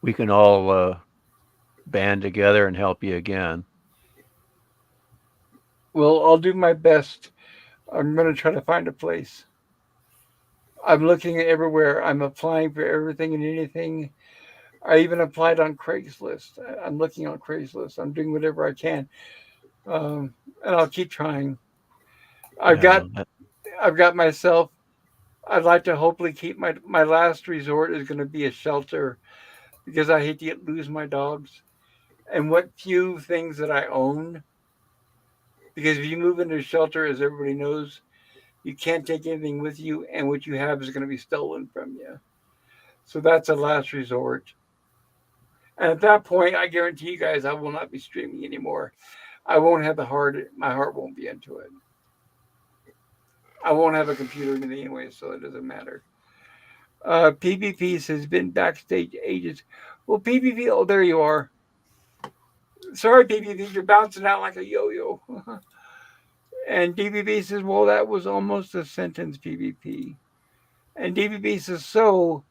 S3: we can all band together and help you again.
S1: Well, I'll do my best. I'm going to try to find a place. I'm looking everywhere. I'm applying for everything and anything. I even applied on Craigslist. I'm looking on Craigslist. I'm doing whatever I can, and I'll keep trying. I've
S3: Yeah,
S1: got I've got myself. I'd like to hopefully keep my last resort is going to be a shelter because I hate to lose my dogs and what few things that I own. Because if you move into a shelter, as everybody knows, you can't take anything with you, and what you have is going to be stolen from you. So that's a last resort. And at that point, I guarantee you guys, I will not be streaming anymore. I won't have the heart. My heart won't be into it. I won't have a computer or anything anyway, so it doesn't matter. PvP has been backstage ages. Well, PvP, oh, there you are. Sorry, PvP, you're bouncing out like a yo-yo. And DBB says, well, that was almost a sentence, PvP. And DBB says, so,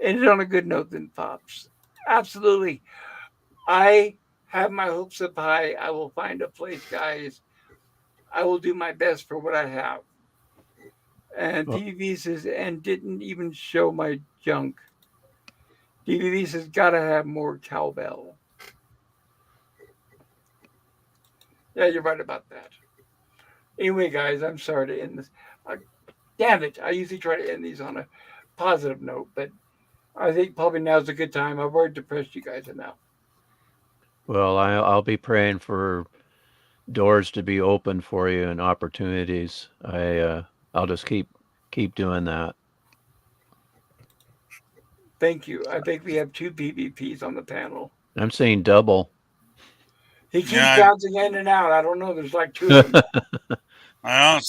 S1: ended on a good note then, Pops. Absolutely. I have my hopes up high. I will find a place, guys. I will do my best for what I have. And
S3: Well,
S1: PvP says, and didn't even show my junk. DVV says, gotta have more cowbell. Yeah, you're right about that. Anyway, guys, I'm sorry to end this. Damn it. I usually try to end these on a positive note, but I think probably now's a good time. I've already depressed you guys enough.
S3: well, I'll be praying for doors to be open for you and opportunities. I'll just keep doing that.
S1: Thank you. I think we have two PvPs on the panel.
S3: I'm saying double.
S1: He keeps
S4: Yeah,
S1: bouncing in and out. I don't know. There's like two of them.
S4: I don't.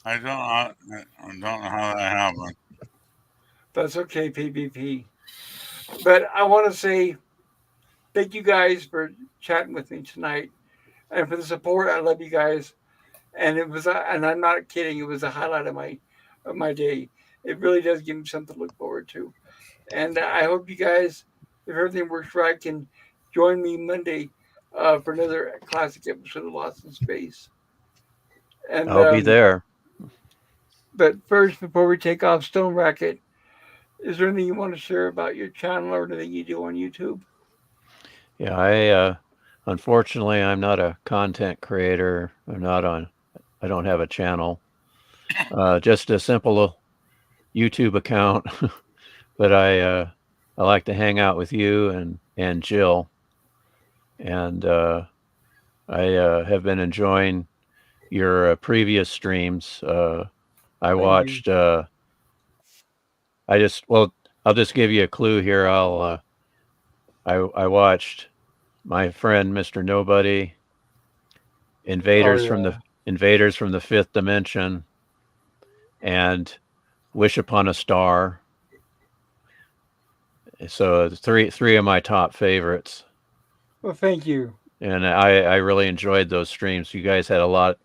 S4: I don't know how that happened.
S1: That's okay, PvP. But I want to say thank you guys for chatting with me tonight and for the support. I love you guys. And and I'm not kidding. It was a highlight of my day. It really does give me something to look forward to. And I hope you guys, if everything works right, can join me Monday for another classic episode of Lost in Space. And
S3: I'll be there.
S1: But first, before we take off, Stone Racket, is there anything you want to share about your channel or anything you do on YouTube?
S3: Yeah, I unfortunately I'm not a content creator. I don't have a channel. Just a simple YouTube account, but I like to hang out with you and Jill, and I have been enjoying your previous streams. I watched. I'll just give you a clue here. I watched my friend Mr. Nobody, Invaders from the Fifth Dimension, and Wish Upon a Star. So three of my top favorites.
S1: Well, thank you.
S3: And I really enjoyed those streams. You guys had a lot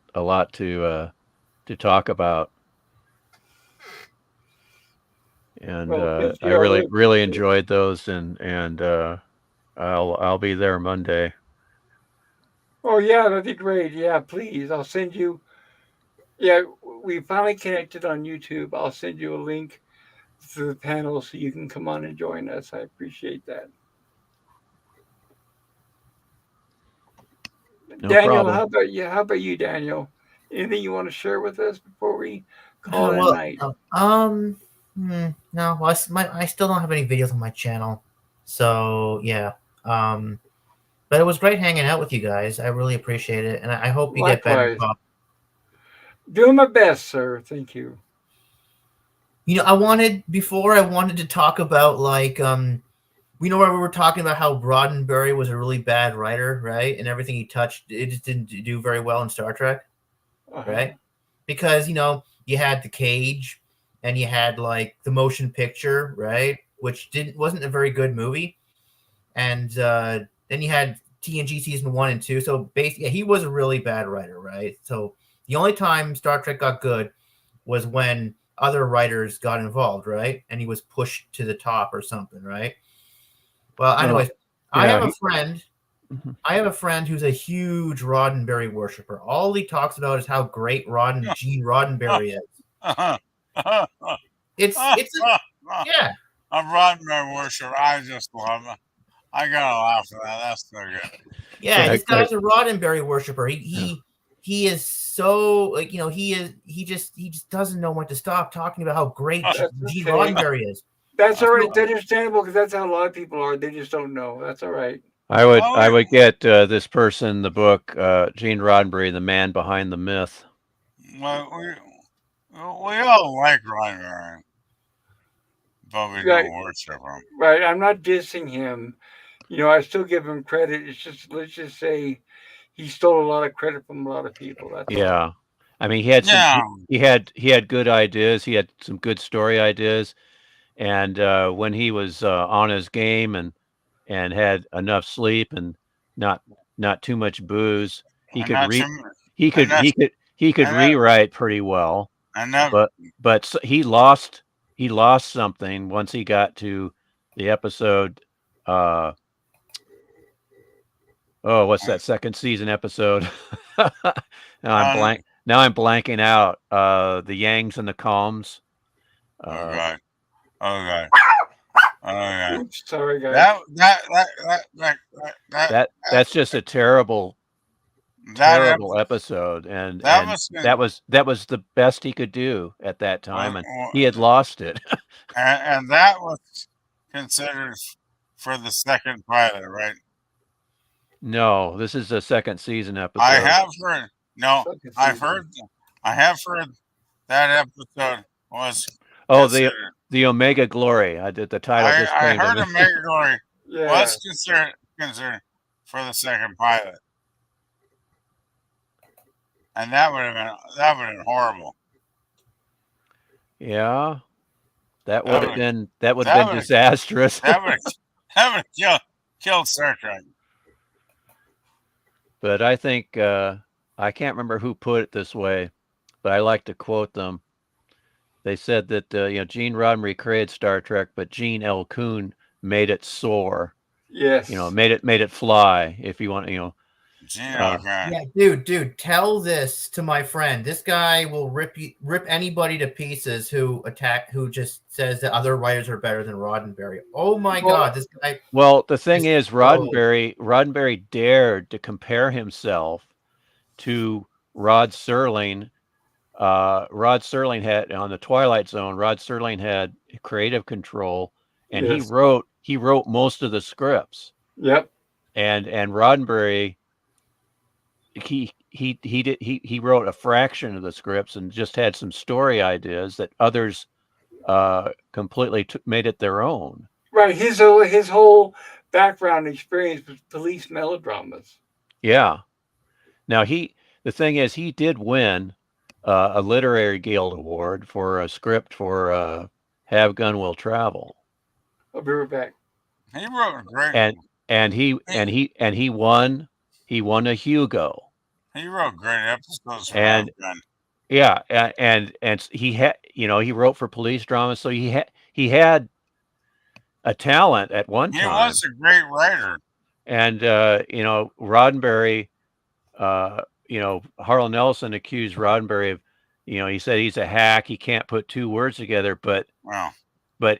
S3: to talk about. And
S1: Well,
S3: I really enjoyed those, and I'll be there Monday.
S1: Oh yeah, that'd be great. Yeah, please. I'll send you. Yeah, we finally connected on YouTube. I'll send you a link to the panel so you can come on and join us. I appreciate that.
S3: No
S1: Daniel,
S3: problem.
S1: how about you? How about you, Daniel? Anything you want to share with us before we call it a night?
S5: No. Well, I still don't have any videos on my channel, so yeah. But it was great hanging out with you guys. I really appreciate it, and I hope you get better.
S1: Likewise. Doing my best, sir. Thank you.
S5: You know, I wanted to talk about like we know where we were talking about how Roddenberry was a really bad writer, right? And everything he touched, it just didn't do very well in Star Trek, right? Because you had the Cage, and you had like the motion picture, right? Which wasn't a very good movie, and then you had TNG season 1 and 2. So basically, he was a really bad writer, right? So the only time Star Trek got good was when other writers got involved, right? And he was pushed to the top or something, right? Well, anyways, I have a friend. I have a friend who's a huge Roddenberry worshiper. All he talks about is how great Gene Roddenberry is. Yeah.
S4: I'm Roddenberry worshiper. I just love him. I gotta laugh at that. That's so good.
S5: Yeah, this guy's a Roddenberry worshiper. He is so like he just doesn't know when to stop talking about how great Gene Roddenberry is.
S1: That's all right. It's understandable because that's how a lot of people are. They just don't know. That's all right.
S3: I would get this person the book, Gene Roddenberry, The Man Behind the Myth.
S4: Well, we all like Roddenberry, but we don't worship him.
S1: Right. I'm not dissing him. I still give him credit. It's just, let's just say he stole a lot of credit from a lot of people. That's all.
S3: I mean, he had good ideas. He had some good story ideas, and when he was on his game and had enough sleep and not too much booze, he could rewrite pretty well. But he lost something once he got to the episode. What's that second season episode? Now I'm blanking out. The Yangs and the Calms.
S4: Okay.
S1: Oops, sorry, guys.
S3: That's just a terrible episode, and that was the best he could do at that time, and he had lost it.
S4: and that was considered for the second pilot, right?
S3: No, this is the second season episode.
S4: I have heard. No, I have heard that episode was.
S3: Oh, the Omega Glory. I did the title.
S4: I heard Omega Glory was considered for the second pilot, and that would have been horrible.
S3: Yeah, that would have been disastrous.
S4: That would have killed Star Trek.
S3: But I think I can't remember who put it this way, but I like to quote them. They said that Gene Roddenberry created Star Trek, but Gene L. Kuhn made it soar.
S1: Yes.
S3: Made it fly. If you want,
S5: Yeah, dude, tell this to my friend. This guy will rip anybody to pieces who just says that other writers are better than Roddenberry. Oh my God, this guy.
S3: Well, the thing is, Roddenberry dared to compare himself to Rod Serling Rod Serling had on the Twilight Zone. Rod Serling had creative control, and
S1: Yes.
S3: he wrote most of the scripts.
S1: Yep.
S3: And Roddenberry, he wrote a fraction of the scripts and just had some story ideas that others completely made it their own.
S1: Right. His whole background experience was police melodramas.
S3: Yeah. Now the thing is, he did win a literary guild award for a script for Have Gun Will Travel.
S1: I'll be right back.
S4: He wrote great.
S3: And he won a Hugo.
S4: He wrote great episodes for
S3: And
S4: Have Gun.
S3: yeah, and he had, he wrote for police drama, so he had a talent at one time.
S4: He was a great writer.
S3: And Roddenberry, Harlan Ellison accused Roddenberry of, he said he's a hack, he can't put two words together, but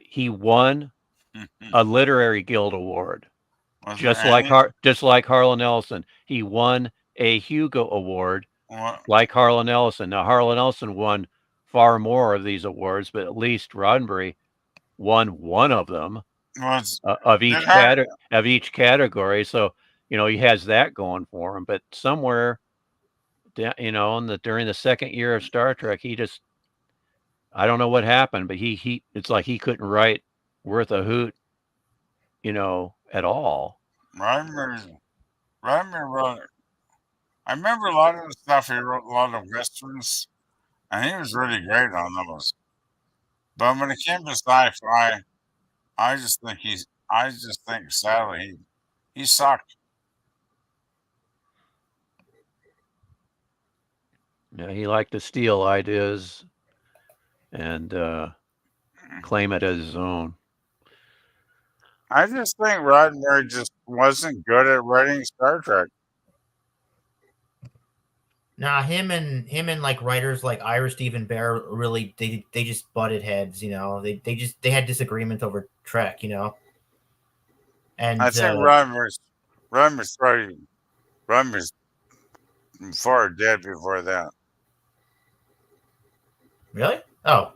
S3: he won a literary guild award. Just like Harlan Ellison. He won a Hugo Award like Harlan Ellison. Now, Harlan Ellison won far more of these awards, but at least Roddenberry won one of them of each category. So, he has that going for him. But somewhere, during the second year of Star Trek, I don't know what happened, but it's like he couldn't write worth a hoot, at all.
S4: I remember a lot of the stuff. He wrote a lot of westerns, and he was really great on those. But when it came to sci-fi, I just think sadly he sucked.
S3: Yeah, he liked to steal ideas and claim it as his own.
S4: I just think Roddenberry just wasn't good at writing Star Trek.
S5: Nah, him and like writers like Ira Stephen Bear really they just butted heads, They had disagreements over Trek, And
S4: I think Roddenberry's far dead before that.
S5: Really? Oh.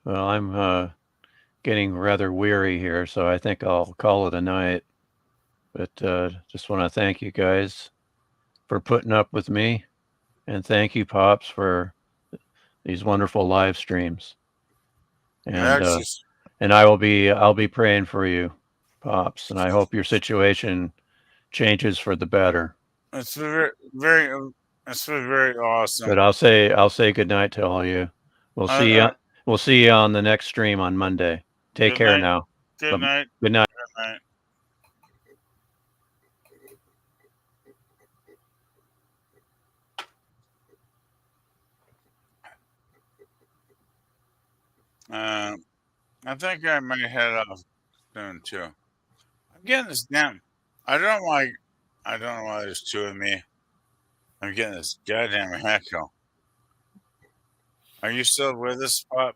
S3: Well, I'm getting rather weary here, so I think I'll call it a night. But just want to thank you guys for putting up with me, and thank you, Pops, for these wonderful live streams. And I'll be praying for you, Pops, and I hope your situation changes for the better.
S4: It's been very awesome.
S3: But I'll say good night to all of you. We'll see you on the next stream on Monday. Take care now.
S4: Good night.
S3: Good night.
S4: Good night. I think I might head off soon too. I'm getting this damn. I don't know why there's two of me. I'm getting this goddamn echo. Are you still with us, Pop?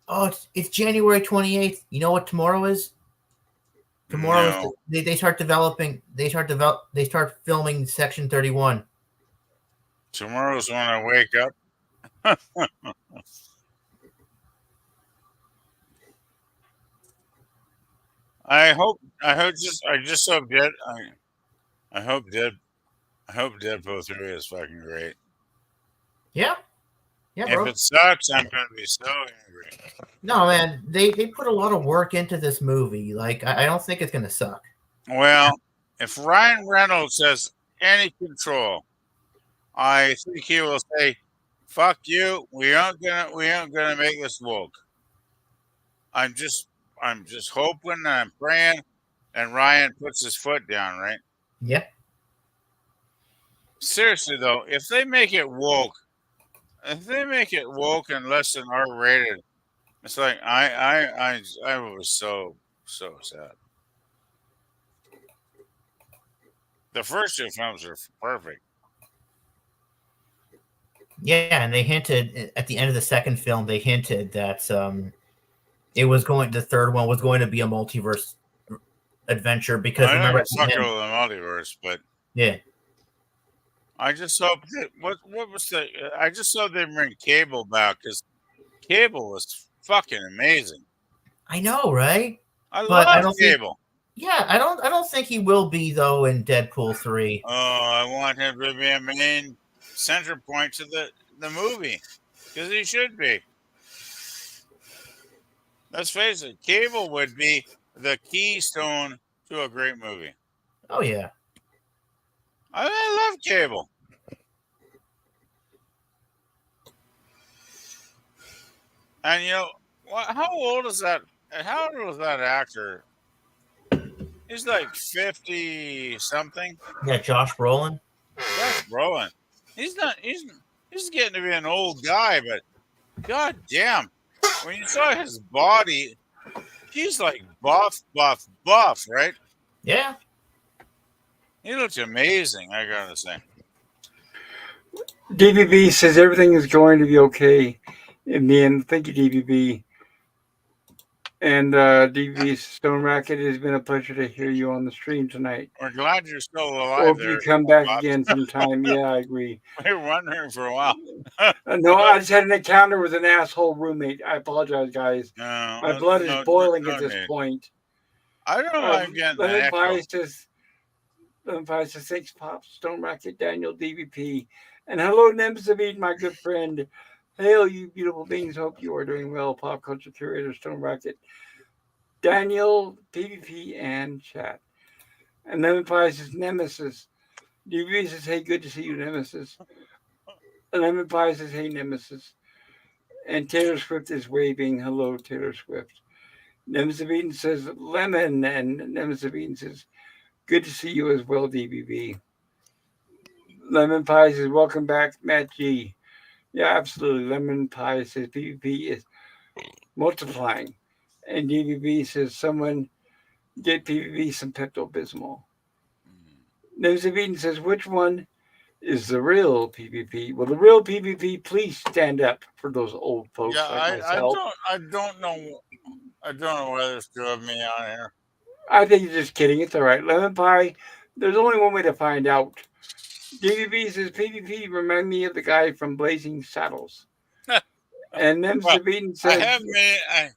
S5: Oh, it's January 28th. You know what tomorrow is? Tomorrow
S4: No.
S5: They start developing. They start filming Section 31.
S4: Tomorrow's when I wake up. I hope Deadpool 3 is fucking great.
S5: Yeah, bro.
S4: If it sucks, I'm gonna be so angry.
S5: No, man, they put a lot of work into this movie. Like, I don't think it's gonna suck.
S4: Well, if Ryan Reynolds has any control I think he will say, "Fuck you. We aren't gonna make this woke." I'm just hoping and I'm praying, and Ryan puts his foot down. Right?
S5: Yeah.
S4: Seriously though, if they make it woke and less than R-rated, it's like I was so sad. The first two films are perfect.
S5: Yeah, and they hinted at the end of the second film. They hinted that the third one was going to be a multiverse adventure because
S4: I know
S5: remember
S4: you're
S5: at the
S4: talking
S5: end,
S4: about the multiverse, but
S5: yeah,
S4: I just hope that what was the I just hope they bring Cable back because Cable was fucking amazing.
S5: I know, right?
S4: I
S5: But I
S4: love
S5: don't think,
S4: Cable.
S5: yeah, I don't think he will be though in Deadpool 3.
S4: Oh, I want him to be a main center point to the movie because he should be. Let's face it, Cable would be the keystone to a great movie.
S5: Oh yeah,
S4: I love Cable. And how old is that? How old is that actor? He's like 50 something.
S5: yeah, Josh Brolin.
S4: Josh Brolin. He's not. He's getting to be an old guy, but god damn, when you saw his body, he's like buff, right?
S5: Yeah,
S4: He looks amazing. I gotta say.
S1: DBB says everything is going to be okay in the end. Thank you, DBB. And DBB Stone Racket, it has been a pleasure to hear you on the stream tonight.
S4: We're glad you're still alive.
S1: Hope
S4: there,
S1: you come back
S4: Bob.
S1: again sometime. Yeah, I agree.
S4: We were wondering for a while.
S1: No, I just had an encounter with an asshole roommate. I apologize, guys.
S4: No,
S1: My blood is boiling
S4: no
S1: at this
S4: need.
S1: point.
S4: I don't know why I'm getting an echo.
S1: Lemon Pie says, thanks, Pops, Stone Racket, Daniel, DVP. And hello, Nemzabid, my good friend. Hail, you beautiful beings. Hope you are doing well. Pop Culture Curator, Stone Racket, Daniel, PvP, and chat. And Lemon Pie says, Nemesis. DVP says, hey, good to see you, Nemesis. And Lemon Pie says, hey, Nemesis. And Taylor Swift is waving. Hello, Taylor Swift. Nemzabin says, Lemon. And Nemzabin says, good to see you as well, DBB. Lemon Pie says, welcome back, Matt G. Yeah, absolutely. Lemon Pie says, PvP is multiplying. And DBB says, someone get PvP some Pepto-Bismol. Nemzabin says, which one is the real PvP? Well, the real PvP, please stand up for those old folks like myself.
S4: I don't know why there's two of me on here.
S1: I think you're just kidding. It's all right. Lemon Pie, there's only one way to find out. DVB says PvP remind me of the guy from Blazing Saddles. And then Sabine says,
S4: I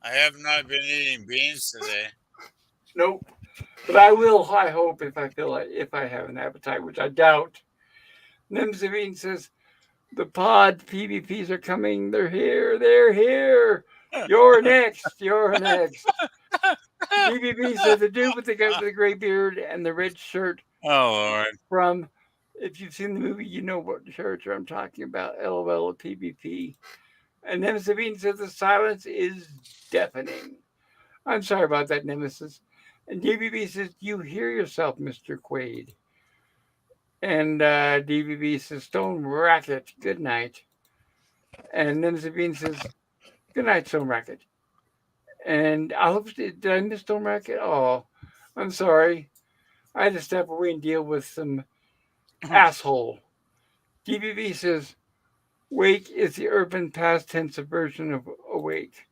S4: have not been eating beans today.
S1: Nope. But I will, I hope, if I have an appetite, which I doubt. Nemzavine says, the pod PvPs are coming. They're here. You're next. DVB says, the dude with the guy with the gray beard and the red shirt.
S4: Oh, Lord.
S1: From, if you've seen the movie, you know what character I'm talking about. LOL PvP. And Nemzavine says, the silence is deafening. I'm sorry about that, Nemesis. And DVB says, you hear yourself, Mr. Quaid. And DVB says, Stone Racket, good night. And Nemzavine says, good night, Stone Racket. And I hope, did I miss Stone Racket? Oh, I'm sorry. I had to step away and deal with some asshole. DVB says, wake is the urban past tense version of awake.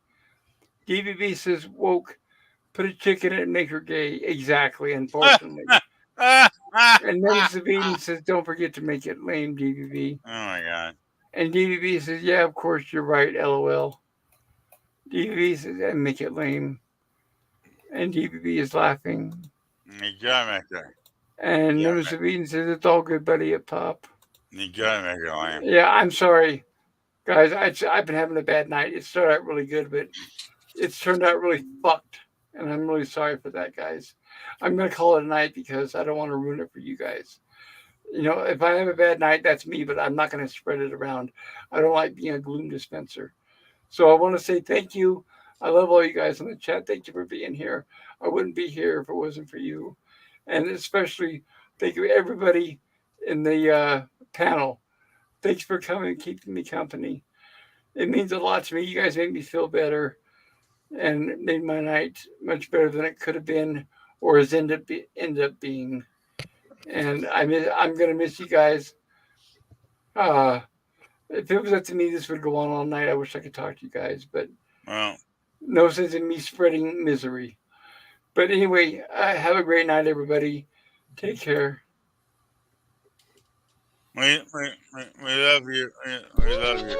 S1: DVB says, woke. Put a chick in it and make her gay. Exactly, unfortunately. And then Sabine says, don't forget to make it lame, DVB.
S4: Oh, my God.
S1: And DVB says, yeah, of course, you're right, LOL. DVB says, and make it lame. And DVB is laughing.
S4: You gotta make it.
S1: And then Sabine says, it's all good, buddy, at Pop.
S4: You gotta make it lame.
S1: Yeah, I'm sorry. Guys, I've been having a bad night. It started out really good, but it's turned out really fucked. And I'm really sorry for that, guys. I'm going to call it a night because I don't want to ruin it for you guys. You know, if I have a bad night, that's me, but I'm not going to spread it around. I don't like being a gloom dispenser. So I want to say thank you. I love all you guys in the chat. Thank you for being here. I wouldn't be here if it wasn't for you. And especially thank you everybody in the panel. Thanks for coming and keeping me company. It means a lot to me. You guys make me feel better and made my night much better than it could have been or has end up being. And I'm gonna miss you guys. Uh, if it was up to me, this would go on all night. I wish I could talk to you guys, but
S4: Well,
S1: no sense in me spreading misery. But anyway, have a great night, everybody. Take care.
S4: we love you. We love you.